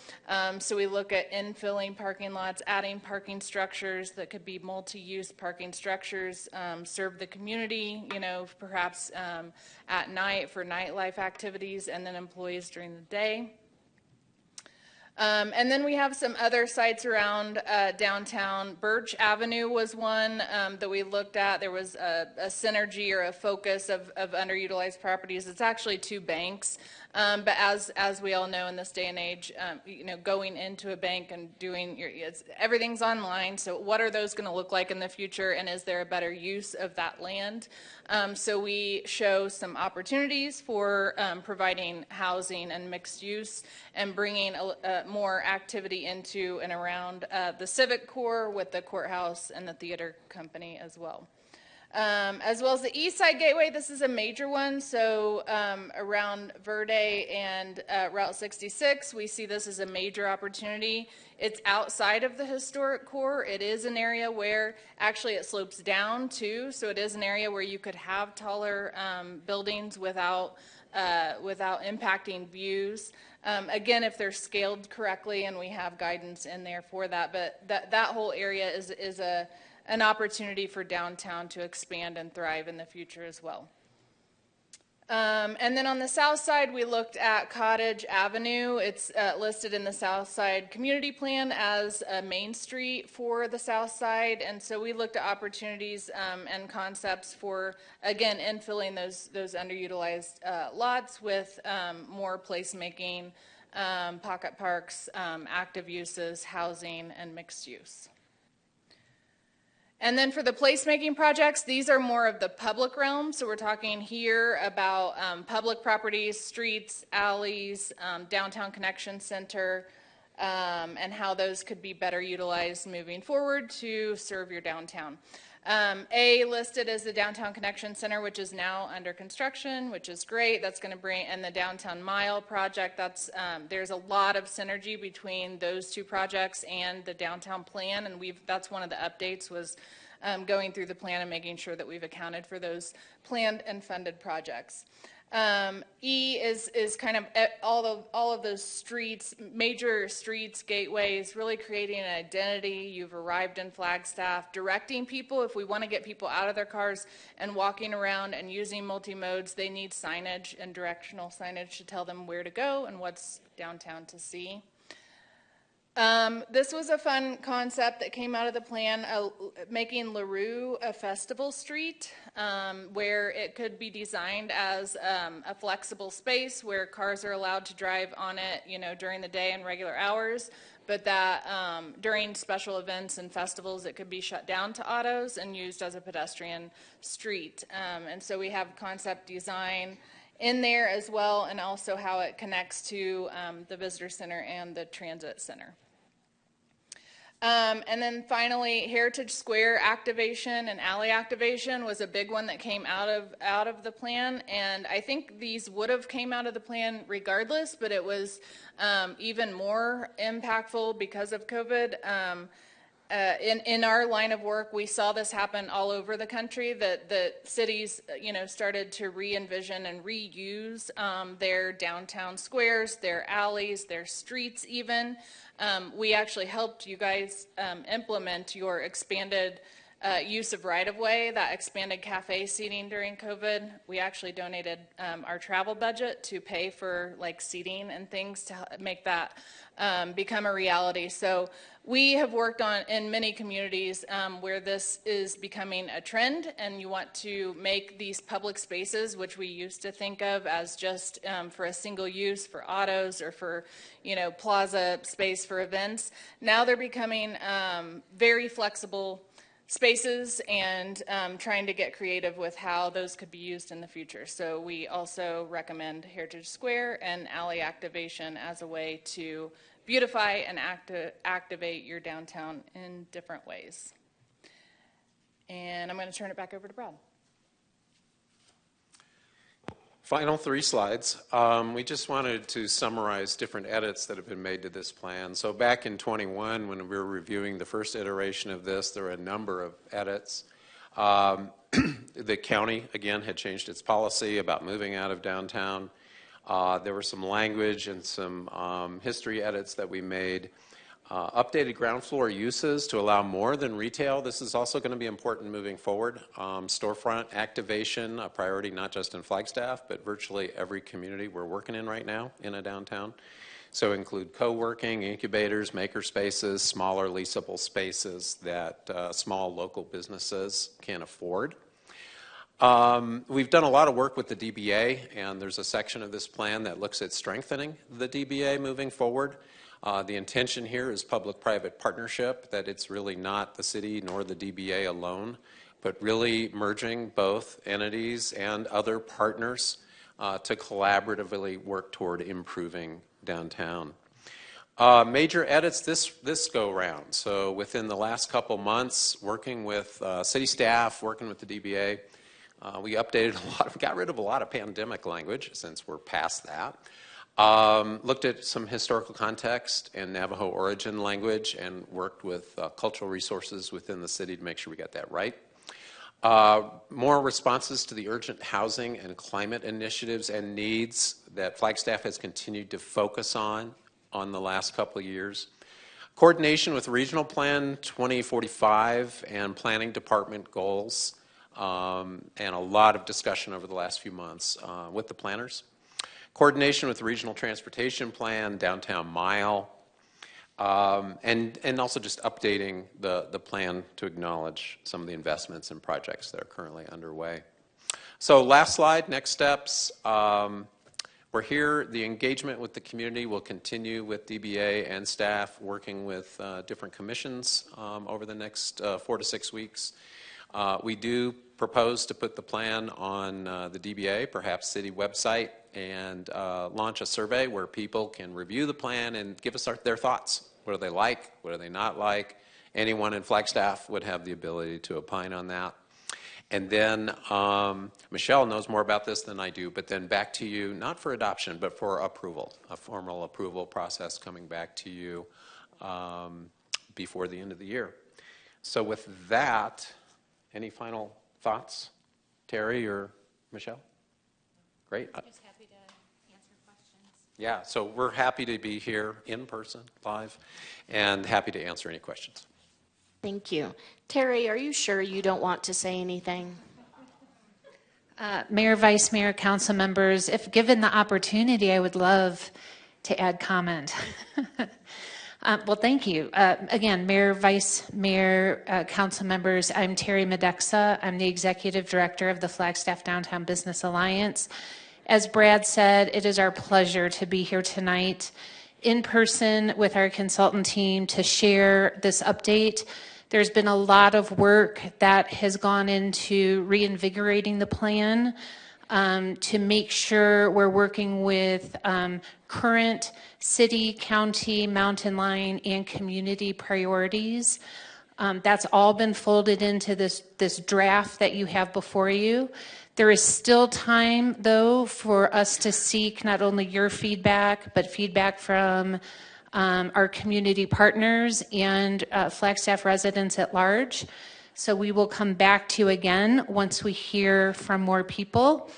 So we look at infilling parking lots, adding parking structures that could be multi-use parking structures, serve the community, perhaps at night for nightlife activities, and then employees during the day. And then we have some other sites around downtown. Birch Avenue was one that we looked at. There was a synergy or a focus of underutilized properties. It's actually two banks. But as we all know in this day and age, going into a bank and doing everything's online. So what are those going to look like in the future, and is there a better use of that land? So we show some opportunities for providing housing and mixed use and bringing more activity into and around the civic core with the courthouse and the theater company as well. As well as the East Side Gateway, this is a major one. So around Verde and Route 66, we see this as a major opportunity. It's outside of the historic core. It is an area where actually it slopes down too. So it is an area where you could have taller buildings without impacting views. Again, if they're scaled correctly, and we have guidance in there for that. But that whole area is an opportunity for downtown to expand and thrive in the future as well. And then on the south side, we looked at Cottage Avenue. It's listed in the south side community plan as a main street for the south side. And so we looked at opportunities and concepts for, again, infilling those underutilized lots with more placemaking, pocket parks, active uses, housing, and mixed use. And then for the placemaking projects, these are more of the public realm. So we're talking here about public properties, streets, alleys, downtown connection center, and how those could be better utilized moving forward to serve your downtown. A listed as the Downtown Connection Center, which is now under construction, which is great. That's going to bring, and the Downtown Mile project, there's a lot of synergy between those two projects and the downtown plan, and that's one of the updates was going through the plan and making sure that we've accounted for those planned and funded projects. E is kind of all of those streets, major streets, gateways, really creating an identity. You've arrived in Flagstaff, directing people. If we want to get people out of their cars and walking around and using multi-modes, they need signage and directional signage to tell them where to go and what's downtown to see. This was a fun concept that came out of the plan, making LaRue a festival street, where it could be designed as a flexible space where cars are allowed to drive on it, you know, during the day and regular hours, but that during special events and festivals it could be shut down to autos and used as a pedestrian street. And so we have concept design in there as well, and also how it connects to the visitor center and the transit center. And then finally, Heritage Square activation and alley activation was a big one that came out of the plan. And I think these would have came out of the plan regardless, but it was even more impactful because of COVID. In our line of work, we saw this happen all over the country, that cities, you know, started to re-envision and reuse their downtown squares, their alleys, their streets even. We actually helped you guys implement your expanded use of right-of-way, that expanded cafe seating during COVID. We actually donated our travel budget to pay for like seating and things to make that become a reality. So we have worked on in many communities where this is becoming a trend, and you want to make these public spaces, which we used to think of as just for a single use for autos or for, you know, plaza space for events. Now they're becoming very flexible spaces, and trying to get creative with how those could be used in the future. So we also recommend Heritage Square and alley activation as a way to beautify and activate your downtown in different ways. And I'm going to turn it back over to Brad. Final 3 slides. We just wanted to summarize different edits that have been made to this plan. So back in 21, when we were reviewing the first iteration of this, there were a number of edits. The county, again, had changed its policy about moving out of downtown. There were some language and some history edits that we made. Updated ground floor uses to allow more than retail. This is also going to be important moving forward. Storefront activation, a priority not just in Flagstaff, but virtually every community we're working in right now in a downtown. So include co-working, incubators, maker spaces, smaller leasable spaces that small local businesses can afford. We've done a lot of work with the DBA, and there's a section of this plan that looks at strengthening the DBA moving forward. The intention here is public-private partnership, that it's really not the city nor the DBA alone, but really merging both entities and other partners to collaboratively work toward improving downtown. Major edits this go-round. So within the last couple months, working with city staff, working with the DBA, we updated got rid of a lot of pandemic language since we're past that. Looked at some historical context and Navajo origin language and worked with cultural resources within the city to make sure we got that right. More responses to the urgent housing and climate initiatives and needs that Flagstaff has continued to focus on the last couple of years. Coordination with Regional Plan 2045 and Planning Department goals, and a lot of discussion over the last few months with the planners. Coordination with the Regional Transportation Plan, Downtown Mile, and also just updating the plan to acknowledge some of the investments and projects that are currently underway. So last slide, next steps. We're here. The engagement with the community will continue with DBA and staff working with different commissions over the next 4 to 6 weeks. We do propose to put the plan on the DBA, perhaps city website, and launch a survey where people can review the plan and give us their thoughts. What do they like? What do they not like? Anyone in Flagstaff would have the ability to opine on that. And then Michelle knows more about this than I do, but then back to you, not for adoption, but for approval, a formal approval process coming back to you before the end of the year. So with that, any final thoughts, Terry or Michelle? Great. Just happy to answer questions. Yeah, so we're happy to be here in person, live, and happy to answer any questions. Thank you. Terry, are you sure you don't want to say anything? Mayor, Vice Mayor, council members, if given the opportunity, I would love to add comment. Well, thank you. Again, Mayor, Vice Mayor, council members, I'm Terry Medexa. I'm the Executive Director of the Flagstaff Downtown Business Alliance. As Brad said, it is our pleasure to be here tonight in person with our consultant team to share this update. There's been a lot of work that has gone into reinvigorating the plan to make sure we're working with current city, county, mountain line, and community priorities. That's all been folded into this draft that you have before you. There is still time, though, for us to seek not only your feedback, but feedback from our community partners and Flagstaff residents at large. So we will come back to you again once we hear from more people.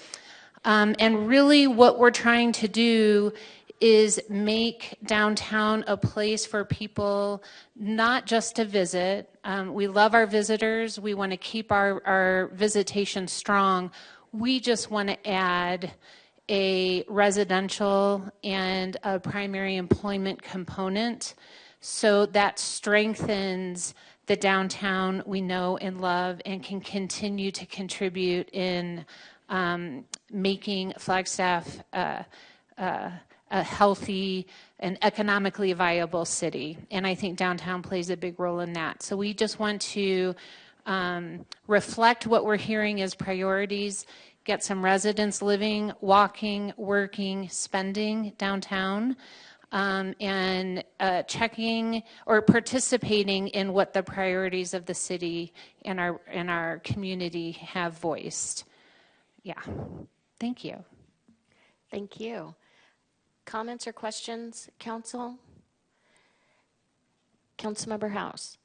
And really what we're trying to do is make downtown a place for people not just to visit. We love our visitors. We want to keep our visitation strong. We just want to add a residential and a primary employment component so that strengthens the downtown we know and love and can continue to contribute in making Flagstaff a healthy and economically viable city. And I think downtown plays a big role in that. So we just want to reflect what we're hearing as priorities, get some residents living, walking, working, spending downtown, and checking or participating in what the priorities of the city and our community have voiced. Yeah, thank you. Thank you. Comments or questions, council? Councilmember House.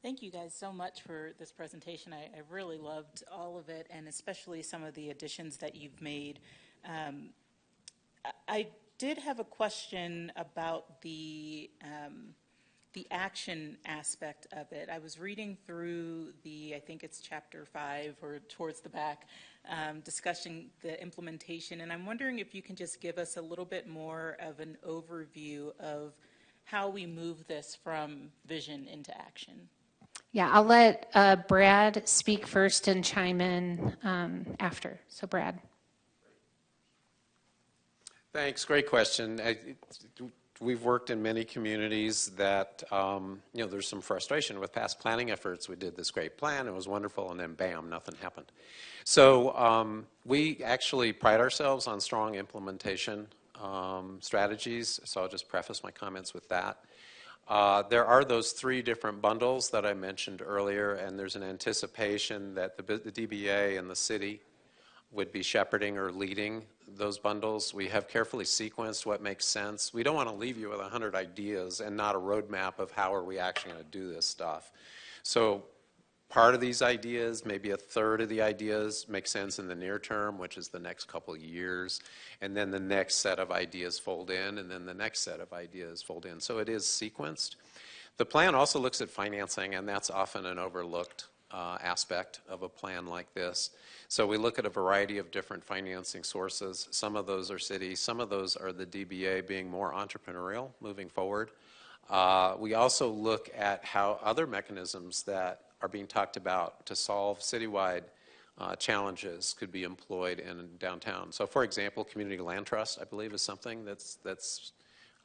Thank you guys so much for this presentation. I really loved all of it, and especially some of the additions that you've made. I did have a question about the action aspect of it. I was reading through I think it's chapter 5 or towards the back, discussing the implementation, and I'm wondering if you can just give us a little bit more of an overview of how we move this from vision into action. Yeah, I'll let Brad speak first and chime in after. So Brad. Thanks, great question. We've worked in many communities that, there's some frustration with past planning efforts. We did this great plan, it was wonderful, and then bam, nothing happened. So we actually pride ourselves on strong implementation strategies, so I'll just preface my comments with that. There are those 3 different bundles that I mentioned earlier, and there's an anticipation that the DBA and the city would be shepherding or leading those bundles. We have carefully sequenced what makes sense. We don't want to leave you with 100 ideas and not a roadmap of how are we actually going to do this stuff. So part of these ideas, maybe a third of the ideas, make sense in the near term, which is the next couple of years, and then the next set of ideas fold in, and then the next set of ideas fold in. So it is sequenced. The plan also looks at financing, and that's often an overlooked aspect of a plan like this. So we look at a variety of different financing sources. Some of those are cities, some of those are the DBA being more entrepreneurial moving forward. We also look at how other mechanisms that are being talked about to solve citywide challenges could be employed in downtown. So for example, community land trust, I believe, is something that's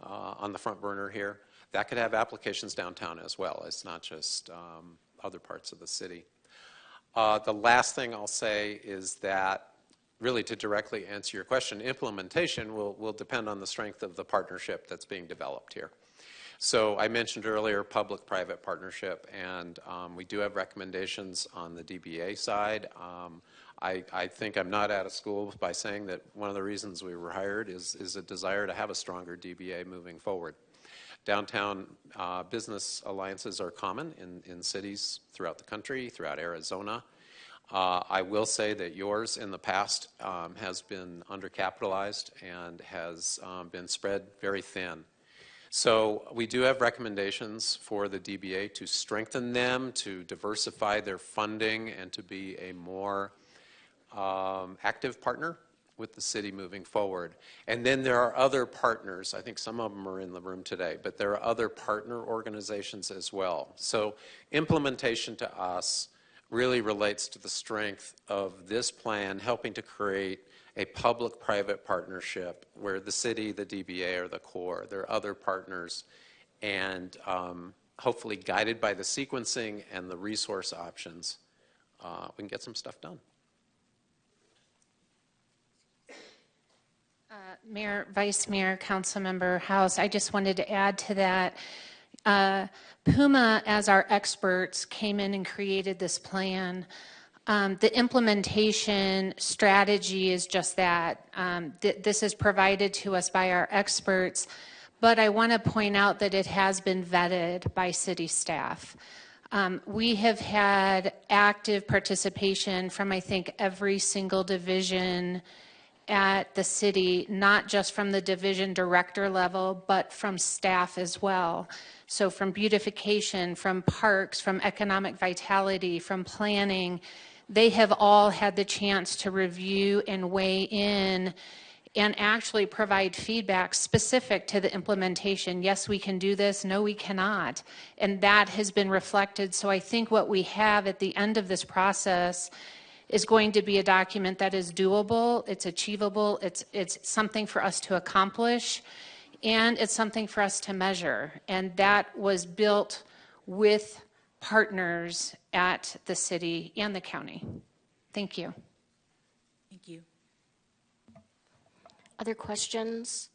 on the front burner here. That could have applications downtown as well. It's not just other parts of the city. The last thing I'll say is that, really to directly answer your question, implementation will depend on the strength of the partnership that's being developed here. So I mentioned earlier public-private partnership, and we do have recommendations on the DBA side. I think I'm not out of school by saying that one of the reasons we were hired is a desire to have a stronger DBA moving forward. Downtown business alliances are common in cities throughout the country, throughout Arizona. I will say that yours in the past has been undercapitalized and has been spread very thin. So we do have recommendations for the DBA to strengthen them, to diversify their funding, and to be a more active partner with the city moving forward. And then there are other partners. I think some of them are in the room today, but there are other partner organizations as well. So implementation to us really relates to the strength of this plan, helping to create a public-private partnership where the city, the DBA are the core. There are other partners, and hopefully guided by the sequencing and the resource options, we can get some stuff done. Mayor, Vice Mayor, Councilmember House, I just wanted to add to that. Puma, as our experts, came in and created this plan. The implementation strategy is just that. This is provided to us by our experts, but I want to point out that it has been vetted by city staff. We have had active participation from, I think, every single division at the city, not just from the division director level, but from staff as well. So from beautification, from parks, from economic vitality, from planning, they have all had the chance to review and weigh in and actually provide feedback specific to the implementation. Yes, we can do this. No, we cannot. And that has been reflected. So I think what we have at the end of this process is going to be a document that is doable, it's achievable, it's something for us to accomplish, and it's something for us to measure. And that was built with partners at the city and the county. Thank you. Thank you. Other questions?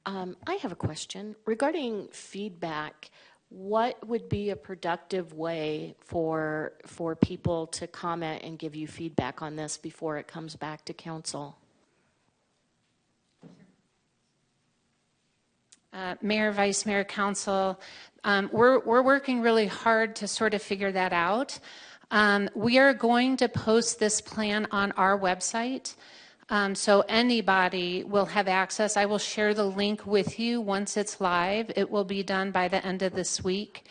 I have a question regarding feedback. What would be a productive way for people to comment and give you feedback on this before it comes back to council? Mayor, Vice Mayor, Council, we're working really hard to sort of figure that out. We are going to post this plan on our website. So anybody will have access. I will share the link with you once it's live. It will be done by the end of this week.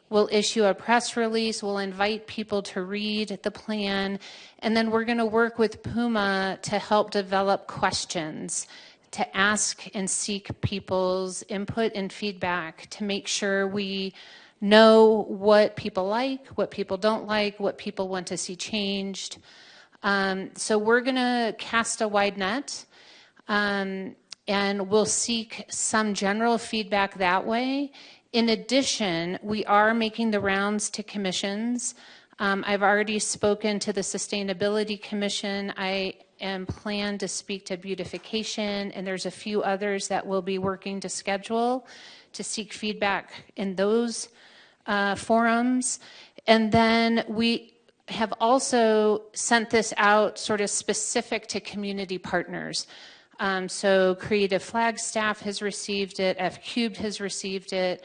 We'll issue a press release. We'll invite people to read the plan. And then we're going to work with Puma to help develop questions, to ask and seek people's input and feedback to make sure we know what people like, what people don't like, what people want to see changed. So we're going to cast a wide net, and we'll seek some general feedback that way. In addition, we are making the rounds to commissions. I've already spoken to the Sustainability Commission. I am planned to speak to Beautification, and there's a few others that we'll be working to schedule to seek feedback in those forums. And then we have also sent this out sort of specific to community partners. So Creative Flagstaff has received it, F-Cubed has received it,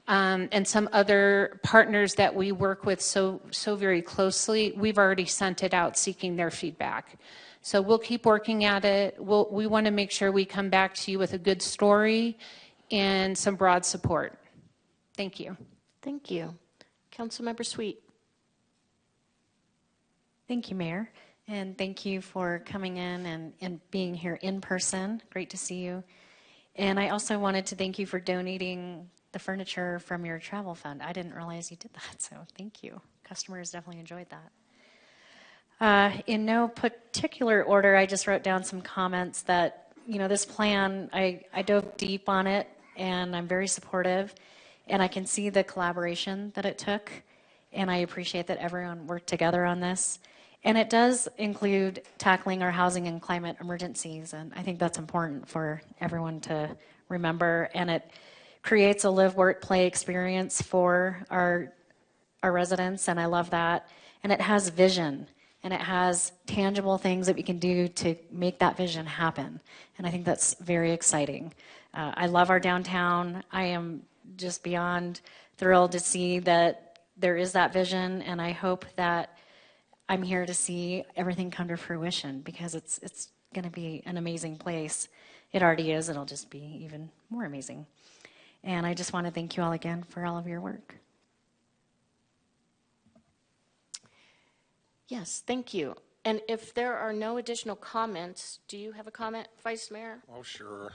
and some other partners that we work with so very closely. We've already sent it out seeking their feedback. So we'll keep working at it. We want to make sure we come back to you with a good story and some broad support. Thank you. Thank you. Councilmember Sweet. Thank you, Mayor, and thank you for coming in and being here in person. Great to see you. And I also wanted to thank you for donating the furniture from your travel fund. I didn't realize you did that, so thank you. Customers definitely enjoyed that. In no particular order, I just wrote down some comments that, this plan, I dove deep on it, and I'm very supportive, and I can see the collaboration that it took, and I appreciate that everyone worked together on this. And it does include tackling our housing and climate emergencies, and I think that's important for everyone to remember. And it creates a live, work, play experience for our residents, and I love that. And it has vision, and it has tangible things that we can do to make that vision happen. And I think that's very exciting. I love our downtown. I am just beyond thrilled to see that there is that vision, and I hope that I'm here to see everything come to fruition because it's going to be an amazing place. It already is. It'll just be even more amazing. And I just want to thank you all again for all of your work. Yes, thank you. And if there are no additional comments, do you have a comment, Vice Mayor? Oh, sure.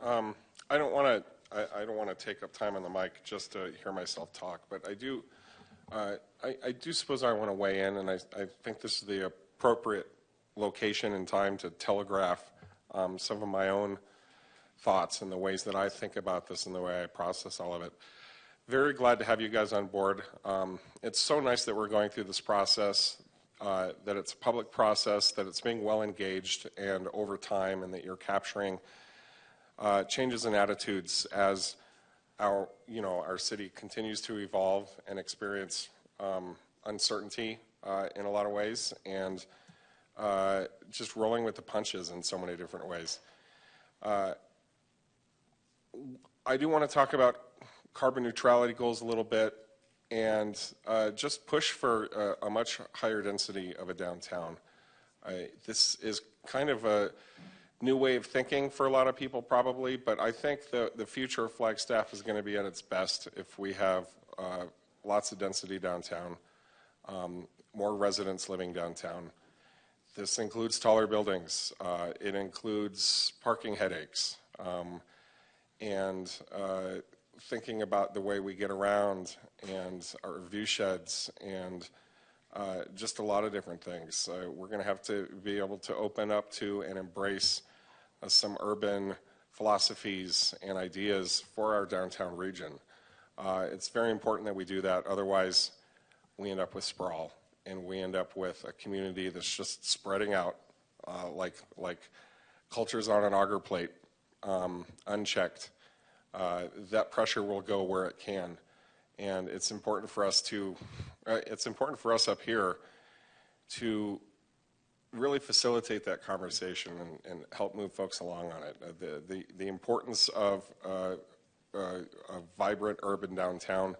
I don't want to take up time on the mic just to hear myself talk, but I do suppose I want to weigh in, and I think this is the appropriate location and time to telegraph some of my own thoughts and the ways that I think about this and the way I process all of it. Very glad to have you guys on board. It's so nice that we're going through this process, that it's a public process, that it's being well engaged and over time, and that you're capturing changes in attitudes as our city continues to evolve and experience uncertainty in a lot of ways, and just rolling with the punches in so many different ways. I do want to talk about carbon neutrality goals a little bit, and just push for a much higher density of a downtown. This is kind of a new way of thinking for a lot of people probably, but I think the future of Flagstaff is going to be at its best if we have lots of density downtown, more residents living downtown. This includes taller buildings. It includes parking headaches, and thinking about the way we get around and our view sheds and just a lot of different things. We're going to have to be able to open up to and embrace some urban philosophies and ideas for our downtown region. It's very important that we do that, otherwise we end up with sprawl and we end up with a community that's just spreading out like cultures on an auger plate, unchecked. That pressure will go where it can, and it's important for us up here to really facilitate that conversation and help move folks along on it. The importance of a vibrant urban downtown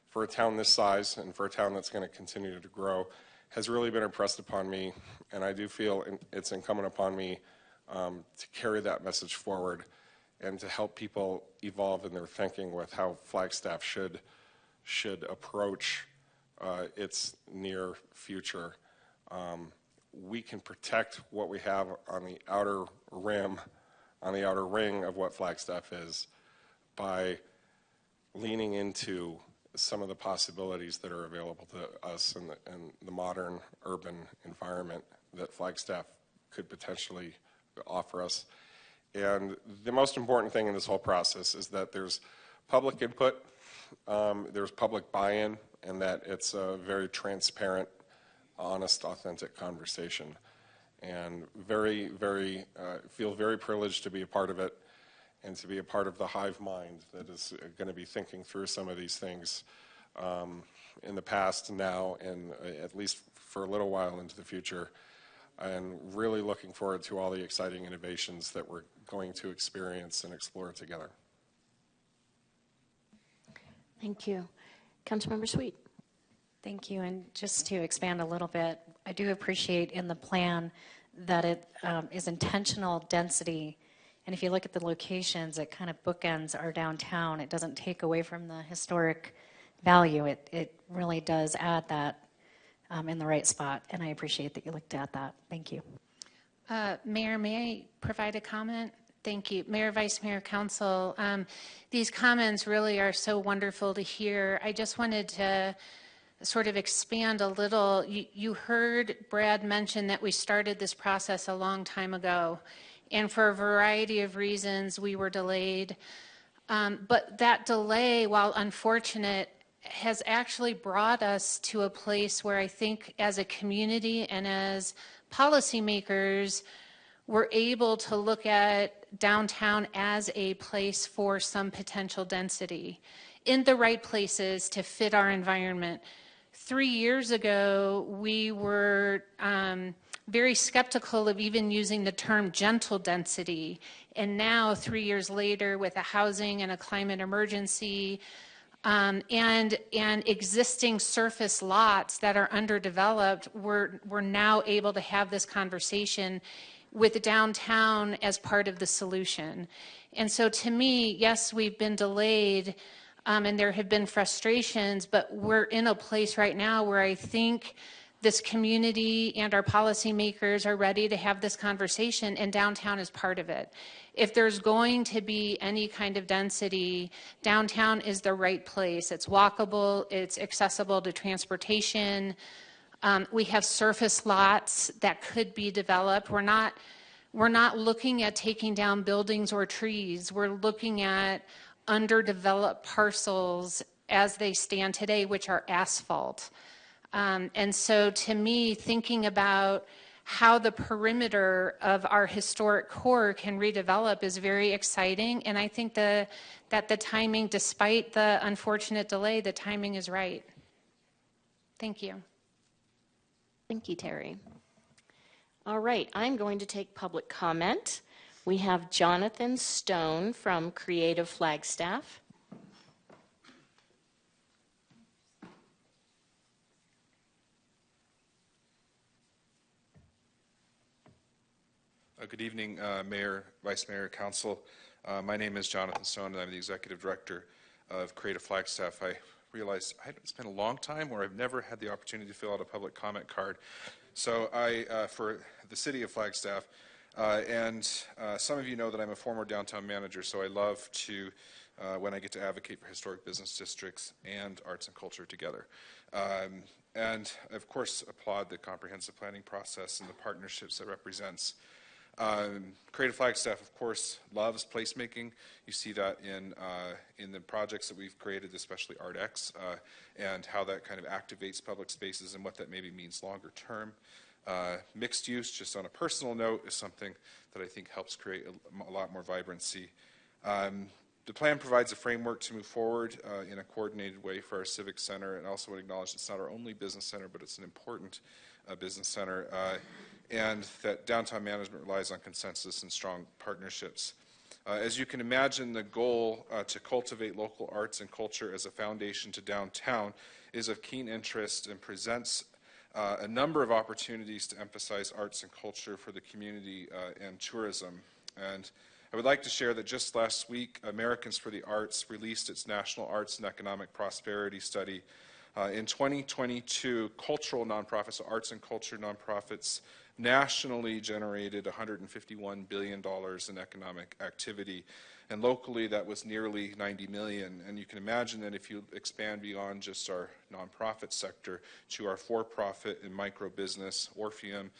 for a town this size and for a town that's going to continue to grow has really been impressed upon me, and I do feel it's incumbent upon me to carry that message forward and to help people evolve in their thinking with how Flagstaff should approach its near future. We can protect what we have on the outer rim, on the outer ring of what Flagstaff is, by leaning into some of the possibilities that are available to us in the modern urban environment that Flagstaff could potentially offer us. And the most important thing in this whole process is that there's public input, there's public buy-in, and that it's a very transparent, honest, authentic conversation. And feel very privileged to be a part of it and to be a part of the hive mind that is going to be thinking through some of these things in the past, now, and at least for a little while into the future. And really looking forward to all the exciting innovations that we're going to experience and explore together. Thank you. Councilmember Sweet. Thank you. And just to expand a little bit, I do appreciate in the plan that it is intentional density. And if you look at the locations, it kind of bookends our downtown. It doesn't take away from the historic value. It really does add that in the right spot. And I appreciate that you looked at that. Thank you. Mayor, may I provide a comment? Thank you. Mayor, Vice Mayor, Council, these comments really are so wonderful to hear. I just wanted to sort of expand a little. You heard Brad mention that we started this process a long time ago, and for a variety of reasons we were delayed. But that delay, while unfortunate, has actually brought us to a place where I think as a community and as policymakers, we're able to look at downtown as a place for some potential density in the right places to fit our environment. 3 years ago, we were very skeptical of even using the term gentle density. And now, 3 years later, with a housing and a climate emergency, and existing surface lots that are underdeveloped, we're now able to have this conversation with downtown as part of the solution. And so to me, yes, we've been delayed and there have been frustrations, but we're in a place right now where I think this community and our policymakers are ready to have this conversation, and downtown is part of it. If there's going to be any kind of density, downtown is the right place. It's walkable, it's accessible to transportation. We have surface lots that could be developed. We're not looking at taking down buildings or trees. We're looking at underdeveloped parcels as they stand today, which are asphalt. And so to me, thinking about how the perimeter of our historic core can redevelop is very exciting. And I think that the timing, despite the unfortunate delay, the timing is right. Thank you. Thank you, Terry. All right, I'm going to take public comment. We have Jonathan Stone from Creative Flagstaff. Good evening, Mayor, Vice Mayor, Council. My name is Jonathan Stone, and I'm the Executive Director of Creative Flagstaff. I realized it's been a long time where I've never had the opportunity to fill out a public comment card. So for the City of Flagstaff, and some of you know that I'm a former downtown manager, so I love to, when I get to advocate for historic business districts and arts and culture together. And I, of course, applaud the comprehensive planning process and the partnerships that represents. Creative Flagstaff, of course, loves placemaking. You see that in the projects that we've created, especially agendaq, and how that kind of activates public spaces and what that maybe means longer term. Mixed use, just on a personal note, is something that I think helps create a lot more vibrancy. The plan provides a framework to move forward in a coordinated way for our civic center, and also would acknowledge it's not our only business center, but it's an important business center, and that downtown management relies on consensus and strong partnerships. As you can imagine, the goal to cultivate local arts and culture as a foundation to downtown is of keen interest and presents a number of opportunities to emphasize arts and culture for the community and tourism. And I would like to share that just last week, Americans for the Arts released its National Arts and Economic Prosperity Study. In 2022, cultural nonprofits, so arts and culture nonprofits, nationally generated $151 billion in economic activity. And locally, that was nearly 90 million. And you can imagine that if you expand beyond just our nonprofit sector to our for-profit and micro business, Orpheum,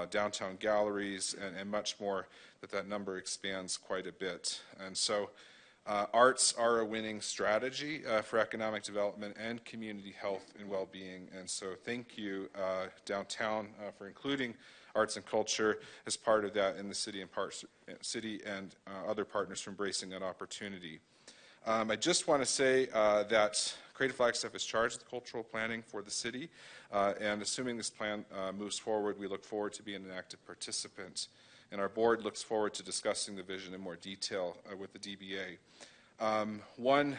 downtown galleries, and much more, that number expands quite a bit. And so arts are a winning strategy for economic development and community health and well-being. And so thank you, downtown, for including arts and culture as part of that, in the city and other partners for embracing that opportunity. I just want to say that Creative Flagstaff is charged with cultural planning for the city, and assuming this plan moves forward, we look forward to being an active participant. And our board looks forward to discussing the vision in more detail with the DBA. One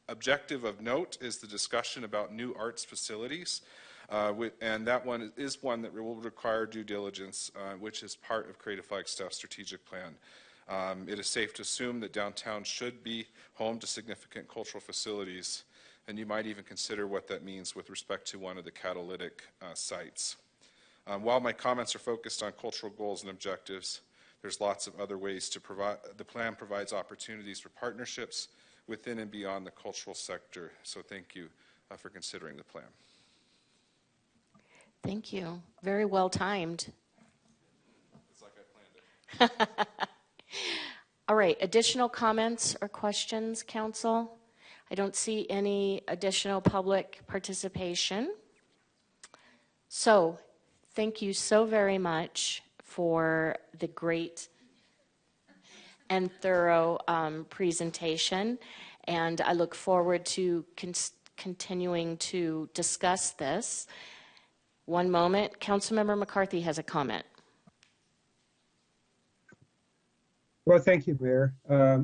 objective of note is the discussion about new arts facilities. And that one is one that will require due diligence, which is part of Creative Flagstaff's strategic plan. It is safe to assume that downtown should be home to significant cultural facilities, and you might even consider what that means with respect to one of the catalytic sites. While my comments are focused on cultural goals and objectives, there's lots of other ways to provide. The plan provides opportunities for partnerships within and beyond the cultural sector. So thank you for considering the plan. Thank you. Very well timed. It's like I planned it. All right, additional comments or questions, council? I don't see any additional public participation. So, thank you so very much for the great and thorough presentation, and I look forward to continuing to discuss this. One moment. Councilmember McCarthy has a comment. Well, thank you, Mayor.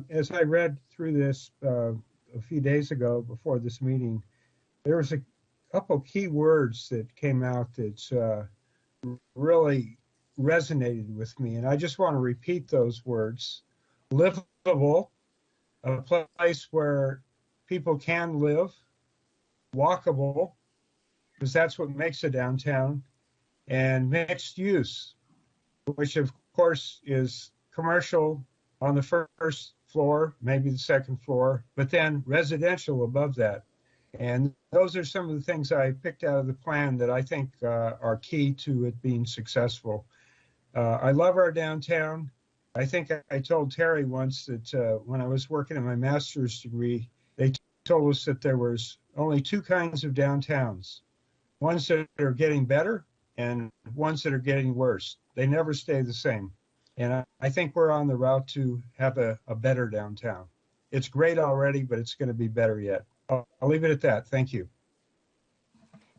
As I read through this a few days ago before this meeting, there was a couple key words that came out that really resonated with me. And I just want to repeat those words. Livable, a place where people can live. Walkable, because that's what makes a downtown. And mixed use, which of course is commercial on the first floor, maybe the second floor, but then residential above that. And those are some of the things I picked out of the plan that I think are key to it being successful. I love our downtown. I think I told Terry once that when I was working on my master's degree, they told us that there was only two kinds of downtowns, ones that are getting better and ones that are getting worse. They never stay the same. And I think we're on the route to have a better downtown. It's great already, but it's going to be better yet. I'll leave it at that. Thank you.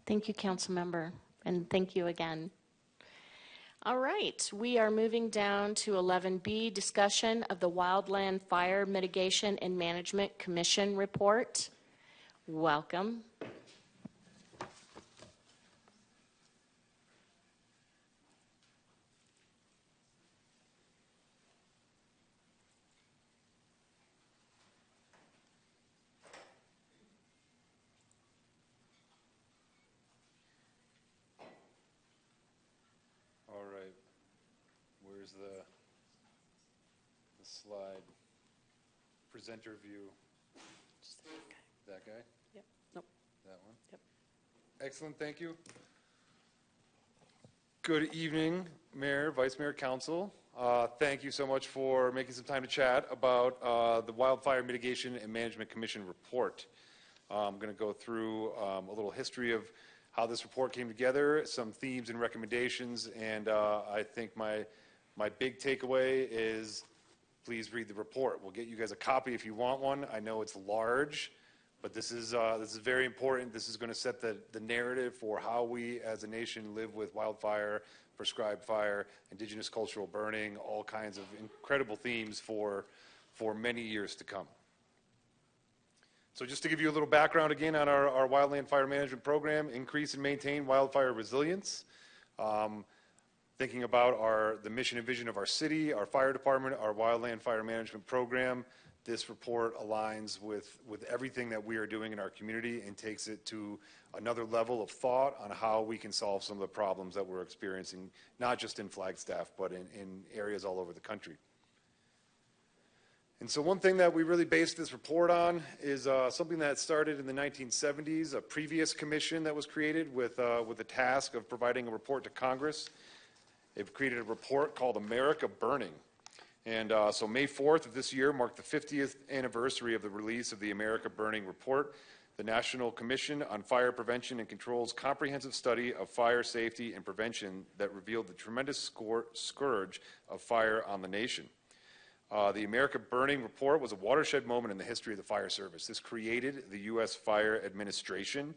Thank you, Councilmember, and thank you again. All right, we are moving down to 11B, discussion of the Wildland Fire Mitigation and Management Commission report. Welcome. All right. Where's the slide? Presenter view. That guy? Yep. Nope. That one? Yep. Excellent. Thank you. Good evening, Mayor, Vice Mayor, Council. Thank you so much for making some time to chat about the Wildfire Mitigation and Management Commission report. I'm going to go through a little history of how this report came together, some themes and recommendations, and I think my big takeaway is please read the report. We'll get you guys a copy if you want one. I know it's large, but this is very important. This is going to set the narrative for how we as a nation live with wildfire, prescribed fire, indigenous cultural burning, all kinds of incredible themes for many years to come. So just to give you a little background again on our wildland fire management program, increase and maintain wildfire resilience. Thinking about the mission and vision of our city, our fire department, our wildland fire management program, this report aligns with everything that we are doing in our community and takes it to another level of thought on how we can solve some of the problems that we're experiencing, not just in Flagstaff, but in areas all over the country. And so one thing that we really based this report on is something that started in the 1970s, a previous commission that was created with the task of providing a report to Congress. They've created a report called America Burning. And so May 4th of this year marked the 50th anniversary of the release of the America Burning Report, the National Commission on Fire Prevention and Control's comprehensive study of fire safety and prevention that revealed the tremendous scourge of fire on the nation. The America Burning Report was a watershed moment in the history of the fire service. This created the U.S. Fire Administration,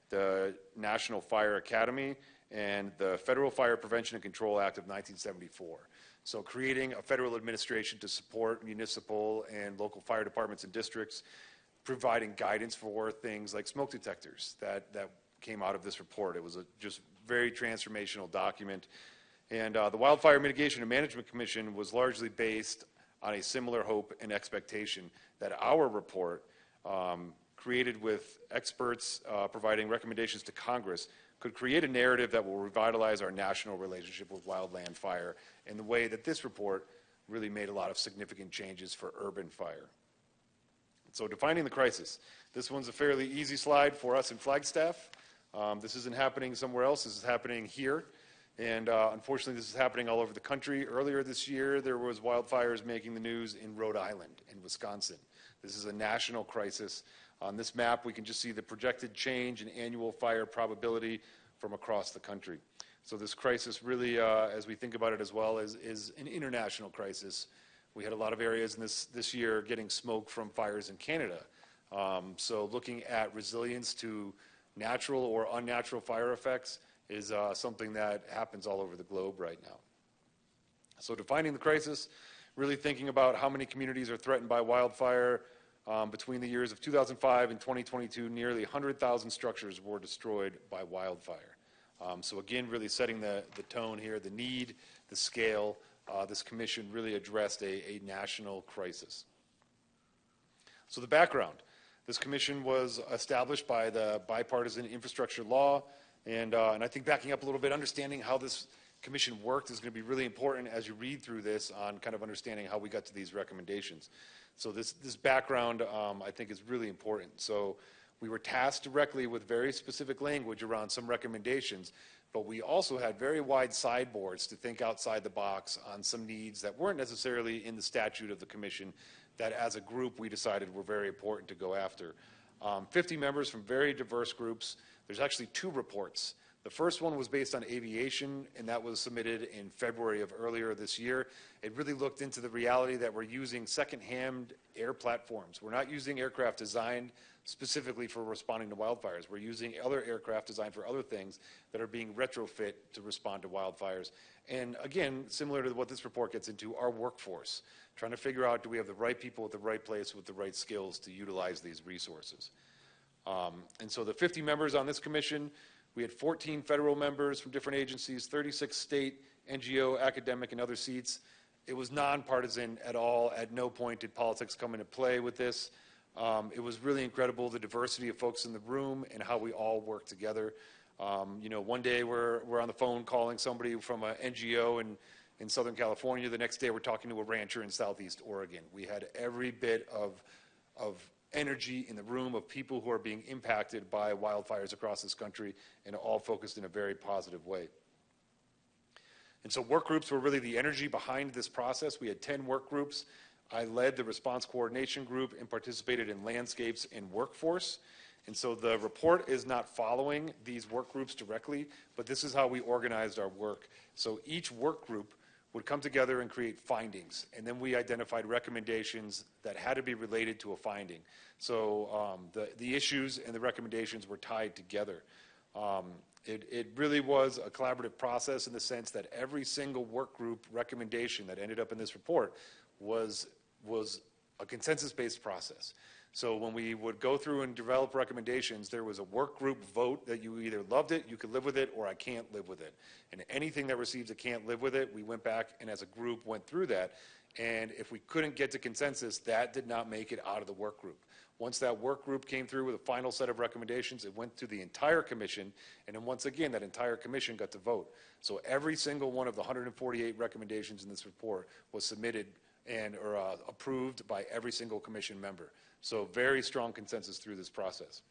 the National Fire Academy, and the Federal Fire Prevention and Control Act of 1974. So creating a federal administration to support municipal and local fire departments and districts, providing guidance for things like smoke detectors that came out of this report. It was a just very transformational document. And the Wildfire Mitigation and Management Commission was largely based on a similar hope and expectation that our report, created with experts providing recommendations to Congress, could create a narrative that will revitalize our national relationship with wildland fire in the way that this report really made a lot of significant changes for urban fire. So defining the crisis. This one's a fairly easy slide for us in Flagstaff. This isn't happening somewhere else. This is happening here. And unfortunately, this is happening all over the country. Earlier this year, there was wildfires making the news in Rhode Island and Wisconsin. This is a national crisis. On this map, we can just see the projected change in annual fire probability from across the country. So this crisis really, as we think about it as well, is an international crisis. We had a lot of areas in this year getting smoke from fires in Canada. So looking at resilience to natural or unnatural fire effects is something that happens all over the globe right now. So defining the crisis, really thinking about how many communities are threatened by wildfire, Between the years of 2005 and 2022, nearly 100,000 structures were destroyed by wildfire. So again, really setting the tone here, the need, the scale. This commission really addressed a national crisis. So the background. This commission was established by the bipartisan infrastructure law, and I think backing up a little bit, understanding how this commission worked is going to be really important as you read through this on kind of understanding how we got to these recommendations. So this background, I think, is really important. So we were tasked directly with very specific language around some recommendations, but we also had very wide sideboards to think outside the box on some needs that weren't necessarily in the statute of the commission that as a group we decided were very important to go after. 50 members from very diverse groups. There's actually 2 reports. The first one was based on aviation, and that was submitted in February of earlier this year. It really looked into the reality that we're using second-hand air platforms. We're not using aircraft designed specifically for responding to wildfires. We're using other aircraft designed for other things that are being retrofit to respond to wildfires. And again, similar to what this report gets into, our workforce, trying to figure out, do we have the right people at the right place with the right skills to utilize these resources? And so the 50 members on this commission, we had 14 federal members from different agencies, 36 state, NGO, academic, and other seats. It was nonpartisan at all. At no point did politics come into play with this. It was really incredible, the diversity of folks in the room and how we all work together. You know, one day we're on the phone calling somebody from an NGO in Southern California. The next day we're talking to a rancher in Southeast Oregon. We had every bit of energy in the room of people who are being impacted by wildfires across this country, and all focused in a very positive way. And so work groups were really the energy behind this process. We had 10 work groups. I led the response coordination group and participated in landscapes and workforce. And so the report is not following these work groups directly, but this is how we organized our work. So each work group would come together and create findings, and then we identified recommendations that had to be related to a finding. So the issues and the recommendations were tied together. It really was a collaborative process in the sense that every single work group recommendation that ended up in this report was a consensus-based process. So when we would go through and develop recommendations, there was a work group vote that you either loved it, you could live with it, or I can't live with it. And anything that receives a can't live with it, we went back and as a group went through that. And if we couldn't get to consensus, that did not make it out of the work group. Once that work group came through with a final set of recommendations, it went to the entire commission, and then once again, that entire commission got to vote. So every single one of the 148 recommendations in this report was submitted and or approved by every single commission member. So very strong consensus through this process.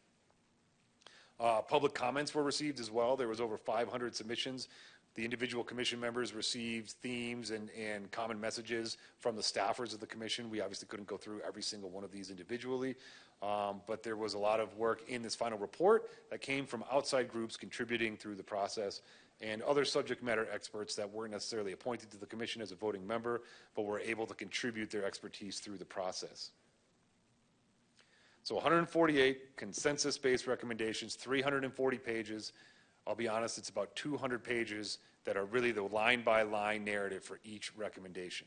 Public comments were received as well. There was over 500 submissions. The individual commission members received themes and common messages from the staffers of the commission. We obviously couldn't go through every single one of these individually, but there was a lot of work in this final report that came from outside groups contributing through the process, and other subject matter experts that weren't necessarily appointed to the commission as a voting member, but were able to contribute their expertise through the process. So 148 consensus-based recommendations, 340 pages. I'll be honest, it's about 200 pages that are really the line-by-line narrative for each recommendation.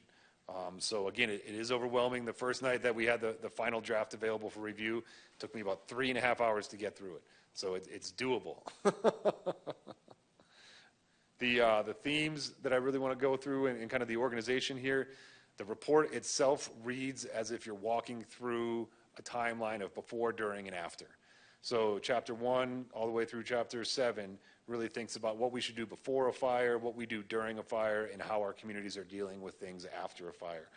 So again, it is overwhelming. The first night that we had the final draft available for review, it took me about 3.5 hours to get through it. So it's doable. The themes that I really want to go through and kind of the organization here, the report itself reads as if you're walking through a timeline of before, during, and after. So chapter 1 all the way through chapter 7 really thinks about what we should do before a fire, what we do during a fire, and how our communities are dealing with things after a fire.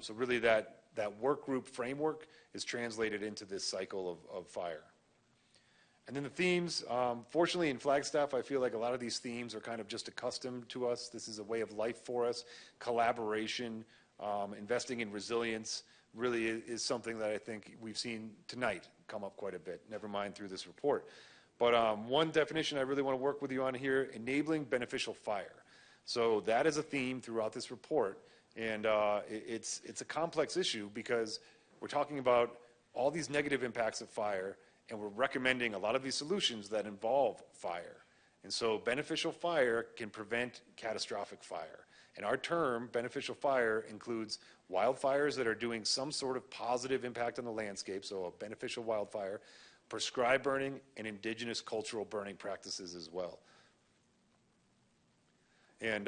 So really that work group framework is translated into this cycle of fire. And then the themes, fortunately in Flagstaff, I feel like a lot of these themes are kind of just accustomed to us. This is a way of life for us. Collaboration, investing in resilience really is something that I think we've seen tonight come up quite a bit, never mind through this report. But one definition I really want to work with you on here, enabling beneficial fire. So that is a theme throughout this report, and it's a complex issue because we're talking about all these negative impacts of fire, and we're recommending a lot of these solutions that involve fire. And so beneficial fire can prevent catastrophic fire. And our term, beneficial fire, includes wildfires that are doing some sort of positive impact on the landscape, so a beneficial wildfire, prescribed burning, and indigenous cultural burning practices as well. And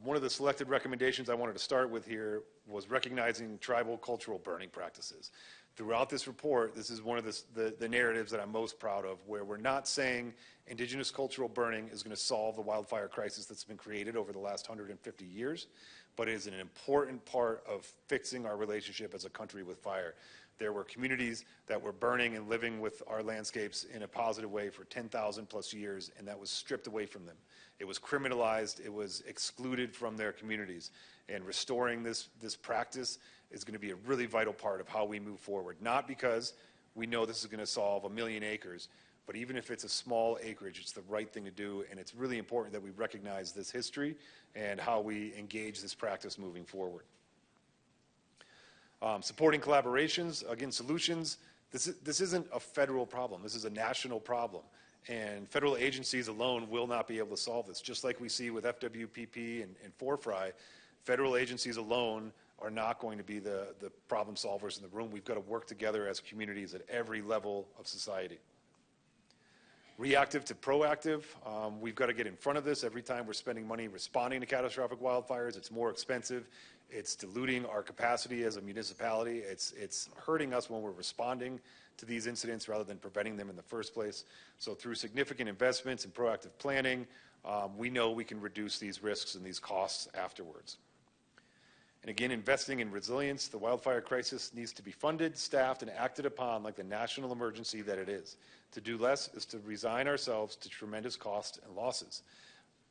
one of the selected recommendations I wanted to start with here was recognizing tribal cultural burning practices. Throughout this report, this is one of the narratives that I'm most proud of, where we're not saying indigenous cultural burning is going to solve the wildfire crisis that's been created over the last 150 years, but it is an important part of fixing our relationship as a country with fire. There were communities that were burning and living with our landscapes in a positive way for 10,000 plus years, and that was stripped away from them. It was criminalized, it was excluded from their communities. And restoring this practice is going to be a really vital part of how we move forward. Not because we know this is going to solve 1 million acres, but even if it's a small acreage, it's the right thing to do, and it's really important that we recognize this history and how we engage this practice moving forward. Supporting collaborations, again, solutions. This isn't a federal problem. This is a national problem. And federal agencies alone will not be able to solve this. Just like we see with FWPP and 4FRI, federal agencies alone are not going to be the problem solvers in the room. We've got to work together as communities at every level of society. Reactive to proactive, we've got to get in front of this. Every time we're spending money responding to catastrophic wildfires, it's more expensive. It's diluting our capacity as a municipality. It's hurting us when we're responding to these incidents rather than preventing them in the first place. So through significant investments and proactive planning, we know we can reduce these risks and these costs afterwards. And again, investing in resilience, the wildfire crisis needs to be funded, staffed, and acted upon like the national emergency that it is. To do less is to resign ourselves to tremendous costs and losses.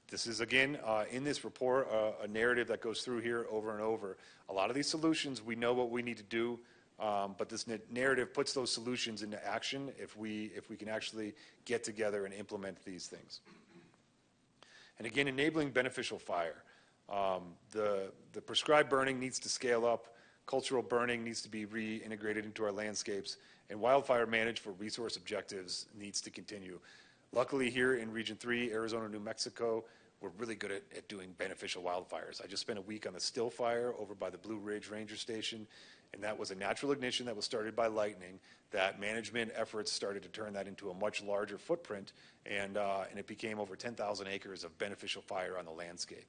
This is, again, in this report, a narrative that goes through here over and over. A lot of these solutions, we know what we need to do, but this narrative puts those solutions into action if we can actually get together and implement these things. And again, enabling beneficial fire. The prescribed burning needs to scale up, cultural burning needs to be reintegrated into our landscapes, and wildfire managed for resource objectives needs to continue. Luckily here in Region 3, Arizona, New Mexico, we're really good at doing beneficial wildfires. I just spent a week on the Still Fire over by the Blue Ridge Ranger Station, and that was a natural ignition that was started by lightning. That management efforts started to turn that into a much larger footprint, and it became over 10,000 acres of beneficial fire on the landscape.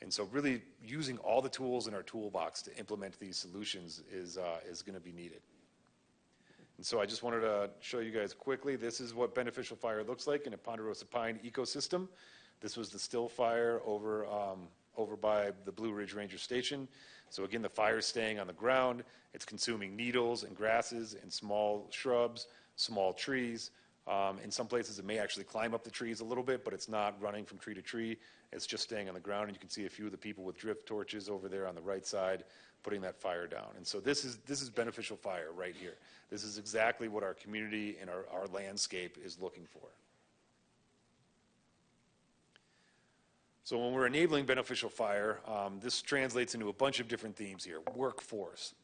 And so really using all the tools in our toolbox to implement these solutions is going to be needed. And so I just wanted to show you guys quickly, this is what beneficial fire looks like in a Ponderosa Pine ecosystem. This was the Still Fire over by the Blue Ridge Ranger Station. So again, the fire's staying on the ground. It's consuming needles and grasses and small shrubs, small trees. In some places, it may actually climb up the trees a little bit, but it's not running from tree to tree. It's just staying on the ground, and you can see a few of the people with drift torches over there on the right side putting that fire down. And so this is beneficial fire right here. This is exactly what our community and our landscape is looking for. So when we're enabling beneficial fire, this translates into a bunch of different themes here. Workforce,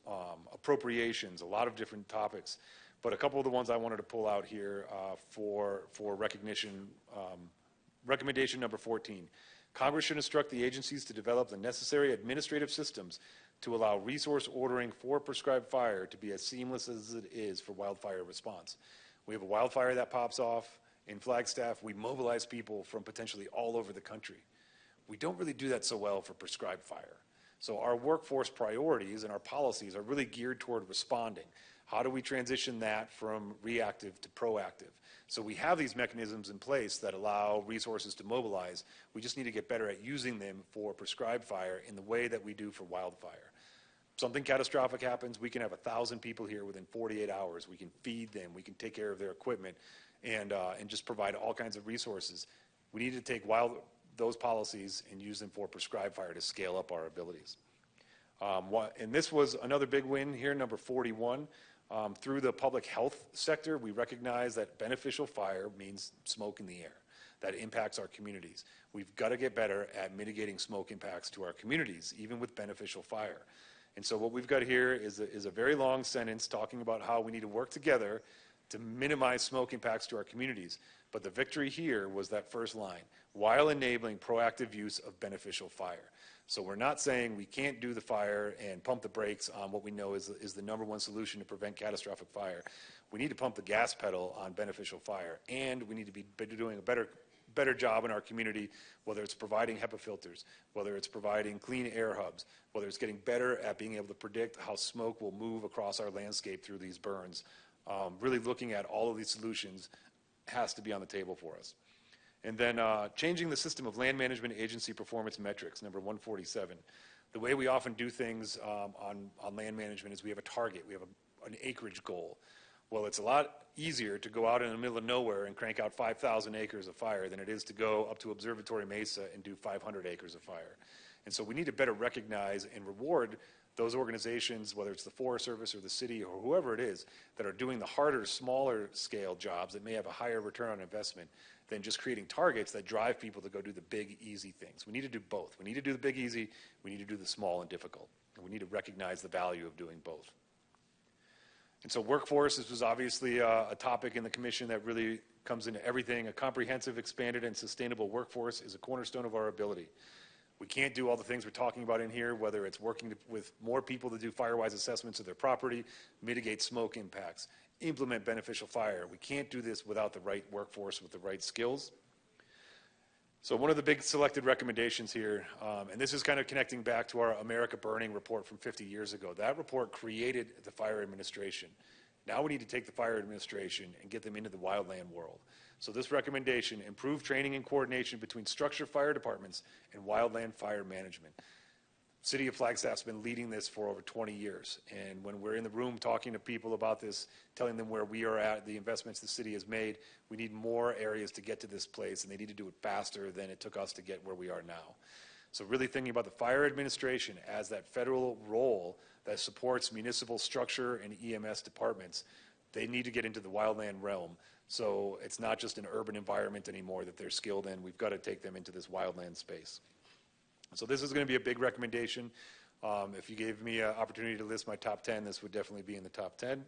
appropriations, a lot of different topics. But a couple of the ones I wanted to pull out here for recognition. Recommendation number 14. Congress should instruct the agencies to develop the necessary administrative systems to allow resource ordering for prescribed fire to be as seamless as it is for wildfire response. We have a wildfire that pops off in Flagstaff. We mobilize people from potentially all over the country. We don't really do that so well for prescribed fire. So our workforce priorities and our policies are really geared toward responding. How do we transition that from reactive to proactive? So we have these mechanisms in place that allow resources to mobilize. We just need to get better at using them for prescribed fire in the way that we do for wildfire. Something catastrophic happens, we can have 1,000 people here within 48 hours. We can feed them, we can take care of their equipment, and just provide all kinds of resources. We need to take those policies and use them for prescribed fire to scale up our abilities. And this was another big win here, number 41. Through the public health sector, we recognize that beneficial fire means smoke in the air. That impacts our communities. We've got to get better at mitigating smoke impacts to our communities, even with beneficial fire. And so what we've got here is a very long sentence talking about how we need to work together to minimize smoke impacts to our communities. But the victory here was that first line, while enabling proactive use of beneficial fire. So we're not saying we can't do the fire and pump the brakes on what we know is the number one solution to prevent catastrophic fire. We need to pump the gas pedal on beneficial fire, and we need to be doing a better job in our community, whether it's providing HEPA filters, whether it's providing clean air hubs, whether it's getting better at being able to predict how smoke will move across our landscape through these burns. Really looking at all of these solutions has to be on the table for us. And then changing the system of land management agency performance metrics, number 147. The way we often do things on land management is we have a target, we have an acreage goal. Well, it's a lot easier to go out in the middle of nowhere and crank out 5,000 acres of fire than it is to go up to Observatory Mesa and do 500 acres of fire. And so we need to better recognize and reward those organizations, whether it's the Forest Service or the city or whoever it is, that are doing the harder, smaller scale jobs that may have a higher return on investment than just creating targets that drive people to go do the big, easy things. We need to do both. We need to do the big, easy. We need to do the small and difficult. And we need to recognize the value of doing both. And so workforce, this was obviously a topic in the commission that really comes into everything. A comprehensive, expanded, and sustainable workforce is a cornerstone of our ability. We can't do all the things we're talking about in here, whether it's working with more people to do fire-wise assessments of their property, mitigate smoke impacts, implement beneficial fire. We can't do this without the right workforce with the right skills. So one of the big selected recommendations here, and this is kind of connecting back to our America Burning report from 50 years ago. That report created the fire administration. Now we need to take the fire administration and get them into the wildland world. So this recommendation, improve training and coordination between structure fire departments and wildland fire management. City of Flagstaff's been leading this for over 20 years. And when we're in the room talking to people about this, telling them where we are at, the investments the city has made, we need more areas to get to this place, and they need to do it faster than it took us to get where we are now. So really thinking about the fire administration as that federal role that supports municipal structure and EMS departments, they need to get into the wildland realm. So it's not just an urban environment anymore that they're skilled in. We've got to take them into this wildland space. So this is going to be a big recommendation. If you gave me an opportunity to list my top 10, this would definitely be in the top 10.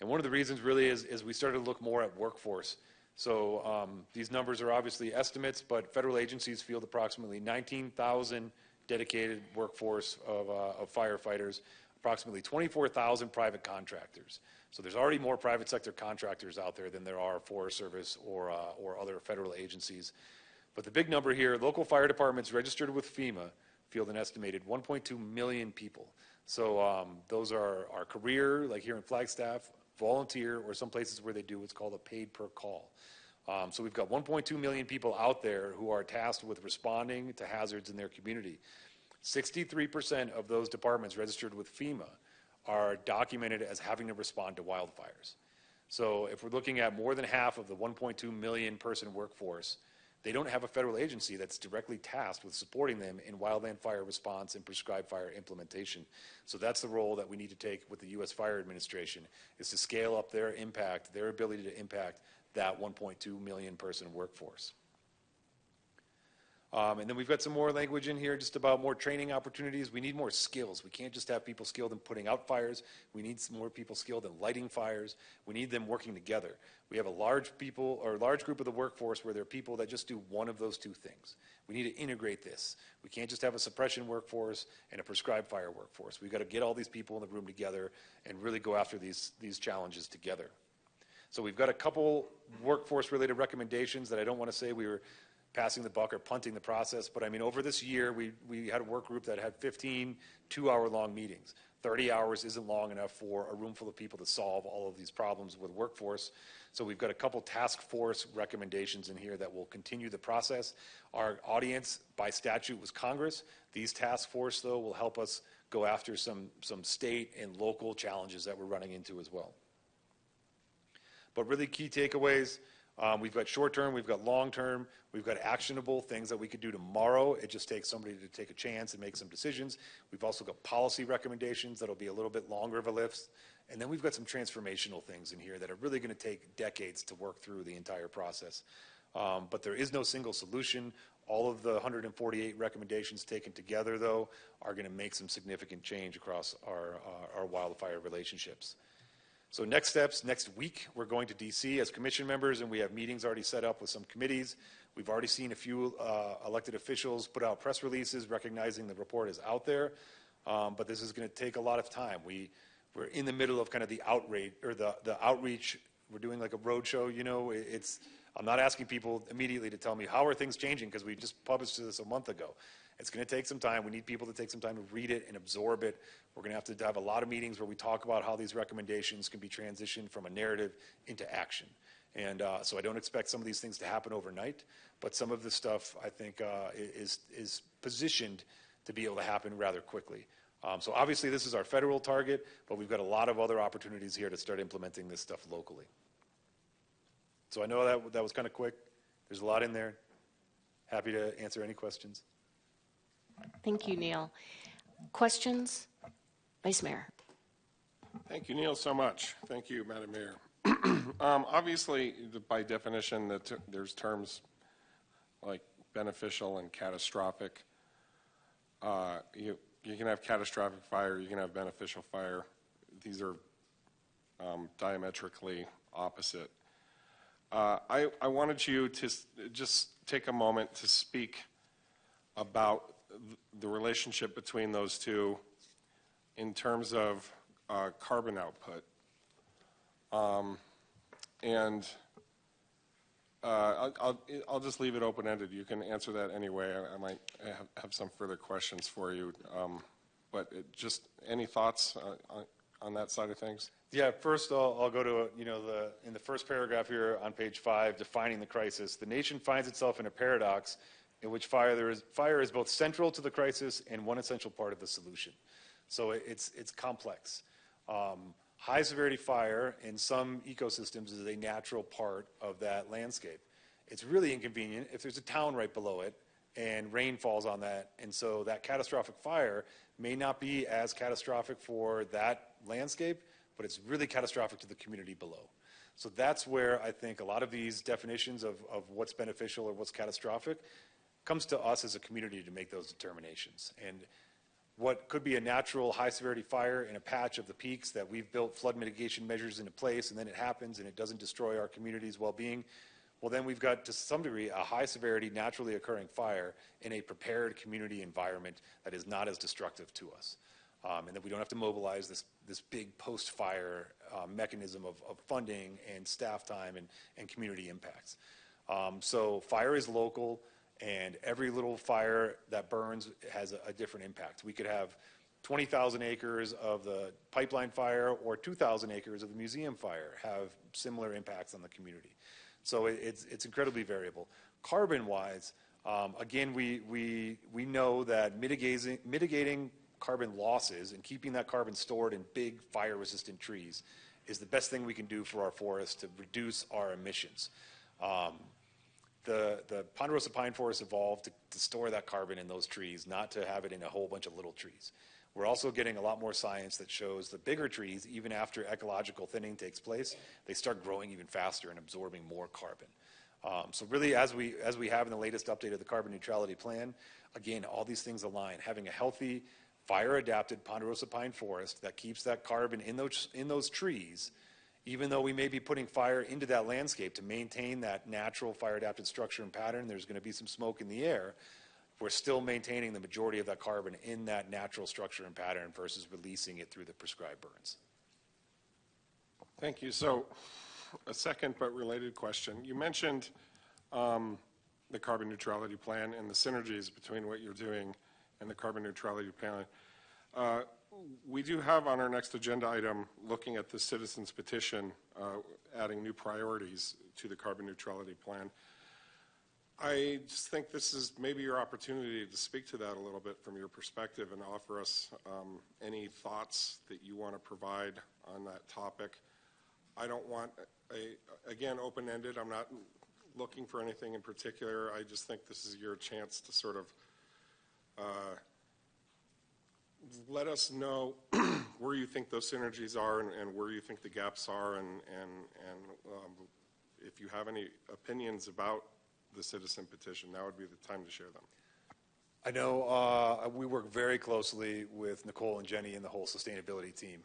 And one of the reasons really is we started to look more at workforce. So these numbers are obviously estimates, but federal agencies field approximately 19,000 dedicated workforce of firefighters, approximately 24,000 private contractors. So there's already more private sector contractors out there than there are Forest Service or other federal agencies. But the big number here, local fire departments registered with FEMA field an estimated 1.2 million people. So those are our career, like here in Flagstaff, volunteer, or some places where they do what's called a paid per call. So we've got 1.2 million people out there who are tasked with responding to hazards in their community. 63% of those departments registered with FEMA are documented as having to respond to wildfires. So if we're looking at more than half of the 1.2 million person workforce, they don't have a federal agency that's directly tasked with supporting them in wildland fire response and prescribed fire implementation. So that's the role that we need to take with the U.S. Fire Administration, is to scale up their impact, their ability to impact that 1.2 million person workforce. And then we've got some more language in here just about more training opportunities. We need more skills. We can't just have people skilled in putting out fires. We need some more people skilled in lighting fires. We need them working together. We have a large group of the workforce where there are people that just do one of those two things. We need to integrate this. We can't just have a suppression workforce and a prescribed fire workforce. We've got to get all these people in the room together and really go after these challenges together. So we've got a couple workforce-related recommendations that I don't want to say we were passing the buck or punting the process, but I mean, over this year, we had a work group that had 15 two-hour-long meetings. 30 hours isn't long enough for a room full of people to solve all of these problems with workforce. So we've got a couple task force recommendations in here that will continue the process. Our audience by statute was Congress. These task force, though, will help us go after some state and local challenges that we're running into as well. But really key takeaways, we've got short-term, we've got long-term, we've got actionable things that we could do tomorrow. It just takes somebody to take a chance and make some decisions. We've also got policy recommendations that'll be a little bit longer of a lift. And then we've got some transformational things in here that are really going to take decades to work through the entire process. But there is no single solution. All of the 148 recommendations taken together, though, are going to make some significant change across our wildfire relationships. So next steps, next week, we're going to DC as commission members, and we have meetings already set up with some committees. We've already seen a few elected officials put out press releases recognizing the report is out there, but this is going to take a lot of time. We're in the middle of kind of the outreach, or the outreach. We're doing like a road show, you know. I'm not asking people immediately to tell me how are things changing because we just published this a month ago. It's going to take some time. We need people to take some time to read it and absorb it. We're going to have a lot of meetings where we talk about how these recommendations can be transitioned from a narrative into action. And so I don't expect some of these things to happen overnight, but some of the stuff I think is positioned to be able to happen rather quickly. So obviously this is our federal target, but we've got a lot of other opportunities here to start implementing this stuff locally. So I know that was kind of quick. There's a lot in there. Happy to answer any questions. Thank you, Neil. Questions? Vice Mayor. Thank you, Neil, so much. Thank you, Madam Mayor. Obviously, by definition, there's terms like beneficial and catastrophic. You can have catastrophic fire, you can have beneficial fire. These are diametrically opposite. I wanted you to just take a moment to speak about the relationship between those two in terms of carbon output. And I'll just leave it open-ended. You can answer that anyway. I might have some further questions for you. But just any thoughts on that side of things? Yeah, first I'll go to, in the first paragraph here on page 5, defining the crisis. The nation finds itself in a paradox in which fire is both central to the crisis and one essential part of the solution. So it's complex. High severity fire in some ecosystems is a natural part of that landscape. It's really inconvenient if there's a town right below it and rain falls on that, and so that catastrophic fire may not be as catastrophic for that landscape, but it's really catastrophic to the community below. So that's where I think a lot of these definitions of what's beneficial or what's catastrophic comes to us as a community to make those determinations. And what could be a natural high-severity fire in a patch of the peaks that we've built flood mitigation measures into place, and then it happens and it doesn't destroy our community's well-being, well, then we've got, to some degree, a high-severity, naturally occurring fire in a prepared community environment that is not as destructive to us. And that we don't have to mobilize this big post-fire mechanism of funding and staff time and community impacts. So fire is local, and every little fire that burns has a different impact. We could have 20,000 acres of the pipeline fire or 2,000 acres of the museum fire have similar impacts on the community. So it's incredibly variable. Carbon-wise, again, we know that mitigating carbon losses and keeping that carbon stored in big fire-resistant trees is the best thing we can do for our forests to reduce our emissions. The ponderosa pine forest evolved to store that carbon in those trees, not to have it in a whole bunch of little trees. We're also getting a lot more science that shows the bigger trees, even after ecological thinning takes place, they start growing even faster and absorbing more carbon. So really, as we have in the latest update of the carbon neutrality plan, again, all these things align. Having a healthy, fire-adapted ponderosa pine forest that keeps that carbon in those trees, even though we may be putting fire into that landscape to maintain that natural fire-adapted structure and pattern, there's going to be some smoke in the air, we're still maintaining the majority of that carbon in that natural structure and pattern versus releasing it through the prescribed burns. Thank you. So a second but related question. You mentioned the carbon neutrality plan and the synergies between what you're doing and the carbon neutrality plan. We do have on our next agenda item, looking at the citizens petition, adding new priorities to the carbon neutrality plan. I just think this is maybe your opportunity to speak to that a little bit from your perspective and offer us any thoughts that you want to provide on that topic. I don't want, again, open-ended. I'm not looking for anything in particular. I just think this is your chance to sort of let us know where you think those synergies are and where you think the gaps are, and if you have any opinions about the citizen petition, now would be the time to share them. I know we work very closely with Nicole and Jenny and the whole sustainability team.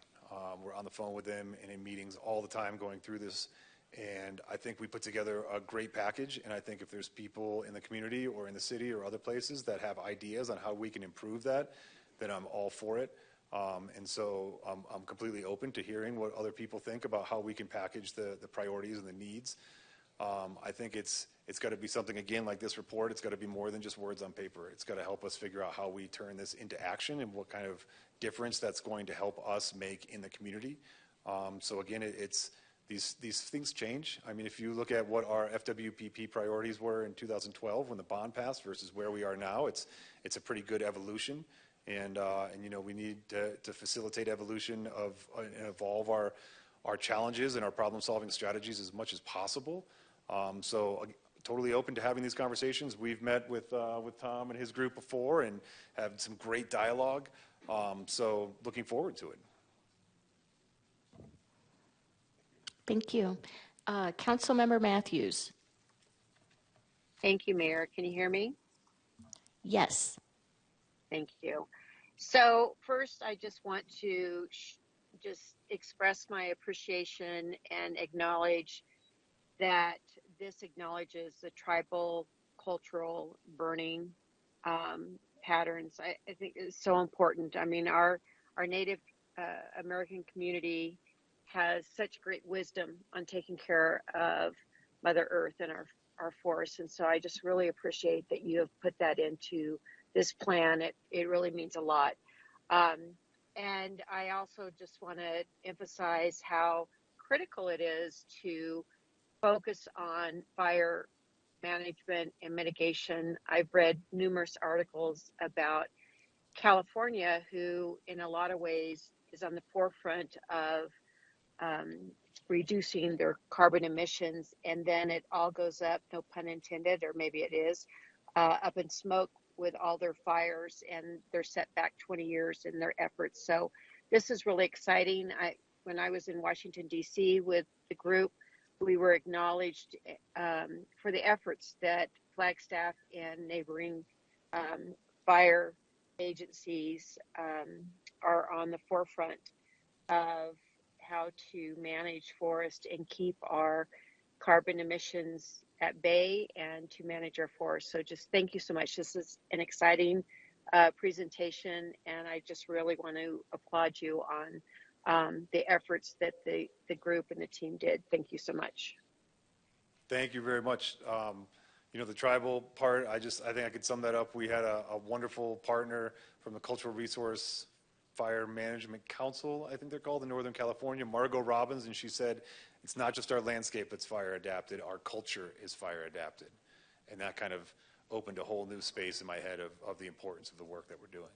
We're on the phone with them and in meetings all the time going through this. And I think we put together a great package. And I think if there's people in the community or in the city or other places that have ideas on how we can improve that, then I'm all for it. And so I'm completely open to hearing what other people think about how we can package the priorities and the needs. I think it's got to be something, again, like this report. It's got to be more than just words on paper. It's got to help us figure out how we turn this into action and what kind of difference that's going to help us make in the community. So again, it's these things change. I mean, if you look at what our FWPP priorities were in 2012 when the bond passed versus where we are now, it's a pretty good evolution. And you know, we need to facilitate evolution and evolve our challenges and our problem-solving strategies as much as possible. So totally open to having these conversations. We've met with Tom and his group before and had some great dialogue. So looking forward to it. Thank you. Councilmember Matthews. Thank you, Mayor. Can you hear me? Yes. Thank you. So first, I just want to just express my appreciation and acknowledge that this acknowledges the tribal cultural burning patterns. I think is so important. I mean, our Native American community has such great wisdom on taking care of Mother Earth and our forests. And so I just really appreciate that you have put that into this plan. It really means a lot. And I also just want to emphasize how critical it is to focus on fire management and mitigation. I've read numerous articles about California, who in a lot of ways is on the forefront of reducing their carbon emissions, and then it all goes up, no pun intended, or maybe it is, up in smoke with all their fires, and they're set back 20 years in their efforts. So this is really exciting. When I was in Washington, D.C. with the group, we were acknowledged for the efforts that Flagstaff and neighboring fire agencies are on the forefront of how to manage forest and keep our carbon emissions at bay and to manage our forests. So just thank you so much. This is an exciting presentation, and I just really want to applaud you on the efforts that the group and the team did. Thank you so much. Thank you very much. You know, the tribal part, I think I could sum that up. We had a wonderful partner from the Cultural Resource Fire Management Council, I think they're called, in Northern California, Margot Robbins, and she said, it's not just our landscape that's fire adapted, our culture is fire adapted. And that kind of opened a whole new space in my head of the importance of the work that we're doing.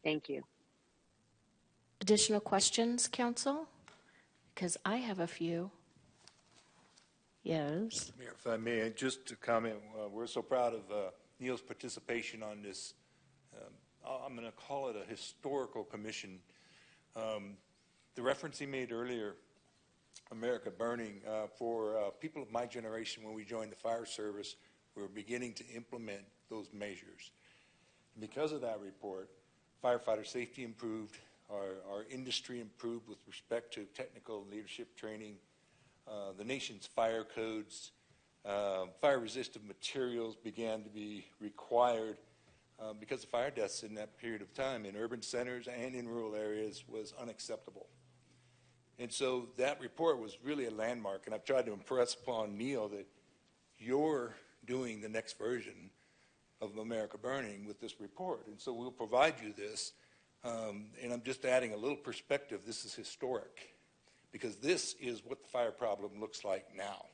Thank you. Additional questions, Council? Because I have a few. Yes. Mayor, if I may, just to comment, we're so proud of Neil's participation on this. I'm going to call it a historical commission. The reference he made earlier, America Burning, for people of my generation, when we joined the fire service, we were beginning to implement those measures. And because of that report, firefighter safety improved, our industry improved with respect to technical leadership training, the nation's fire codes, fire-resistant materials began to be required because the fire deaths in that period of time in urban centers and in rural areas was unacceptable. And so that report was really a landmark, and I've tried to impress upon Neil that you're doing the next version of America Burning with this report. And so we'll provide you this, and I'm just adding a little perspective. This is historic, because this is what the fire problem looks like now.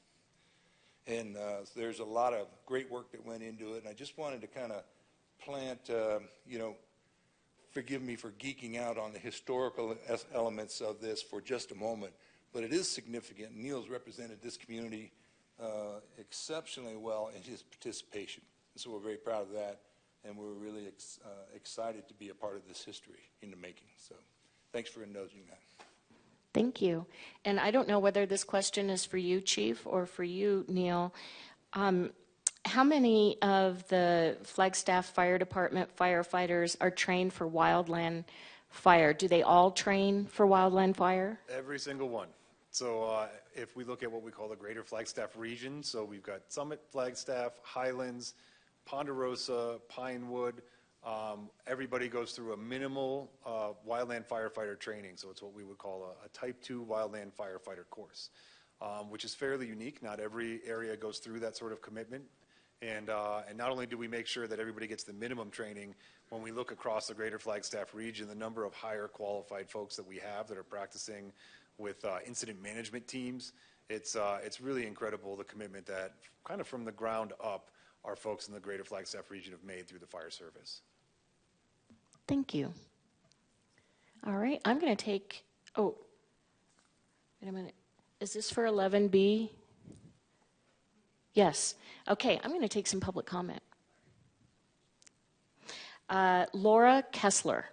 And there's a lot of great work that went into it, and I just wanted to kind of plant, you know, forgive me for geeking out on the historical elements of this for just a moment, but it is significant. Neil's represented this community exceptionally well in his participation, and so we're very proud of that, and we're really excited to be a part of this history in the making. So thanks for indulging that. Thank you. And I don't know whether this question is for you, Chief, or for you, Neil. How many of the Flagstaff Fire Department firefighters are trained for wildland fire. Do they all train for wildland fire? Every single one. So if we look at what we call the Greater Flagstaff region, so we've got Summit, Flagstaff, Highlands, Ponderosa, Pinewood. Everybody goes through a minimal wildland firefighter training. So it's what we would call a Type 2 wildland firefighter course, which is fairly unique. Not every area goes through that sort of commitment. And not only do we make sure that everybody gets the minimum training, when we look across the Greater Flagstaff region, the number of higher qualified folks that we have that are practicing with incident management teams, it's really incredible the commitment that kind of from the ground up our folks in the Greater Flagstaff region have made through the fire service. Thank you. All right, I'm going to take, oh, wait a minute. Is this for 11B? Yes. Okay, I'm going to take some public comment. Laura Kessler.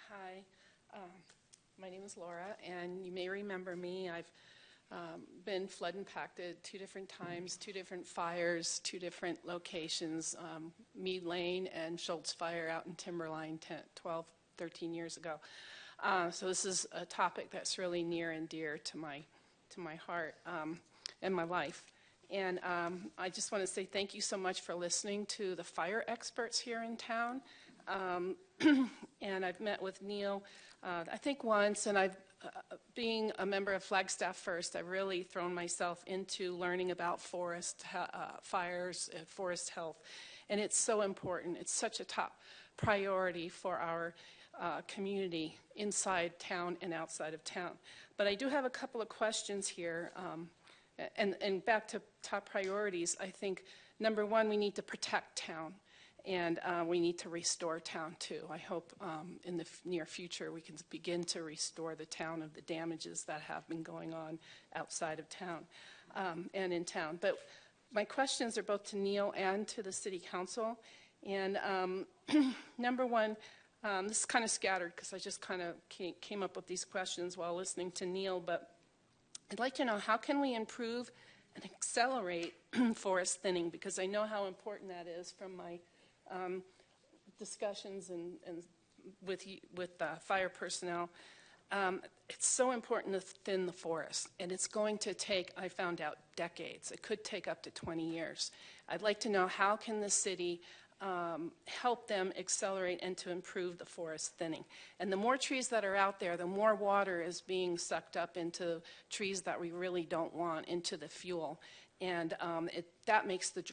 Hi, my name is Laura, and you may remember me. I've been flood impacted 2 different times, 2 different fires, 2 different locations, Mead Lane and Schultz Fire out in Timberline 12, 13 years ago. So this is a topic that's really near and dear to my heart and my life. And I just want to say thank you so much for listening to the fire experts here in town. And I've met with Neil, I think once, and being a member of Flagstaff First, I've really thrown myself into learning about forest fires and forest health. And it's so important. It's such a top priority for our community inside town and outside of town. But I do have a couple of questions here. And back to top priorities, I think, number one, we need to protect town. And we need to restore town too. I hope in the near future we can begin to restore the town of the damages that have been going on outside of town and in town. But my questions are both to Neil and to the City Council. And number one, this is kind of scattered because I just kind of came up with these questions while listening to Neil, but I'd like to know, how can we improve and accelerate forest thinning? Because I know how important that is from my discussions and with fire personnel. It's so important to thin the forest, and it's going to take, I found out, decades. It could take up to 20 years. I'd like to know, how can the city help them accelerate and to improve the forest thinning? And the more trees that are out there, the more water is being sucked up into trees that we really don't want, into the fuel. And that makes the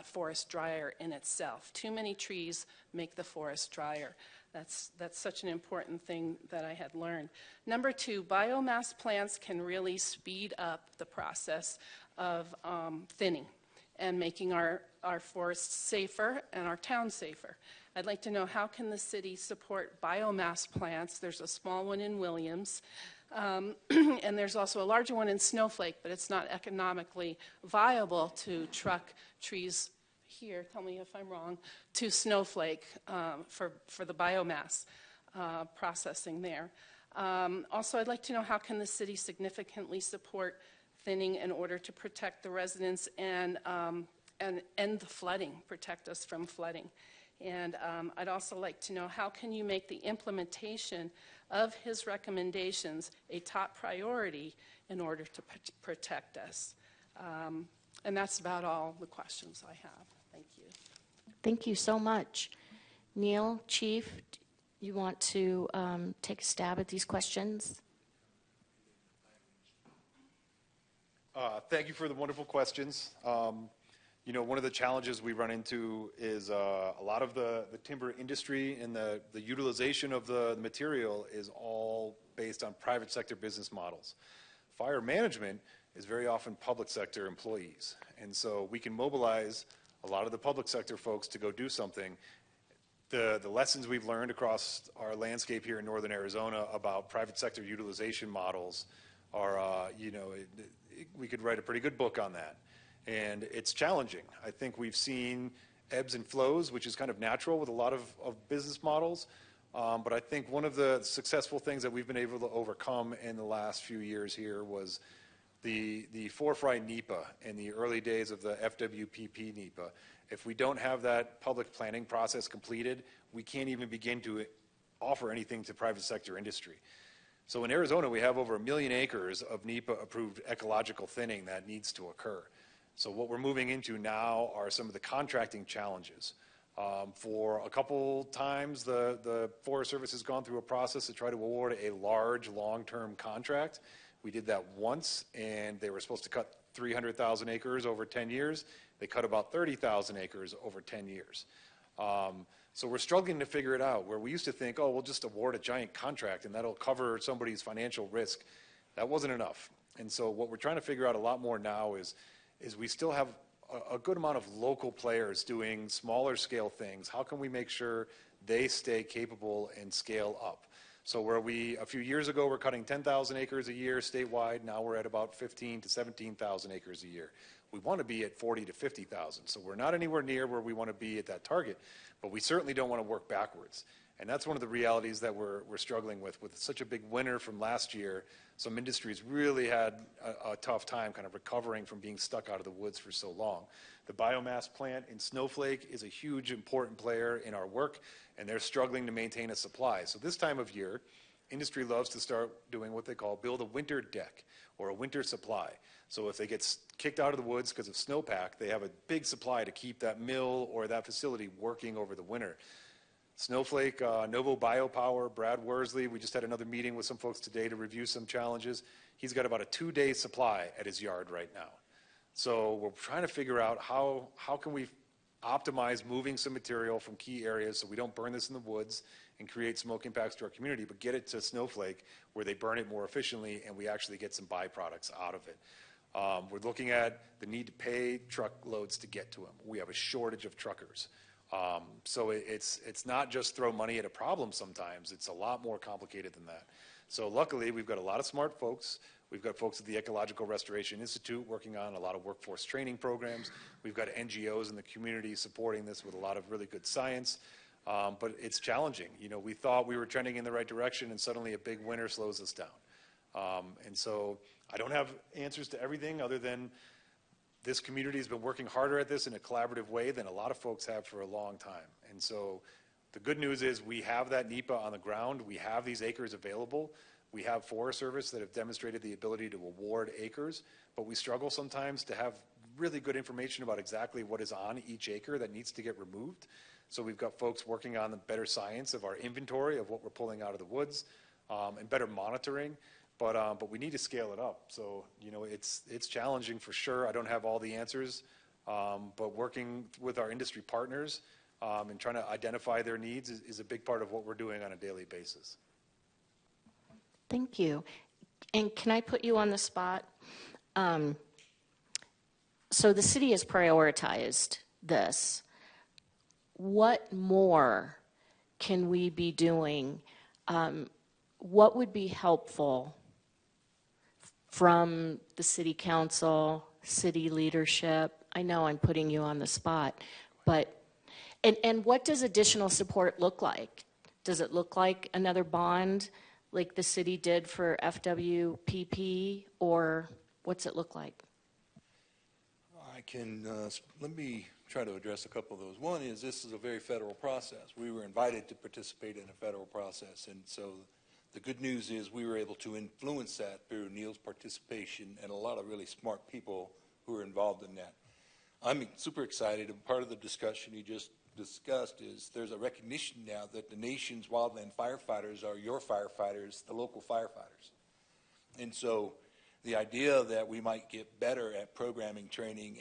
forest drier in itself. Too many trees make the forest drier. That's such an important thing that I had learned. Number two, biomass plants can really speed up the process of thinning and making our forests safer and our towns safer. I'd like to know, how can the city support biomass plants? There's a small one in Williams. And there's also a larger one in Snowflake, but it's not economically viable to truck trees here, tell me if I'm wrong, to Snowflake for the biomass processing there. Also, I'd like to know, how can the city significantly support thinning in order to protect the residents and end the flooding, protect us from flooding? And I'd also like to know, how can you make the implementation of his recommendations a top priority in order to protect us? And that's about all the questions I have. Thank you. Thank you so much. Neil, Chief, you want to take a stab at these questions? Thank you for the wonderful questions. You know, one of the challenges we run into is a lot of the timber industry and the utilization of the material is all based on private sector business models. Fire management is very often public sector employees. And so we can mobilize a lot of the public sector folks to go do something. The lessons we've learned across our landscape here in northern Arizona about private sector utilization models are, you know, we could write a pretty good book on that. And it's challenging. I think we've seen ebbs and flows, which is kind of natural with a lot of business models. But I think one of the successful things that we've been able to overcome in the last few years here was the forefront NEPA in the early days of the FWPP NEPA, if we don't have that public planning process completed, we can't even begin to offer anything to private sector industry. So in Arizona, we have over 1 million acres of NEPA-approved ecological thinning that needs to occur. So what we're moving into now are some of the contracting challenges. For a couple times, the Forest Service has gone through a process to try to award a large, long-term contract. We did that once, and they were supposed to cut 300,000 acres over 10 years. They cut about 30,000 acres over 10 years. So we're struggling to figure it out, where we used to think, oh, we'll just award a giant contract and that'll cover somebody's financial risk. That wasn't enough. And so what we're trying to figure out a lot more now is we still have a good amount of local players doing smaller scale things. How can we make sure they stay capable and scale up? So where a few years ago, we're cutting 10,000 acres a year statewide, now we're at about 15 to 17,000 acres a year. We want to be at 40 to 50,000. So we're not anywhere near where we want to be at that target, but we certainly don't want to work backwards. And that's one of the realities that we're struggling with such a big winter from last year. Some industries really had a tough time kind of recovering from being stuck out of the woods for so long. The biomass plant in Snowflake is a huge, important player in our work, and they're struggling to maintain a supply. So this time of year, industry loves to start doing what they call build a winter deck or a winter supply. So if they get kicked out of the woods because of snowpack, they have a big supply to keep that mill or that facility working over the winter. Snowflake, Novo Biopower, Brad Worsley, we just had another meeting with some folks today to review some challenges. He's got about a 2-day supply at his yard right now. So we're trying to figure out how can we optimize moving some material from key areas so we don't burn this in the woods and create smoke impacts to our community, but get it to Snowflake where they burn it more efficiently and we actually get some byproducts out of it. We're looking at the need to pay truckloads to get to them. We have a shortage of truckers. So it's not just throw money at a problem sometimes. It's a lot more complicated than that. So luckily, we've got a lot of smart folks. We've got folks at the Ecological Restoration Institute working on a lot of workforce training programs. We've got NGOs in the community supporting this with a lot of really good science. But it's challenging. You know, we thought we were trending in the right direction, and suddenly a big winter slows us down. And so I don't have answers to everything other than this community has been working harder at this in a collaborative way than a lot of folks have for a long time. And so the good news is we have that NEPA on the ground. We have these acres available. We have Forest Service that have demonstrated the ability to award acres, but we struggle sometimes to have really good information about exactly what is on each acre that needs to get removed. So we've got folks working on the better science of our inventory of what we're pulling out of the woods and better monitoring. But we need to scale it up. So, you know, it's challenging for sure. I don't have all the answers, but working with our industry partners and trying to identify their needs is a big part of what we're doing on a daily basis. Thank you. And can I put you on the spot? So the city has prioritized this. What more can we be doing? What would be helpful from the city council, city leadership? I know I'm putting you on the spot, but, and what does additional support look like? Does it look like another bond like the city did for FWPP, or what's it look like? I can, let me try to address a couple of those. One is this is a very federal process. We were invited to participate in a federal process, and so the good news is we were able to influence that through Neil's participation and a lot of really smart people who are involved in that. I'm super excited, and part of the discussion you just discussed is there's a recognition now that the nation's wildland firefighters are your firefighters, the local firefighters. And so the idea that we might get better at programming, training,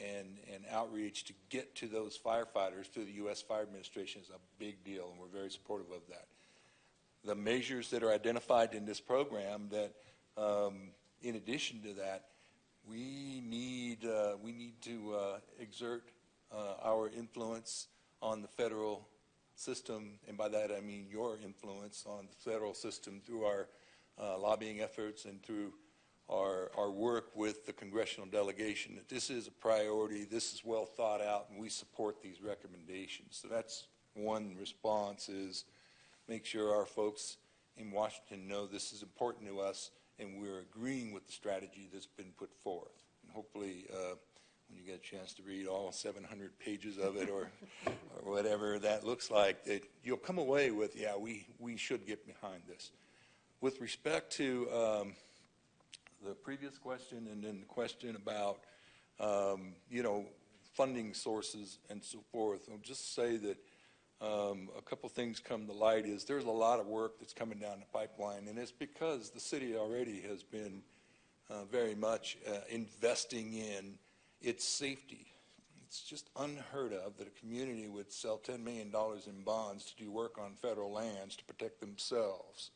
and outreach to get to those firefighters through the U.S. Fire Administration is a big deal, and we're very supportive of that. The measures that are identified in this program that, in addition to that, we need to exert our influence on the federal system, and by that I mean your influence on the federal system through our lobbying efforts and through our work with the congressional delegation, that this is a priority, this is well thought out, and we support these recommendations. So that's one response, is make sure our folks in Washington know this is important to us and we're agreeing with the strategy that's been put forth. And hopefully, when you get a chance to read all 700 pages of it or whatever that looks like, that you'll come away with, yeah, we should get behind this. With respect to the previous question and then the question about, funding sources and so forth, I'll just say that a couple things come to light is there's a lot of work that's coming down the pipeline, and it's because the city already has been very much investing in its safety. It's just unheard of that a community would sell $10 million in bonds to do work on federal lands to protect themselves.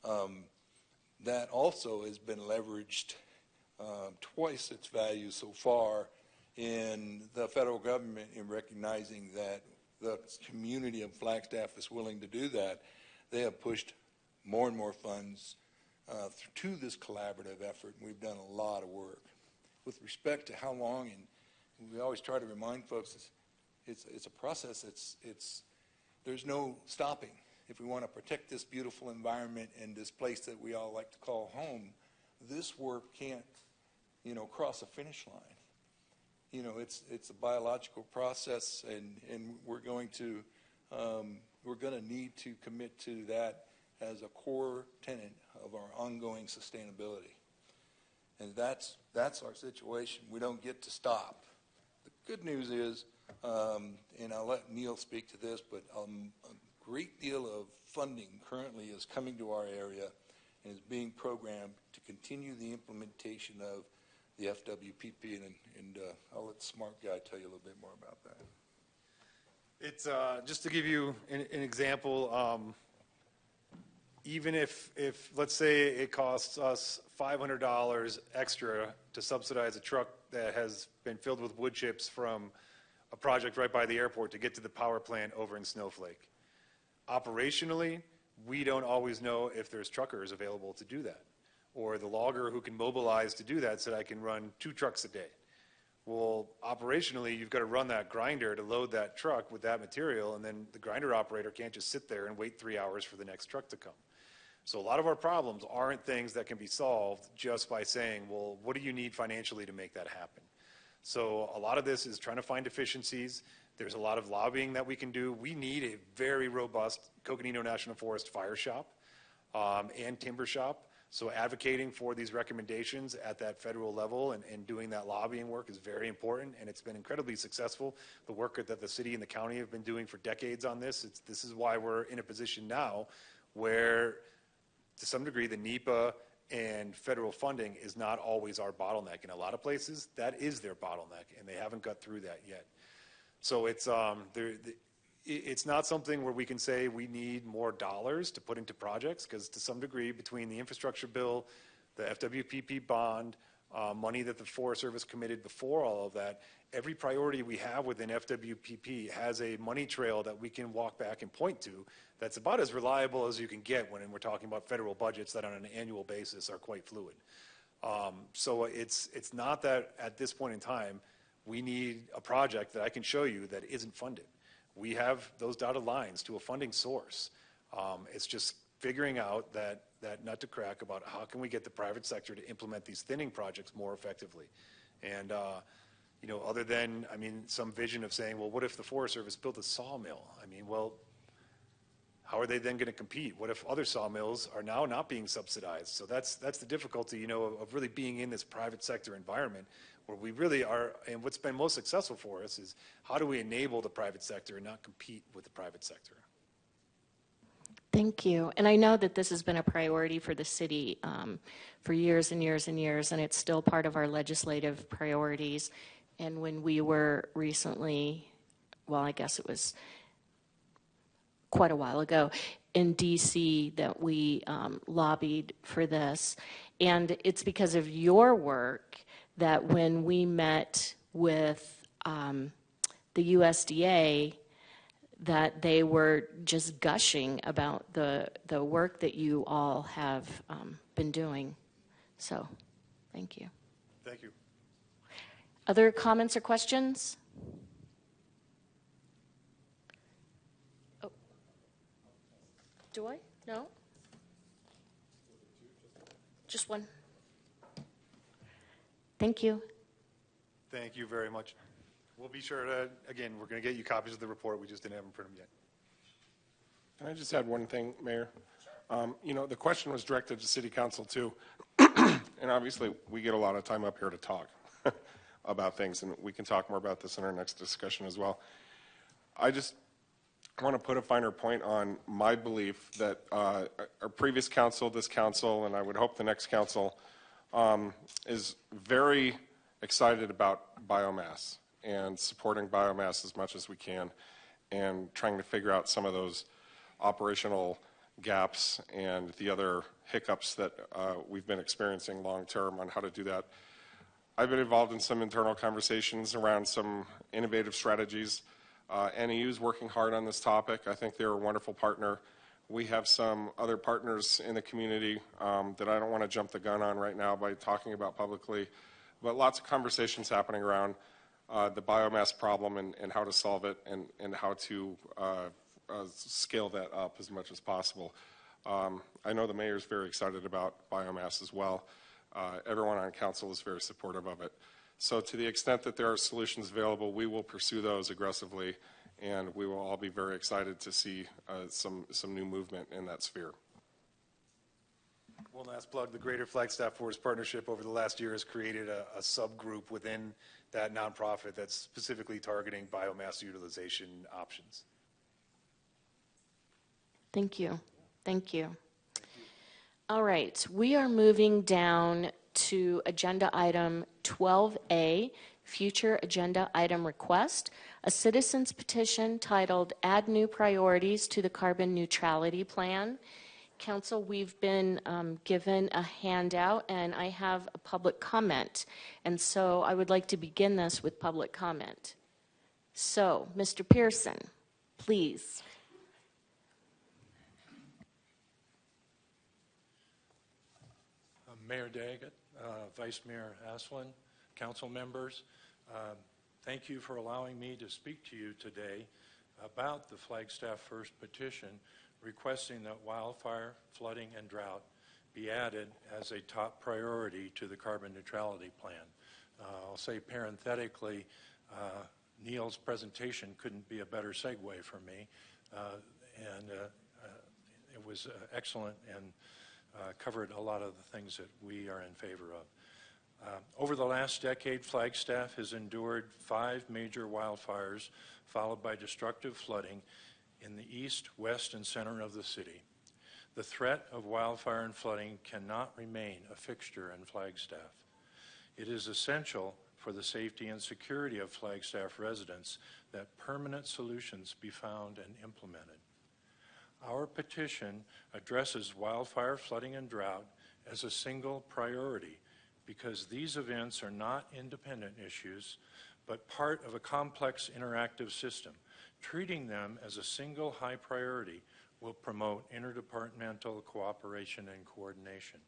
That also has been leveraged twice its value so far in the federal government in recognizing that the community of Flagstaff is willing to do that. They have pushed more and more funds to this collaborative effort, and we've done a lot of work. With respect to how long, and we always try to remind folks, it's a process. There's no stopping. If we want to protect this beautiful environment and this place that we all like to call home, this work can't, cross a finish line. It's a biological process, and we're going to need to commit to that as a core tenet of our ongoing sustainability. And that's our situation. We don't get to stop. The good news is, and I'll let Neil speak to this, but a great deal of funding currently is coming to our area and is being programmed to continue the implementation of the FWPP, and I'll let the smart guy tell you a little bit more about that. It's just to give you an example. Even if let's say it costs us $500 extra to subsidize a truck that has been filled with wood chips from a project right by the airport to get to the power plant over in Snowflake. Operationally, we don't always know if there's truckers available to do that, or the logger who can mobilize to do that said I can run 2 trucks a day. Well, operationally, you've got to run that grinder to load that truck with that material, and then the grinder operator can't just sit there and wait 3 hours for the next truck to come. So a lot of our problems aren't things that can be solved just by saying, well, what do you need financially to make that happen? So a lot of this is trying to find efficiencies. There's a lot of lobbying that we can do. We need a very robust Coconino National Forest fire shop and timber shop. So advocating for these recommendations at that federal level and doing that lobbying work is very important, and it's been incredibly successful. The work that the city and the county have been doing for decades on this, this is why we're in a position now where, to some degree, the NEPA and federal funding is not always our bottleneck. In a lot of places, that is their bottleneck, and they haven't got through that yet. So it's not something where we can say we need more dollars to put into projects, because to some degree, between the infrastructure bill, the FWPP bond, money that the Forest Service committed before all of that, every priority we have within FWPP has a money trail that we can walk back and point to that's about as reliable as you can get when we're talking about federal budgets that on an annual basis are quite fluid. So it's not that at this point in time we need a project that I can show you that isn't funded. We have those dotted lines to a funding source. It's just figuring out that nut to crack about how can we get the private sector to implement these thinning projects more effectively. And, other than, some vision of saying, well, what if the Forest Service built a sawmill? Well, how are they then going to compete? What if other sawmills are now not being subsidized? So that's the difficulty, of really being in this private sector environment where we really are, and what's been most successful for us is how do we enable the private sector and not compete with the private sector? Thank you. And I know that this has been a priority for the city for years and years and years, and it's still part of our legislative priorities. And when we were recently, well, I guess it was quite a while ago, in DC that we lobbied for this. And it's because of your work that when we met with the USDA, that they were just gushing about the work that you all have been doing. So, thank you. Thank you. Other comments or questions? Oh. Do I? No? Just one. Thank you. Thank you very much. We'll be sure to, again, we're going to get you copies of the report. We just didn't have them print them yet. Can I just add one thing, Mayor? You know, the question was directed to City Council too, and obviously we get a lot of time up here to talk about things, and we can talk more about this in our next discussion as well. I just want to put a finer point on my belief that our previous council, this council, and I would hope the next council is very excited about biomass and supporting biomass as much as we can and trying to figure out some of those operational gaps and the other hiccups that we've been experiencing long term on how to do that. I've been involved in some internal conversations around some innovative strategies. NEU is working hard on this topic. I think they're a wonderful partner. We have some other partners in the community that I don't want to jump the gun on right now by talking about publicly, but lots of conversations happening around the biomass problem and how to solve it and how to scale that up as much as possible. I know the mayor is very excited about biomass as well. Everyone on council is very supportive of it. So to the extent that there are solutions available, we will pursue those aggressively, and we will all be very excited to see some new movement in that sphere. One last plug, the Greater Flagstaff Forest Partnership over the last year has created a subgroup within that nonprofit that's specifically targeting biomass utilization options. Thank you. Thank you. All right, we are moving down to agenda item 12A, future agenda item request, a citizen's petition titled Add New Priorities to the Carbon Neutrality Plan. Council, we've been given a handout and I have a public comment. And so I would like to begin this with public comment. So, Mr. Pearson, please. Mayor Daggett, Vice Mayor Aslin, council members, thank you for allowing me to speak to you today about the Flagstaff First petition requesting that wildfire, flooding, and drought be added as a top priority to the carbon neutrality plan. I'll say parenthetically, Neil's presentation couldn't be a better segue for me, and it was excellent and covered a lot of the things that we are in favor of. Over the last decade, Flagstaff has endured 5 major wildfires followed by destructive flooding in the east, west, and center of the city. The threat of wildfire and flooding cannot remain a fixture in Flagstaff. It is essential for the safety and security of Flagstaff residents that permanent solutions be found and implemented. Our petition addresses wildfire, flooding, and drought as a single priority because these events are not independent issues, but part of a complex interactive system. Treating them as a single high priority will promote interdepartmental cooperation and coordination.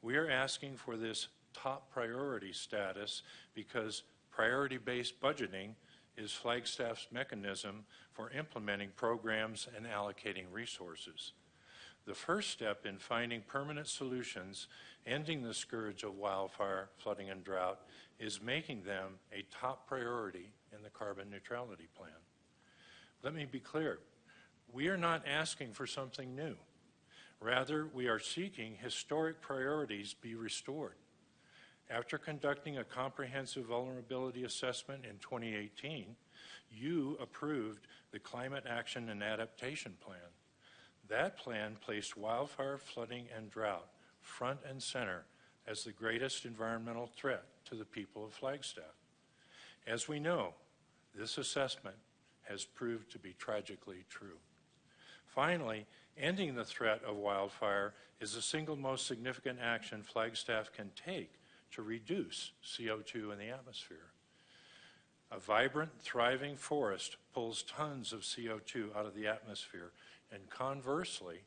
We are asking for this top priority status because priority-based budgeting is Flagstaff's mechanism for implementing programs and allocating resources. The first step in finding permanent solutions, ending the scourge of wildfire, flooding, and drought, is making them a top priority in the carbon neutrality plan. Let me be clear. We are not asking for something new. Rather, we are seeking historic priorities be restored. After conducting a comprehensive vulnerability assessment in 2018, you approved the Climate Action and Adaptation Plan. That plan placed wildfire, flooding, and drought front and center as the greatest environmental threat to the people of Flagstaff. As we know, this assessment has proved to be tragically true. Finally, ending the threat of wildfire is the single most significant action Flagstaff can take to reduce CO2 in the atmosphere. A vibrant, thriving forest pulls tons of CO2 out of the atmosphere, and conversely,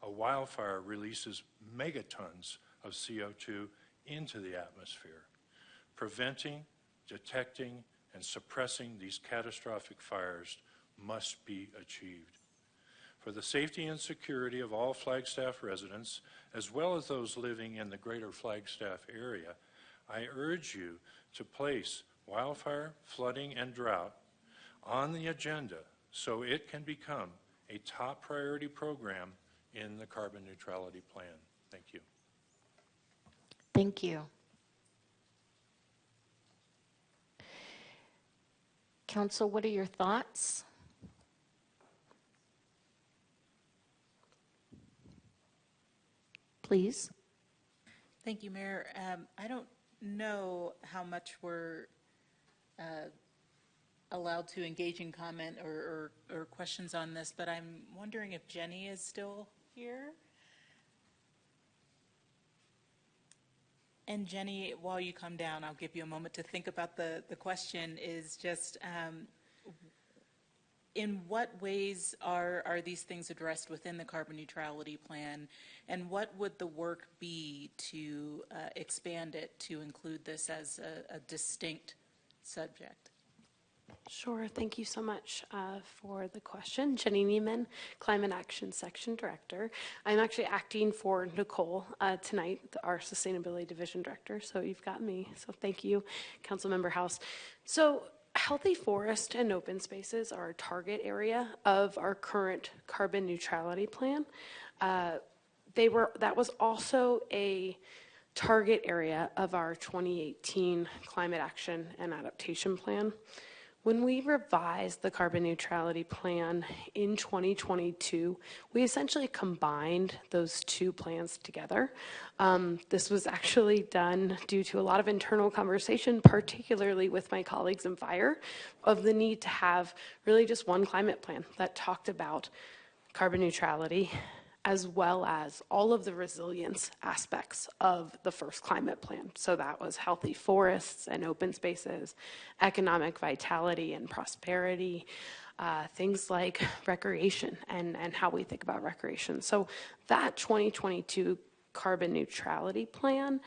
a wildfire releases megatons of CO2 into the atmosphere. Preventing, detecting, and suppressing these catastrophic fires must be achieved. for the safety and security of all Flagstaff residents, as well as those living in the greater Flagstaff area, I urge you to place wildfire, flooding, and drought on the agenda so it can become a top priority program in the carbon neutrality plan. Thank you. Thank you. Council, what are your thoughts? Please. Thank you, Mayor. I don't know how much we're allowed to engage in comment or questions on this, but I'm wondering if Jenny is still here. And Jenny, while you come down, I'll give you a moment to think about the question is just in what ways are these things addressed within the carbon neutrality plan, and what would the work be to expand it to include this as a distinct subject? Sure. Thank you so much for the question. Jenny Neiman, Climate Action Section Director. I'm actually acting for Nicole tonight, our Sustainability Division Director, so you've got me. So thank you, Councilmember House. So healthy forest and open spaces are a target area of our current carbon neutrality plan. That was also a target area of our 2018 Climate Action and Adaptation Plan. When we revised the carbon neutrality plan in 2022, we essentially combined those two plans together. This was actually done due to a lot of internal conversation, particularly with my colleagues in fire, of the need to have really just one climate plan that talked about carbon neutrality, as well as all of the resilience aspects of the first climate plan. So that was healthy forests and open spaces, economic vitality and prosperity, things like recreation and how we think about recreation. So that 2022 carbon neutrality plan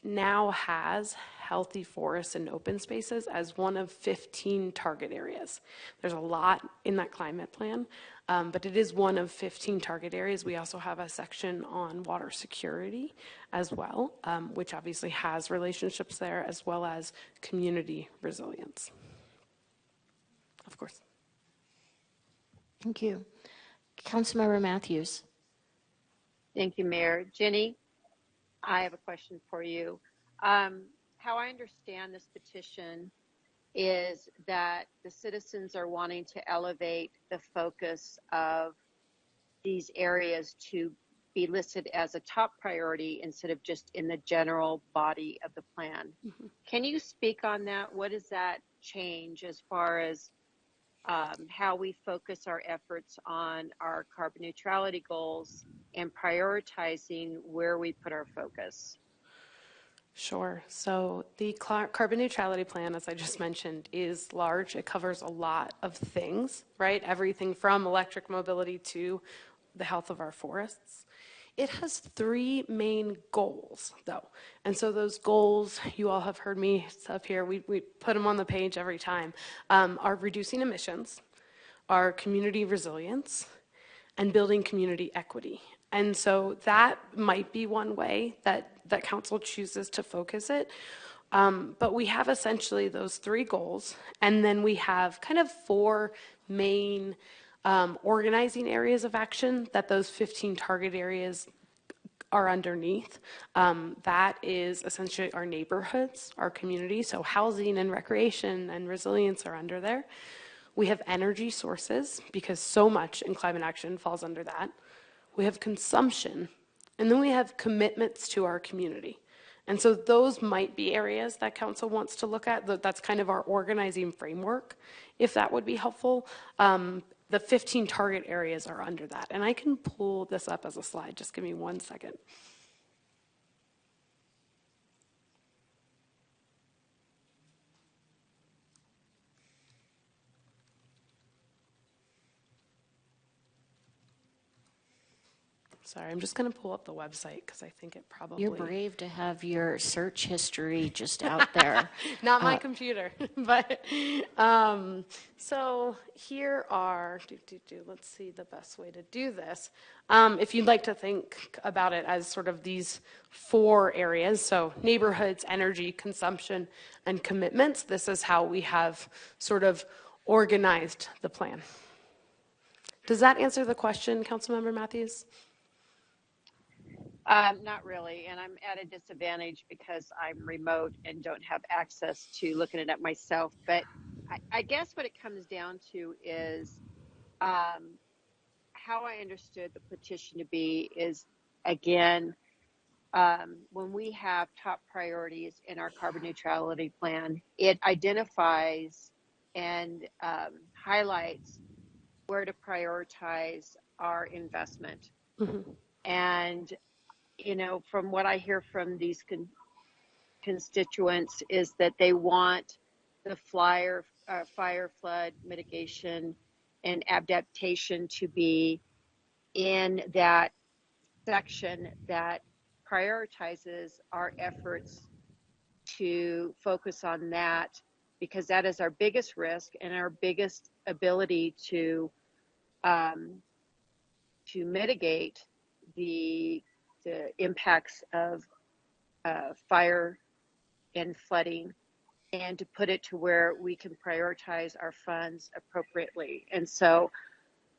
now has healthy forests and open spaces as one of 15 target areas. There's a lot in that climate plan, but it is one of 15 target areas. We also have a section on water security as well, which obviously has relationships there, as well as community resilience. Of course. Thank you. Councilmember Matthews. Thank you, Mayor. Jenny, I have a question for you. How I understand this petition is that the citizens are wanting to elevate the focus of these areas to be listed as a top priority instead of just in the general body of the plan. Mm-hmm. Can you speak on that? What does that change as far as how we focus our efforts on our carbon neutrality goals and prioritizing where we put our focus? Sure. So the carbon neutrality plan, as I just mentioned, is large. It covers a lot of things, right? Everything from electric mobility to the health of our forests. It has three main goals, though. And so those goals, you all have heard me up here, we put them on the page every time, are reducing emissions, are community resilience, and building community equity. And so that might be one way that council chooses to focus it. But we have essentially those three goals, and then we have kind of four main organizing areas of action that those 15 target areas are underneath. That is essentially our neighborhoods, our community, so housing and recreation and resilience are under there. We have energy sources, because so much in climate action falls under that. We have consumption, and then we have commitments to our community. And so those might be areas that council wants to look at. That's kind of our organizing framework, if that would be helpful. The 15 target areas are under that. And I can pull this up as a slide. Just give me 1 second. Sorry, I'm just going to pull up the website because I think it probably... You're brave to have your search history just out there. Not my computer, but so here are, let's see the best way to do this. If you'd like to think about it as sort of these 4 areas, so neighborhoods, energy, consumption, and commitments, this is how we have sort of organized the plan. Does that answer the question, Councilmember Matthews? Not really, and I'm at a disadvantage because I'm remote and don't have access to looking it up myself. But I guess what it comes down to is how I understood the petition to be is, again, when we have top priorities in our carbon neutrality plan, it identifies and highlights where to prioritize our investment. Mm-hmm. And you know, from what I hear from these constituents is that they want the fire flood mitigation and adaptation to be in that section that prioritizes our efforts to focus on that, because that is our biggest risk and our biggest ability to mitigate the impacts of fire and flooding, and to put it to where we can prioritize our funds appropriately. And so,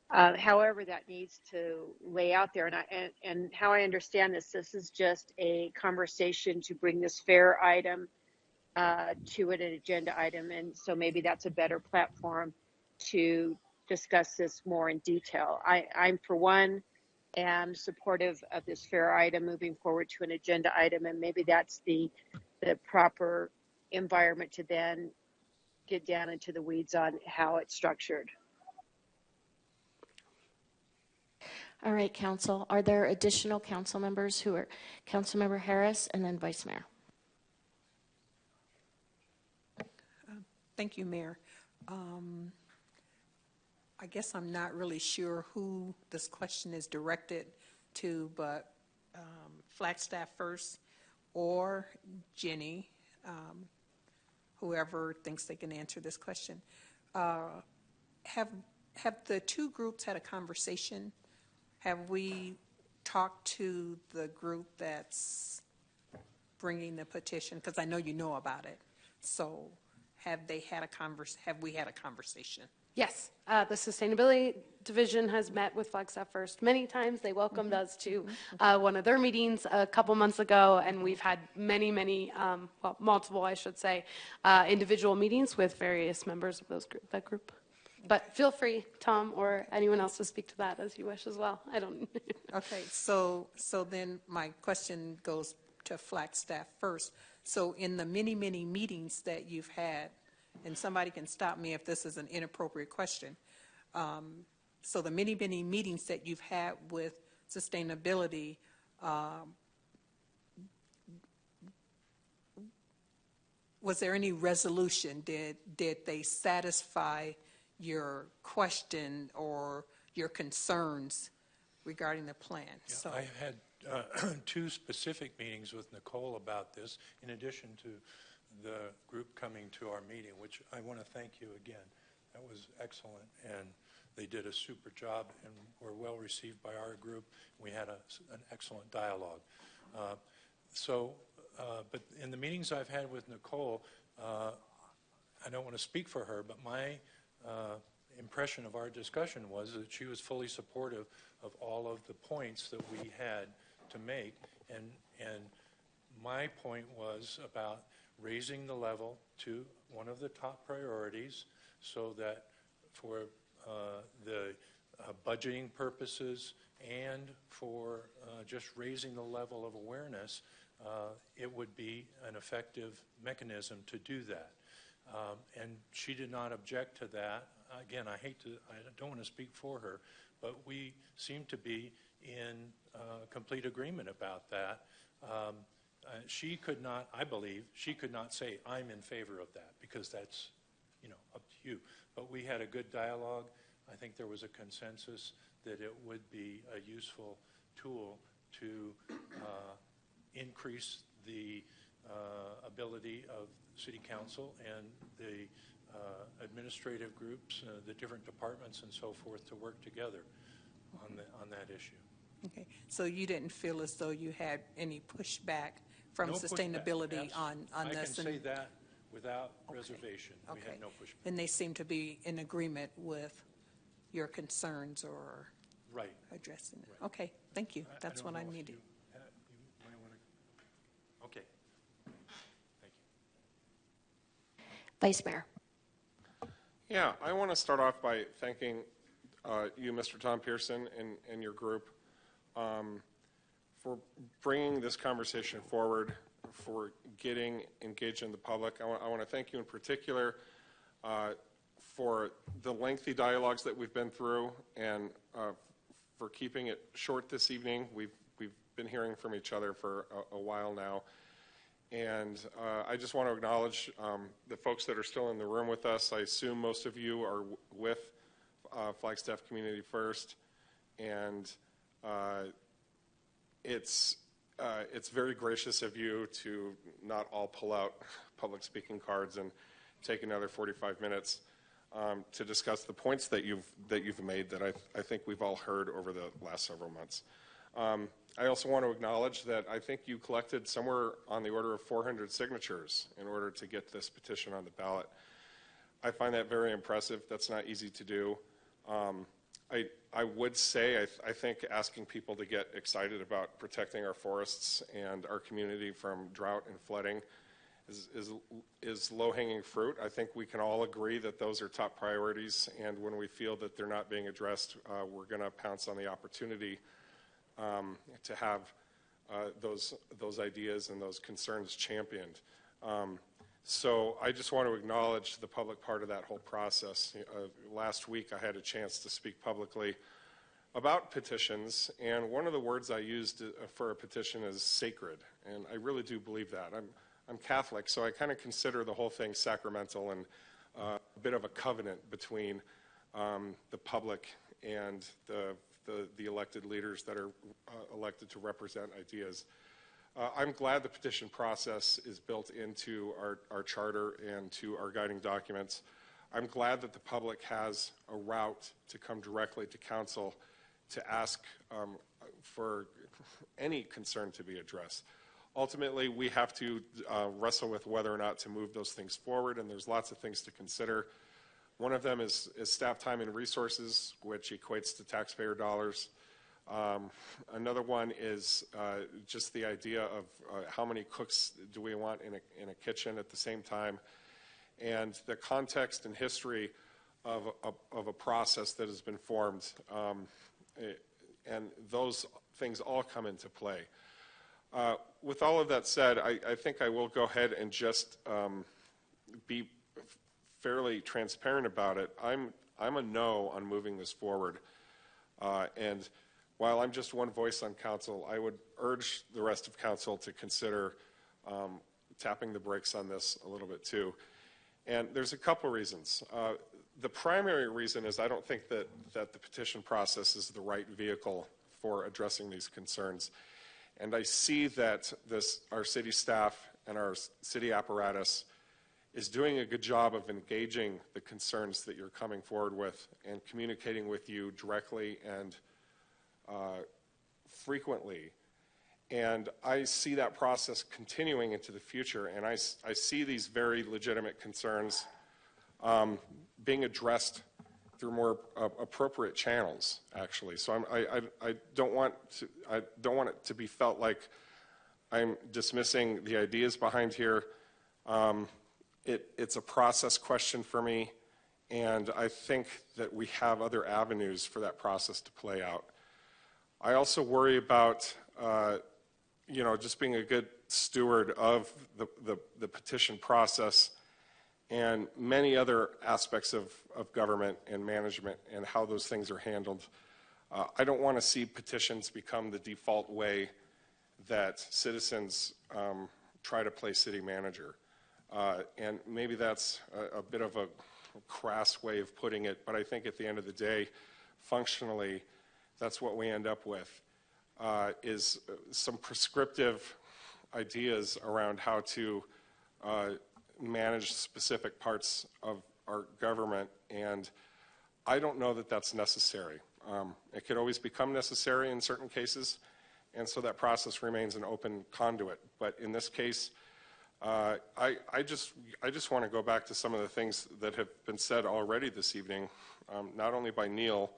however that needs to lay out there, and how I understand this is just a conversation to bring this fair item to an agenda item, and so maybe that's a better platform to discuss this more in detail. I'm for one am supportive of this fair item moving forward to an agenda item, and maybe that's the proper environment to then get down into the weeds on how it's structured. All right, Council. Are there additional council members who are Councilmember Harris and then Vice Mayor? Thank you, Mayor. I guess I'm not really sure who this question is directed to, but Flagstaff first or Jenny, whoever thinks they can answer this question. Have the 2 groups had a conversation? Have we talked to the group that's bringing the petition? Because I know you know about it. So have we had a conversation? Yes, the Sustainability Division has met with Flagstaff First many times. They welcomed us to one of their meetings a couple months ago, and we've had many, well, multiple, I should say, individual meetings with various members of that group. But feel free, Tom, or anyone else, to speak to that as you wish as well. I don't. Okay, so then my question goes to Flagstaff First. So in the many meetings that you've had, and somebody can stop me if this is an inappropriate question. So the many meetings that you've had with sustainability, was there any resolution? Did they satisfy your question or your concerns regarding the plan? Yeah, so I had 2 specific meetings with Nicole about this, in addition to the group coming to our meeting, which I want to thank you again. That was excellent, and they did a super job and were well received by our group. We had an excellent dialogue. But in the meetings I've had with Nicole, I don't want to speak for her, but my impression of our discussion was that she was fully supportive of all of the points that we had to make, and my point was about raising the level to one of the top priorities, so that for the budgeting purposes and for just raising the level of awareness, it would be an effective mechanism to do that. And she did not object to that. Again, I don't want to speak for her, but we seem to be in complete agreement about that. She could not, I believe, she could not say, I'm in favor of that, because that's, up to you. But we had a good dialogue. I think there was a consensus that it would be useful tool to increase the ability of City Council and the administrative groups, the different departments and so forth to work together on that issue. Okay, so you didn't feel as though you had any pushback from No sustainability pushback. on I this? can say that without reservation. We Okay. had no pushback. And they seem to be in agreement with your concerns or Right. addressing it? Okay, thank you. That's what I needed. You might want to, okay. Thank you. Vice Mayor. Yeah, I want to start off by thanking you, Mr. Tom Pearson, and your group for bringing this conversation forward, for getting engaged in the public. I want to thank you in particular for the lengthy dialogues that we've been through and for keeping it short this evening. We've been hearing from each other for a while now. And I just want to acknowledge the folks that are still in the room with us. I assume most of you are with Flagstaff Community First, and it's very gracious of you to not all pull out public speaking cards and take another 45 minutes to discuss the points that you've made that I think we've all heard over the last several months. I also want to acknowledge that I think you collected somewhere on the order of 400 signatures in order to get this petition on the ballot. I find that very impressive. That's not easy to do. I would say I think asking people to get excited about protecting our forests and our community from drought and flooding is low-hanging fruit. I think we can all agree that those are top priorities, and when we feel that they're not being addressed, we're going to pounce on the opportunity to have those ideas and those concerns championed. So I just want to acknowledge the public part of that whole process. Last week I had a chance to speak publicly about petitions, and one of the words I used for a petition is sacred, and I really do believe that. I'm Catholic, so I kind of consider the whole thing sacramental and a bit of a covenant between the public and the elected leaders that are elected to represent ideas. I'm glad the petition process is built into our charter and to our guiding documents. I'm glad that the public has a route to come directly to council to ask for any concern to be addressed. Ultimately, we have to wrestle with whether or not to move those things forward, and there's lots of things to consider. One of them is staff time and resources, which equates to taxpayer dollars. Another one is just the idea of how many cooks do we want in a kitchen at the same time, and the context and history of a process that has been formed. And those things all come into play. With all of that said, I think I will go ahead and just be fairly transparent about it. I'm a no on moving this forward. And while I'm just one voice on council, I would urge the rest of council to consider tapping the brakes on this a little bit too. And there's a couple reasons. The primary reason is I don't think that the petition process is the right vehicle for addressing these concerns. And I see that our city staff and our city apparatus is doing a good job of engaging the concerns that you're coming forward with and communicating with you directly and frequently. And I see that process continuing into the future, and I see these very legitimate concerns being addressed through more appropriate channels, actually. So I don't want it to be felt like I'm dismissing the ideas behind here. It's a process question for me, and I think that we have other avenues for that process to play out. I also worry about just being a good steward of the petition process and many other aspects of government and management and how those things are handled. I don't want to see petitions become the default way that citizens try to play city manager. And maybe that's a bit of a crass way of putting it, but I think at the end of the day, functionally, that's what we end up with. is some prescriptive ideas around how to manage specific parts of our government, and I don't know that that's necessary. It could always become necessary in certain cases, and so that process remains an open conduit. But in this case, I just want to go back to some of the things that have been said already this evening, not only by Neil,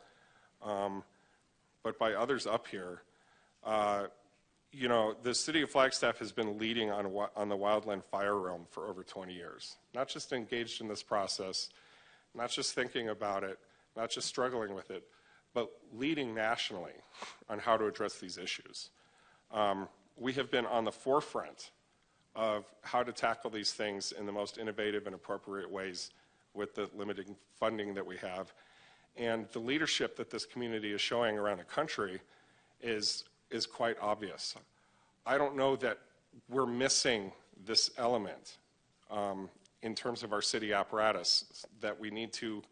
but by others up here. You know, the city of Flagstaff has been leading on the wildland fire realm for over 20 years. Not just engaged in this process, not just thinking about it, not just struggling with it, but leading nationally on how to address these issues. We have been on the forefront of how to tackle these things in the most innovative and appropriate ways with the limited funding that we have. And the leadership that this community is showing around the country is quite obvious. I don't know that we're missing this element in terms of our city apparatus, that we need to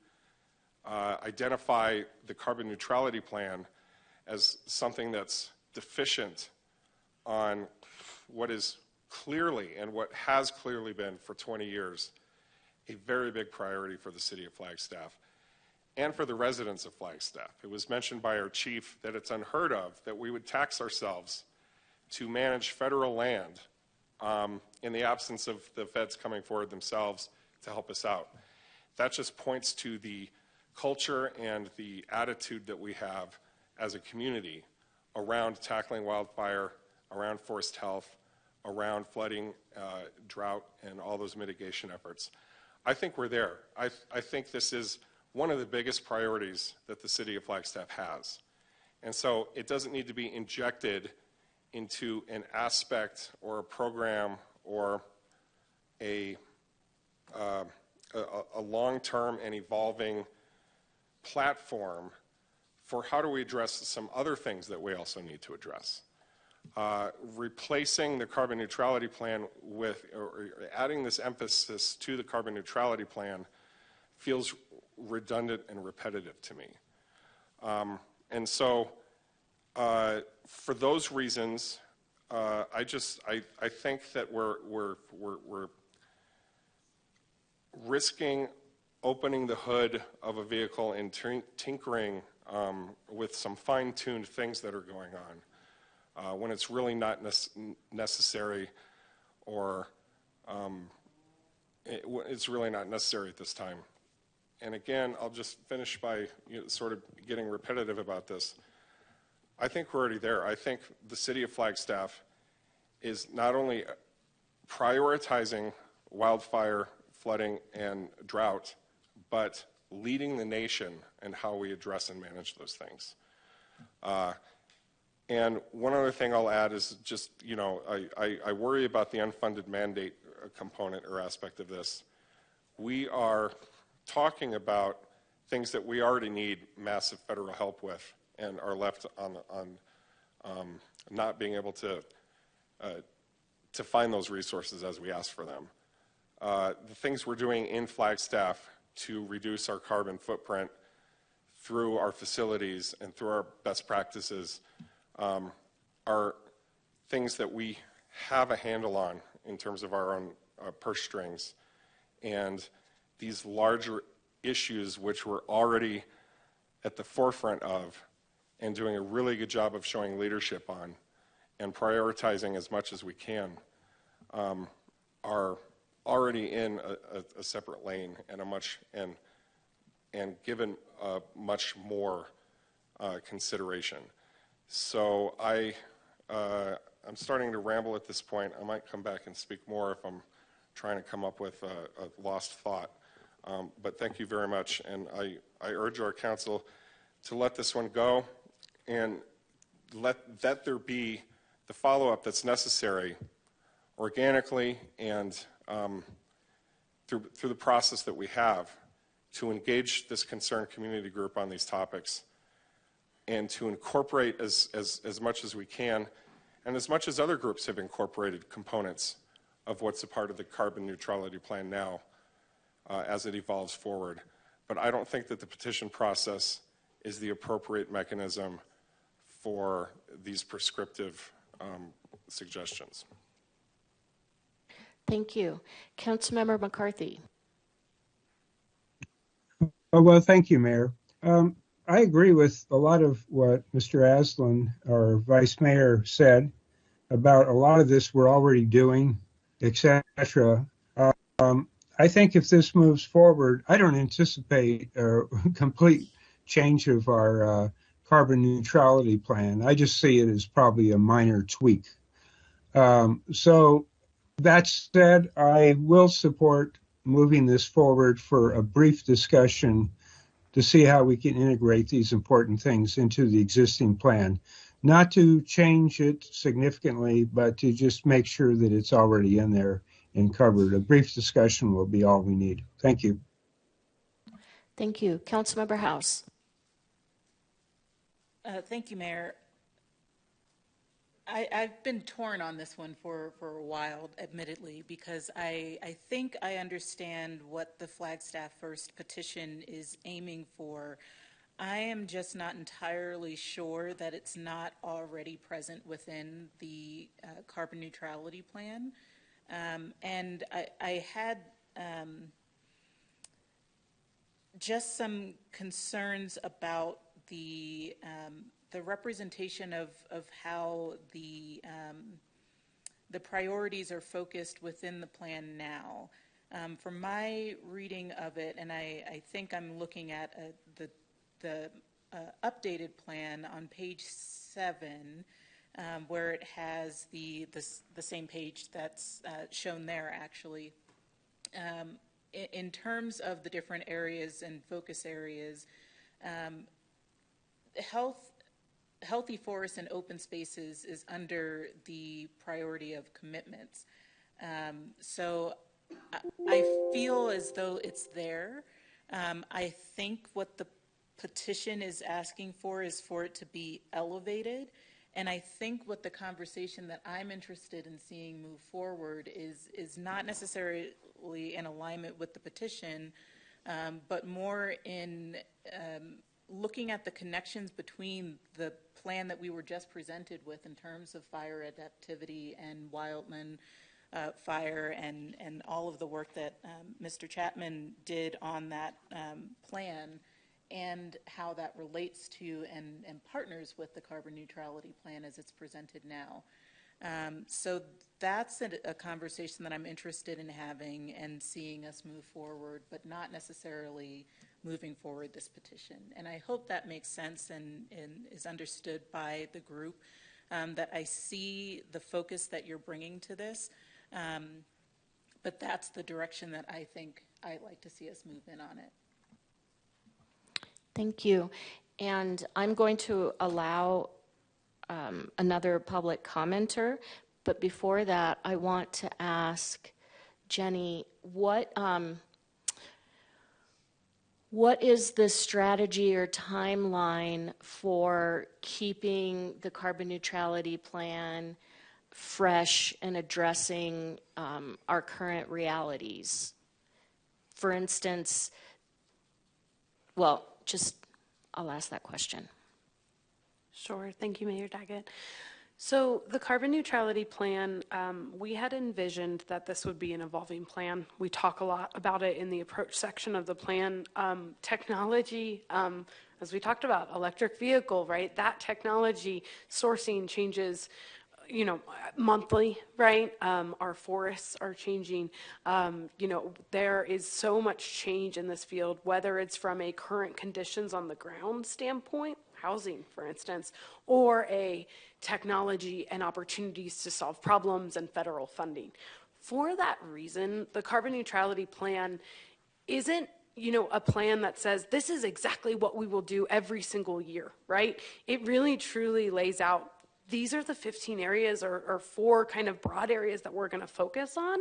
identify the carbon neutrality plan as something that's deficient on what is clearly, and what has clearly been for 20 years, a very big priority for the city of Flagstaff and for the residents of Flagstaff. It was mentioned by our chief that it's unheard of that we would tax ourselves to manage federal land in the absence of the feds coming forward themselves to help us out. That just points to the culture and the attitude that we have as a community around tackling wildfire, around forest health, around flooding, drought, and all those mitigation efforts. I think we're there. I think this is one of the biggest priorities that the city of Flagstaff has. And so it doesn't need to be injected into an aspect or a program or a long-term and evolving platform for how do we address some other things that we also need to address. Replacing the carbon neutrality plan with, or adding this emphasis to the carbon neutrality plan feels redundant and repetitive to me. And so for those reasons, I think that we're risking opening the hood of a vehicle and tinkering with some fine-tuned things that are going on. When it's really not necessary, or it's really not necessary at this time. And again, I'll just finish by sort of getting repetitive about this. I think we're already there. I think the city of Flagstaff is not only prioritizing wildfire, flooding, and drought, but leading the nation in how we address and manage those things. And one other thing I'll add is just, you know, I worry about the unfunded mandate component or aspect of this. We are talking about things that we already need massive federal help with and are left on not being able to find those resources as we ask for them. The things we're doing in Flagstaff to reduce our carbon footprint through our facilities and through our best practices are things that we have a handle on in terms of our own purse strings. And these larger issues, which we're already at the forefront of and doing a really good job of showing leadership on and prioritizing as much as we can, are already in a separate lane and and given much more consideration. So I'm starting to ramble at this point. I might come back and speak more if I'm trying to come up with a lost thought. But thank you very much, and I urge our council to let this one go and let there be the follow-up that's necessary organically and through the process that we have to engage this concerned community group on these topics and to incorporate as much as we can, and as much as other groups have incorporated components of what's a part of the carbon neutrality plan now as it evolves forward. But I don't think that the petition process is the appropriate mechanism for these prescriptive suggestions. Thank you. Councilmember McCarthy. Oh, well, thank you, Mayor. I agree with a lot of what Mr. Aslan, our Vice Mayor, said about a lot of this we're already doing, etc. I think if this moves forward, I don't anticipate a complete change of our carbon neutrality plan. I just see it as probably a minor tweak. So that said, I will support moving this forward for a brief discussion to see how we can integrate these important things into the existing plan. Not to change it significantly, but to just make sure that it's already in there and covered. A brief discussion will be all we need. Thank you. Thank you. Councilmember House. Thank you, Mayor. I've been torn on this one for a while, admittedly, because I think I understand what the Flagstaff First petition is aiming for. I am just not entirely sure that it's not already present within the carbon neutrality plan. And I had just some concerns about the representation of how the priorities are focused within the plan now. From my reading of it, and I think I'm looking at the updated plan on page 7, where it has the same page that's shown there, actually. In terms of the different areas and focus areas, healthy forests and open spaces is under the priority of commitments. So I feel as though it's there. I think what the petition is asking for is for it to be elevated. And I think what the conversation that I'm interested in seeing move forward is not necessarily in alignment with the petition, but more in looking at the connections between the plan that we were just presented with in terms of fire adaptivity and wildland fire and all of the work that Mr. Chapman did on that plan, and how that relates to and partners with the carbon neutrality plan as it's presented now. So that's a conversation that I'm interested in having and seeing us move forward, but not necessarily moving forward this petition. And I hope that makes sense and is understood by the group, that I see the focus that you're bringing to this, but that's the direction that I think I'd like to see us move in on it. Thank you. And I'm going to allow another public commenter, but before that, I want to ask Jenny, what is the strategy or timeline for keeping the carbon neutrality plan fresh and addressing our current realities? For instance, well, I'll ask that question. Sure. Thank you, Mayor Daggett. So the carbon neutrality plan, we had envisioned that this would be an evolving plan. We talk a lot about it in the approach section of the plan. Technology, as we talked about, electric vehicle, right? That technology sourcing changes, monthly, right? Our forests are changing. There is so much change in this field, whether it's from a current conditions on the ground standpoint, housing, for instance, or a technology and opportunities to solve problems and federal funding. For that reason, the carbon neutrality plan isn't a plan that says this is exactly what we will do every single year, right? It really truly lays out these are the 15 areas or 4 kind of broad areas that we're going to focus on.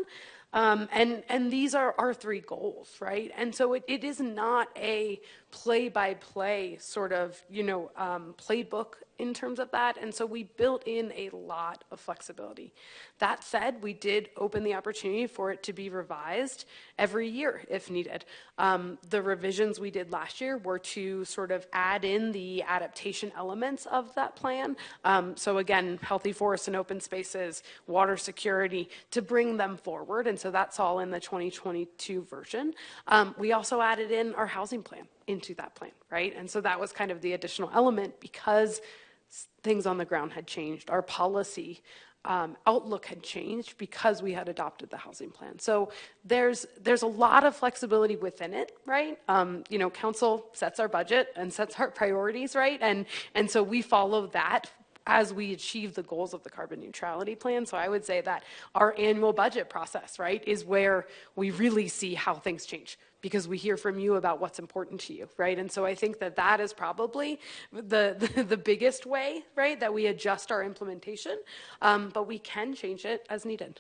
And these are our 3 goals, right? And so it is not a play-by-play sort of, playbook in terms of that. And so we built in a lot of flexibility. That said, we did open the opportunity for it to be revised every year if needed. The revisions we did last year were to sort of add in the adaptation elements of that plan. So again, healthy forests and open spaces, water security, to bring them forward. And so that's all in the 2022 version. We also added in our housing plan into that plan, right? And so that was kind of the additional element because things on the ground had changed. Our policy outlook had changed because we had adopted the housing plan. So there's a lot of flexibility within it, right? Council sets our budget and sets our priorities, right? And so we follow that as we achieve the goals of the carbon neutrality plan. So I would say that our annual budget process, right, is where we really see how things change, because we hear from you about what's important to you, right? And so I think that that is probably the biggest way, right, that we adjust our implementation, but we can change it as needed.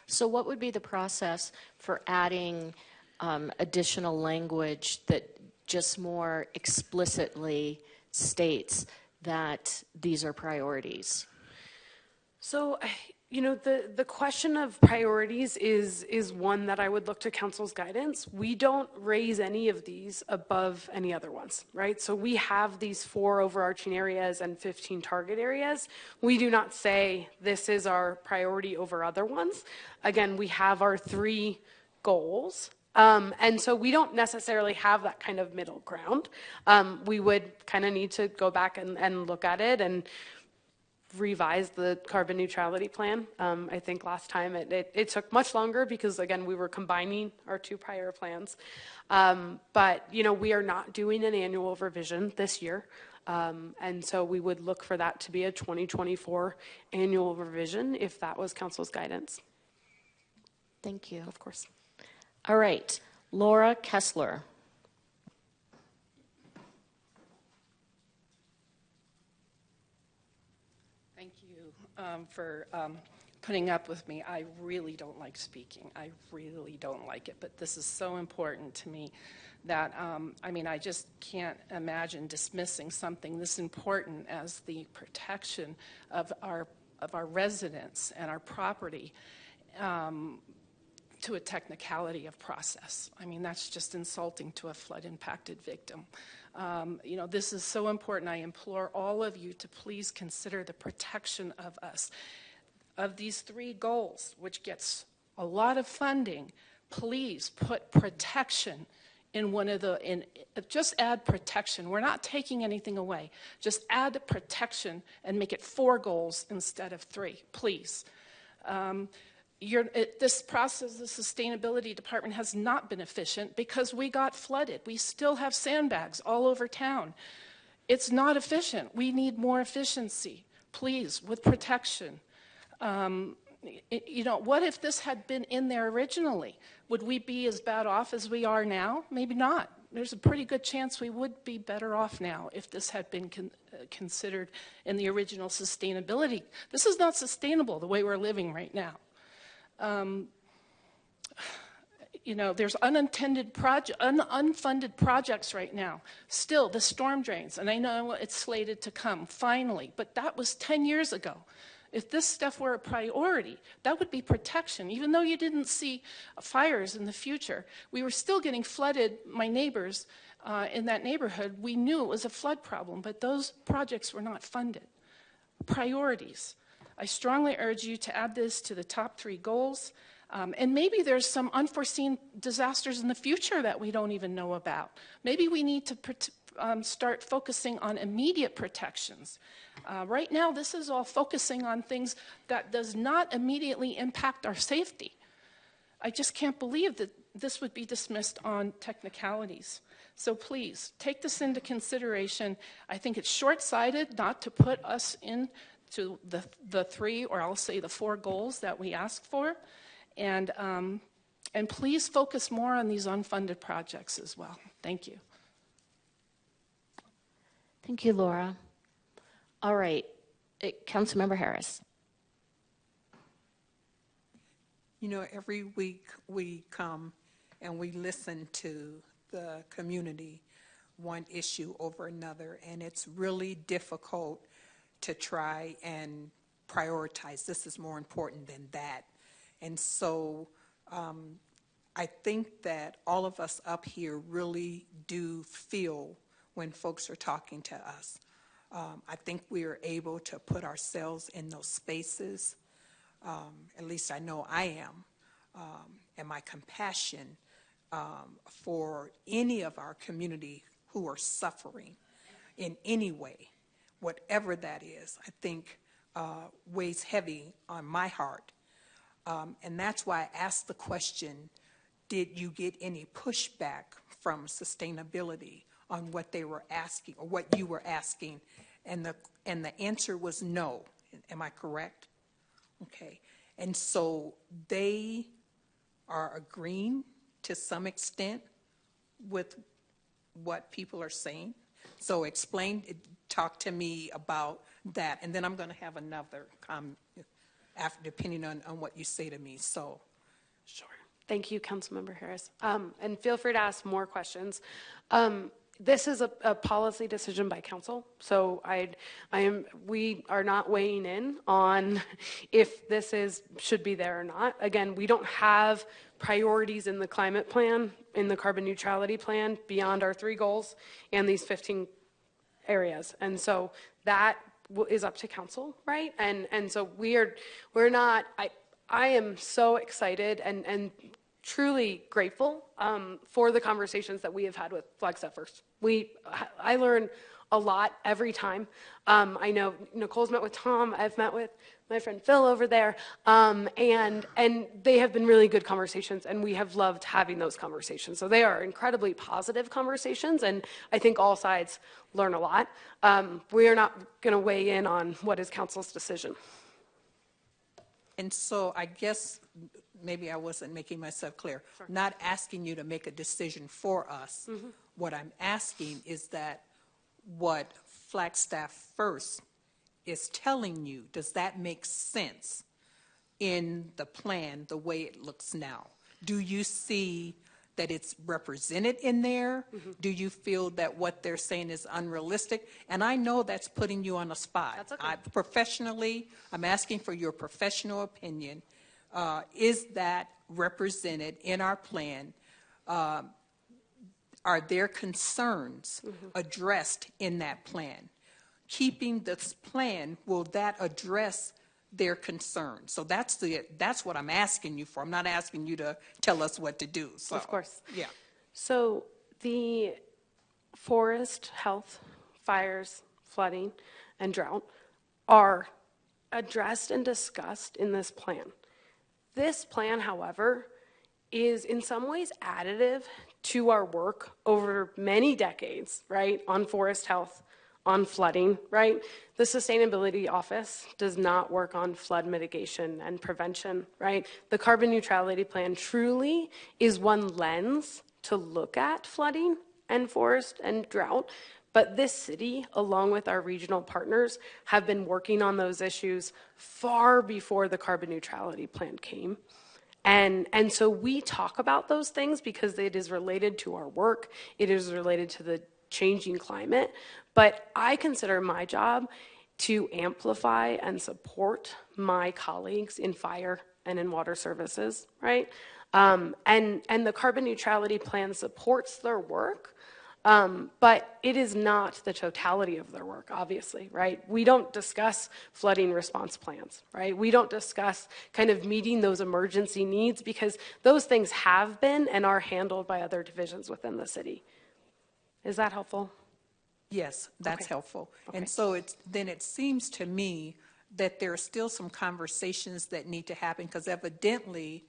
So what would be the process for adding additional language that just more explicitly states that these are priorities? So, the question of priorities is one that I would look to council's guidance. We don't raise any of these above any other ones, right? So we have these 4 overarching areas and 15 target areas. We do not say this is our priority over other ones. Again, we have our 3 goals. And so we don't necessarily have that kind of middle ground. We would kind of need to go back and look at it and revise the carbon neutrality plan. I think last time it took much longer because, again, we were combining our 2 prior plans. But, we are not doing an annual revision this year. And so we would look for that to be a 2024 annual revision if that was council's guidance. Thank you. Of course. All right, Laura Kessler. Thank you for putting up with me. I really don't like speaking. I really don't like it, but this is so important to me that, I just can't imagine dismissing something this important as the protection of our residents and our property to a technicality of process. That's just insulting to a flood-impacted victim. This is so important. I implore all of you to please consider the protection of us. Of these 3 goals, which gets a lot of funding, please put protection in one of just add protection. We're not taking anything away. Just add protection and make it 4 goals instead of 3, please. This process, the sustainability department has not been efficient because we got flooded. We still have sandbags all over town. It's not efficient. We need more efficiency, please, with protection. What if this had been in there originally? Would we be as bad off as we are now? Maybe not. There's a pretty good chance we would be better off now if this had been considered in the original sustainability. This is not sustainable the way we're living right now. There's unfunded projects right now. Still, the storm drains, and I know it's slated to come, finally, but that was 10 years ago. If this stuff were a priority, that would be protection. Even though you didn't see fires in the future, we were still getting flooded. My neighbors in that neighborhood, we knew it was a flood problem, but those projects were not funded. Priorities. I strongly urge you to add this to the top 3 goals. And maybe there's some unforeseen disasters in the future that we don't even know about. Maybe we need to start focusing on immediate protections. Right now, this is all focusing on things that does not immediately impact our safety. I just can't believe that this would be dismissed on technicalities. So please, take this into consideration. I think it's short-sighted not to put us into the 3, or I'll say the 4 goals that we asked for. And please focus more on these unfunded projects as well. Thank you. Thank you, Laura. All right, Councilmember Harris. You know, every week we come and we listen to the community, one issue over another, and it's really difficult to try and prioritize. This is more important than that. And so I think that all of us up here really do feel when folks are talking to us. I think we are able to put ourselves in those spaces. At least I know I am. And my compassion for any of our community who are suffering in any way, whatever that is, I think weighs heavy on my heart. And that's why I asked the question, did you get any pushback from sustainability on what they were asking or what you were asking? And the answer was no. Am I correct? Okay. And so they are agreeing to some extent with what people are saying. So talk to me about that. And then I'm going to have another comment after, depending on what you say to me. So. Sure. Thank you, Councilmember Harris. And feel free to ask more questions. This is a policy decision by council, so we are not weighing in on if this should be there or not. Again, we don't have priorities in the climate plan, in the carbon neutrality plan, beyond our 3 goals and these 15 areas. And so that is up to council, right? And so we're not, I am so excited and truly grateful for the conversations that we have had with Flagstaff First. I learn a lot every time. I know Nicole's met with Tom. I've met with my friend Phil over there, and they have been really good conversations, and we have loved having those conversations. So they are incredibly positive conversations, and I think all sides learn a lot. We are not going to weigh in on what is council's decision. And so I guess maybe I wasn't making myself clear. Sure. Not asking you to make a decision for us. Mm-hmm. What I'm asking is that what Flagstaff First is telling you, does that make sense in the plan the way it looks now? Do you see that it's represented in there? Mm-hmm. Do you feel that what they're saying is unrealistic? And I know that's putting you on the spot. That's okay. Professionally, I'm asking for your professional opinion. Is that represented in our plan? Are there concerns addressed in that plan? Keeping this plan, will that address their concerns? So that's what I'm asking you for. I'm not asking you to tell us what to do. So, of course. Yeah. So the forest, health, fires, flooding, and drought are addressed and discussed in this plan. This plan, however, is in some ways additive to our work over many decades, right, on forest health, on flooding, right? The Sustainability Office does not work on flood mitigation and prevention, right? The Carbon Neutrality Plan truly is one lens to look at flooding and forest and drought, but this city, along with our regional partners, have been working on those issues far before the Carbon Neutrality Plan came. And so we talk about those things because it is related to our work, it is related to the changing climate, but I consider my job to amplify and support my colleagues in fire and in water services, right? And the Carbon Neutrality Plan supports their work, but it is not the totality of their work, obviously, right? We don't discuss flooding response plans, right? We don't discuss kind of meeting those emergency needs because those things have been and are handled by other divisions within the city. Is that helpful? Yes, that's Okay. helpful. Okay. And so then it seems to me that there are still some conversations that need to happen because evidently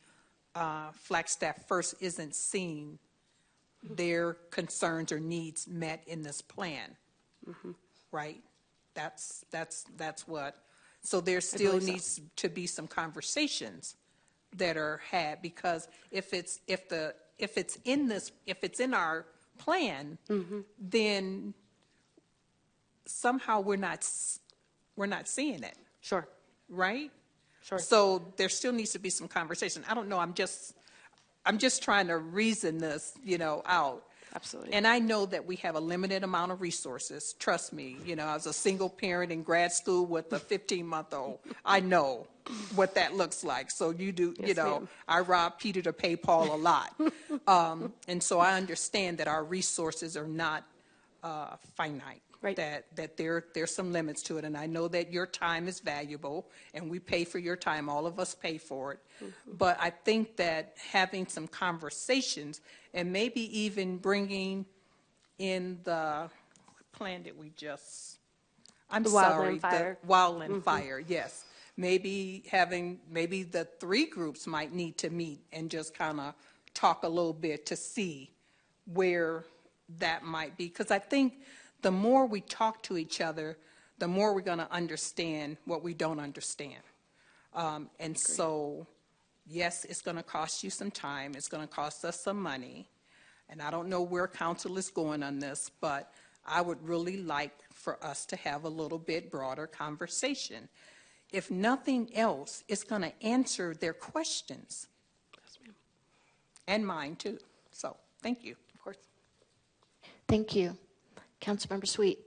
Flagstaff First isn't seeing their concerns or needs met in this plan, right? That's what. So there still needs to be some conversations that are had because if it's in our plan, then somehow we're not seeing it. Sure. Right? Sure. So there still needs to be some conversation. I don't know, I'm just trying to reason this, out. Absolutely. And I know that we have a limited amount of resources. Trust me, I was a single parent in grad school with a 15-month-old. I know what that looks like. So you do, Yes, ma'am. I rob Peter to pay Paul a lot. And so I understand that our resources are not finite. Right. That there's some limits to it. And I know that your time is valuable, and we pay for your time. All of us pay for it. Mm-hmm. But I think that having some conversations and maybe even bringing in what plan did we just, I'm The sorry, wildland fire. the wildland Mm-hmm. fire, yes. Maybe the three groups might need to meet and just kind of talk a little bit to see where that might be. Because I think the more we talk to each other, the more we're going to understand what we don't understand. And so, yes, it's going to cost you some time. It's going to cost us some money. And I don't know where council is going on this, but I would really like for us to have a little bit broader conversation. If nothing else, it's going to answer their questions. Yes, ma'am. And mine, too. So, thank you. Of course. Thank you. Councilmember Sweet.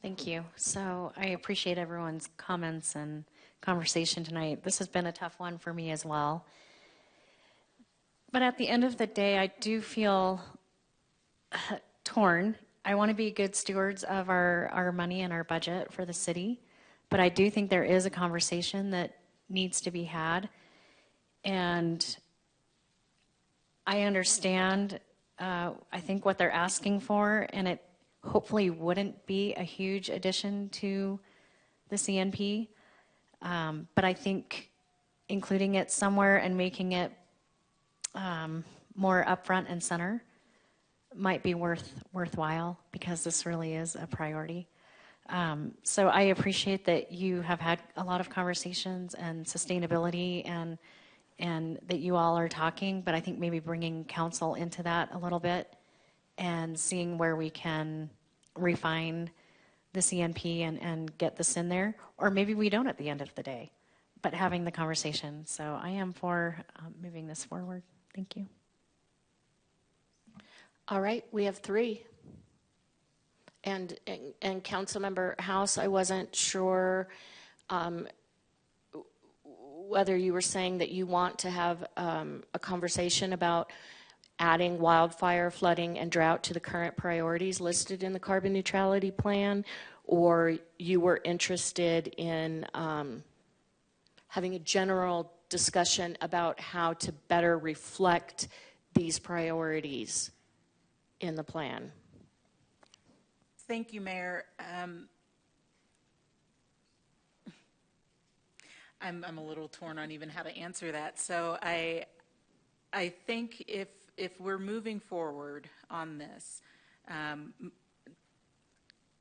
Thank you. So I appreciate everyone's comments and conversation tonight. This has been a tough one for me as well. But at the end of the day, I do feel torn. I want to be good stewards of our money and our budget for the city, but I do think there is a conversation that needs to be had. And I understand, I think, what they're asking for, and it hopefully wouldn't be a huge addition to the CNP. But I think including it somewhere and making it more upfront and center might be worthwhile, because this really is a priority. So I appreciate that you have had a lot of conversations and sustainability and that you all are talking, but I think maybe bringing council into that a little bit and seeing where we can refine the CNP and get this in there, or maybe we don't at the end of the day, but having the conversation. So I am for moving this forward. Thank you. All right, we have three. And Councilmember House, I wasn't sure whether you were saying that you want to have a conversation about adding wildfire, flooding, and drought to the current priorities listed in the carbon neutrality plan, or you were interested in having a general discussion about how to better reflect these priorities in the plan. Thank you, Mayor. I'm a little torn on even how to answer that. So I think if we're moving forward on this,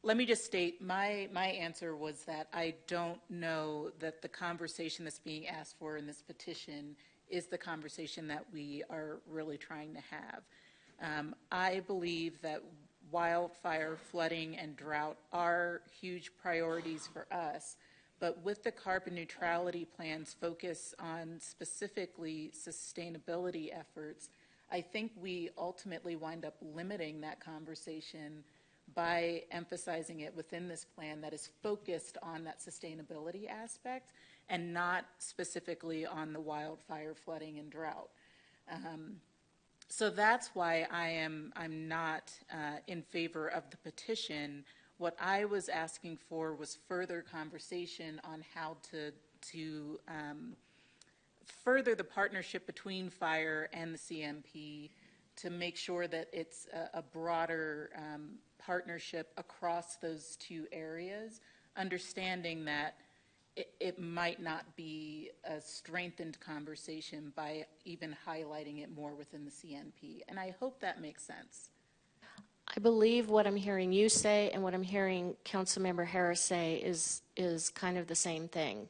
let me just state my answer was that I don't know that the conversation that's being asked for in this petition is the conversation that we are really trying to have. I believe that wildfire, flooding, and drought are huge priorities for us, but with the carbon neutrality plan's focus on specifically sustainability efforts, I think we ultimately wind up limiting that conversation by emphasizing it within this plan that is focused on that sustainability aspect and not specifically on the wildfire, flooding, and drought. So that's why I'm not in favor of the petition. What I was asking for was further conversation on how to further the partnership between fire and the CMP to make sure that it's a broader partnership across those two areas, understanding that it might not be a strengthened conversation by even highlighting it more within the CNP. And I hope that makes sense. I believe what I'm hearing you say and what I'm hearing Councilmember Harris say is kind of the same thing,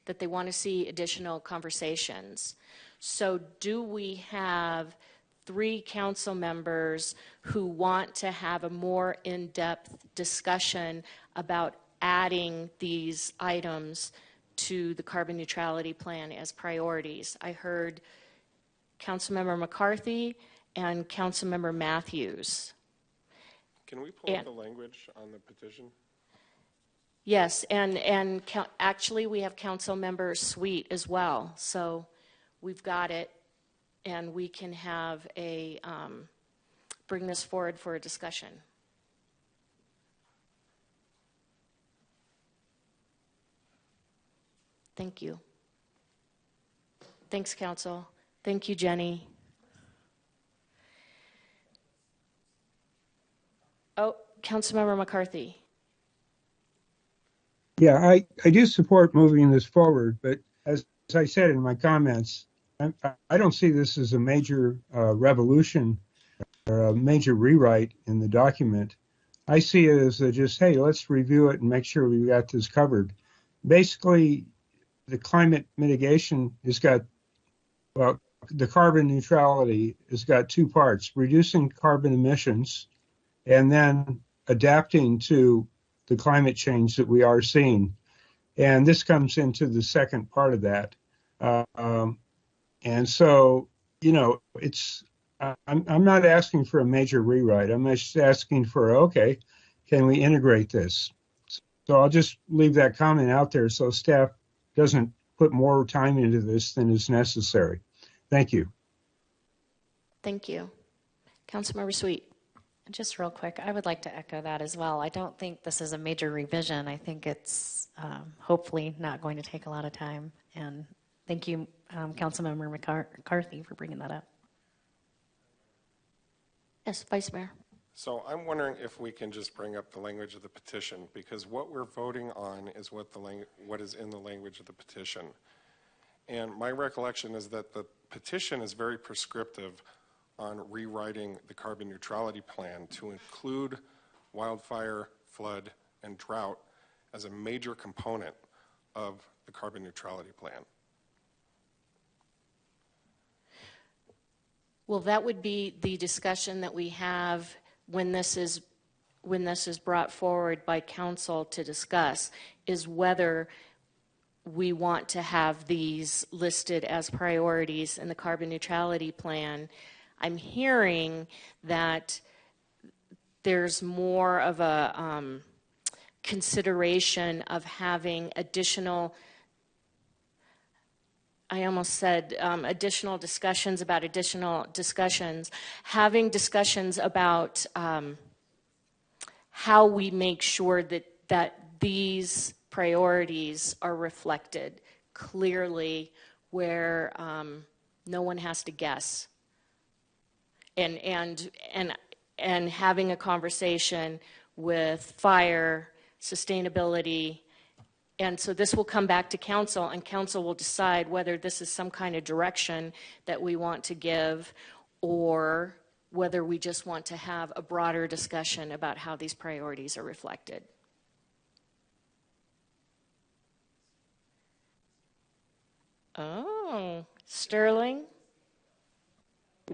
that they want to see additional conversations. So do we have 3 council members who want to have a more in-depth discussion about adding these items to the carbon neutrality plan as priorities. I heard Councilmember McCarthy and Councilmember Matthews. Can we pull up the language on the petition? Yes, and actually we have Councilmember Sweet as well, so we've got it, and we can have a bring this forward for a discussion. Thank you. Thanks, Council. Thank you, Jenny. Oh, Councilmember McCarthy. Yeah, I do support moving this forward, but as I said in my comments, I don't see this as a major revolution or a major rewrite in the document. I see it as just, hey, let's review it and make sure we got this covered. Basically, the climate mitigation has got, well, the carbon neutrality has got two parts: reducing carbon emissions and then adapting to the climate change that we are seeing. And this comes into the second part of that. And so, you know, I'm not asking for a major rewrite. I'm just asking for, okay, can we integrate this? So I'll just leave that comment out there so staff doesn't put more time into this than is necessary. Thank you. Thank you. Councilmember Sweet. Just real quick, I would like to echo that as well. I don't think this is a major revision. I think it's hopefully not going to take a lot of time. And thank you, Councilmember McCarthy, for bringing that up. Yes, Vice Mayor. So I'm wondering if we can just bring up the language of the petition, because what we're voting on is what is in the language of the petition. And my recollection is that the petition is very prescriptive on rewriting the carbon neutrality plan to include wildfire, flood, and drought as a major component of the carbon neutrality plan. Well, that would be the discussion that we have when this is brought forward by council to discuss, is whether we want to have these listed as priorities in the carbon neutrality plan. I'm hearing that there's more of a consideration of having additional, I almost said additional discussions about additional discussions, having discussions about how we make sure that these priorities are reflected clearly, where no one has to guess. And having a conversation with fire, sustainability, and so this will come back to council, and council will decide whether this is some kind of direction that we want to give, or whether we just want to have a broader discussion about how these priorities are reflected. Oh, Sterling?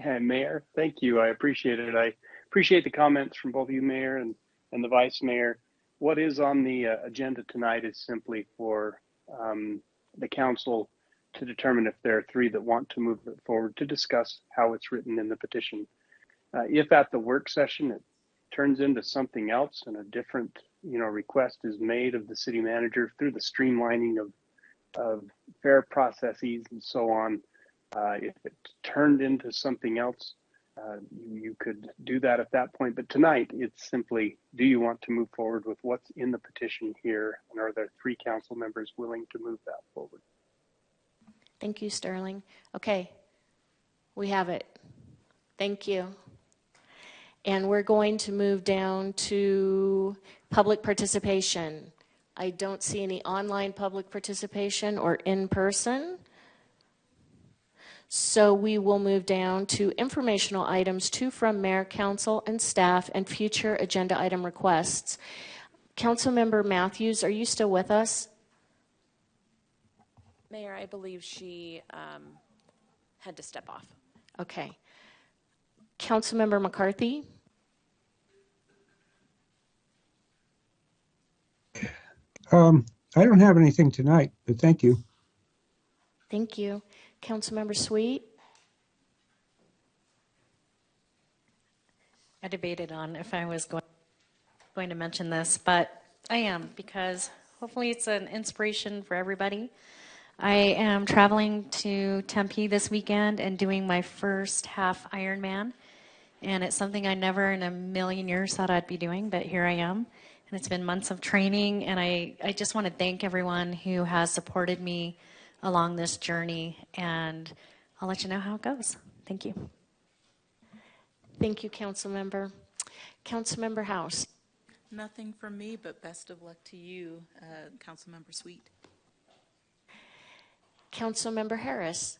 Hey, Mayor, thank you. I appreciate it. I appreciate the comments from both you, Mayor, and the Vice Mayor. What is on the agenda tonight is simply for the council to determine if there are three that want to move it forward to discuss how it's written in the petition. If at the work session it turns into something else and a different, request is made of the city manager through the streamlining of fair processes and so on, if it turned into something else, you could do that at that point. But tonight, it's simply, do you want to move forward with what's in the petition here? And are there three council members willing to move that forward? Thank you, Sterling. Okay, we have it. Thank you. And we're going to move down to public participation. I don't see any online public participation or in person. So we will move down to informational items, to from mayor, council, and staff, and future agenda item requests. Councilmember Matthews, are you still with us? Mayor, I believe she had to step off. Okay. Councilmember McCarthy? I don't have anything tonight, but thank you. Thank you. Councilmember Sweet? I debated on if I was going to mention this, but I am, because hopefully it's an inspiration for everybody. I am traveling to Tempe this weekend and doing my first half Ironman, and it's something I never in a million years thought I'd be doing, but here I am. And it's been months of training, and I just want to thank everyone who has supported me along this journey, and I'll let you know how it goes. Thank you. Thank you, Councilmember. Councilmember House? Nothing from me, but best of luck to you, Councilmember Sweet. Councilmember Harris?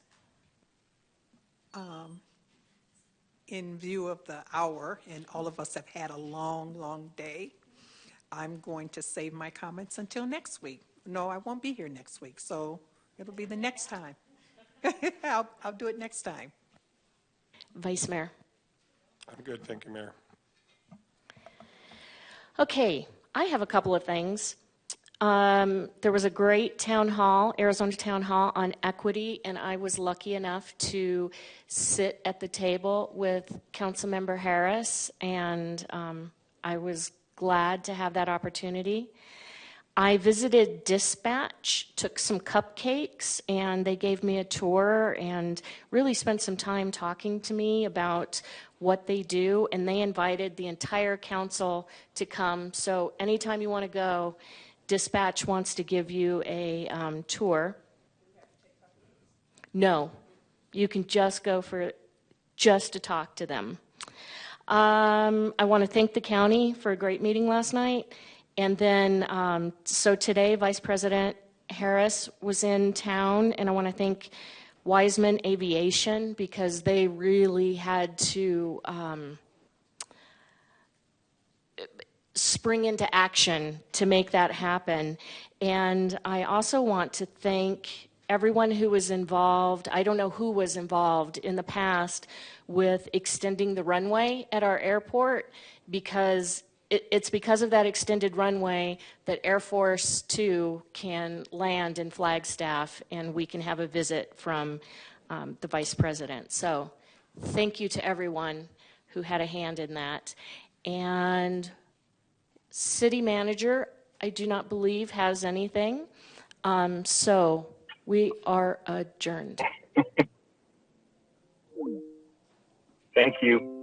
In view of the hour, and all of us have had a long, long day, I'm going to save my comments until next week. No, I won't be here next week, so it'll be the next time. I'll do it next time. Vice Mayor? I'm good, thank you, Mayor. Okay, I have a couple of things. There was a great town hall, Arizona Town Hall on equity, and I was lucky enough to sit at the table with Councilmember Harris, and I was glad to have that opportunity. I visited Dispatch, took some cupcakes, and they gave me a tour and really spent some time talking to me about what they do, and they invited the entire council to come. So anytime you want to go, Dispatch wants to give you a tour. No, you can just go just to talk to them. I want to thank the county for a great meeting last night. And then, so today, Vice President Harris was in town, and I want to thank Wiseman Aviation because they really had to spring into action to make that happen. And I also want to thank everyone who was involved. I don't know who was involved in the past with extending the runway at our airport, because it's because of that extended runway that Air Force 2 can land in Flagstaff and we can have a visit from the Vice President. So thank you to everyone who had a hand in that. And City Manager, I do not believe has anything. So we are adjourned. Thank you.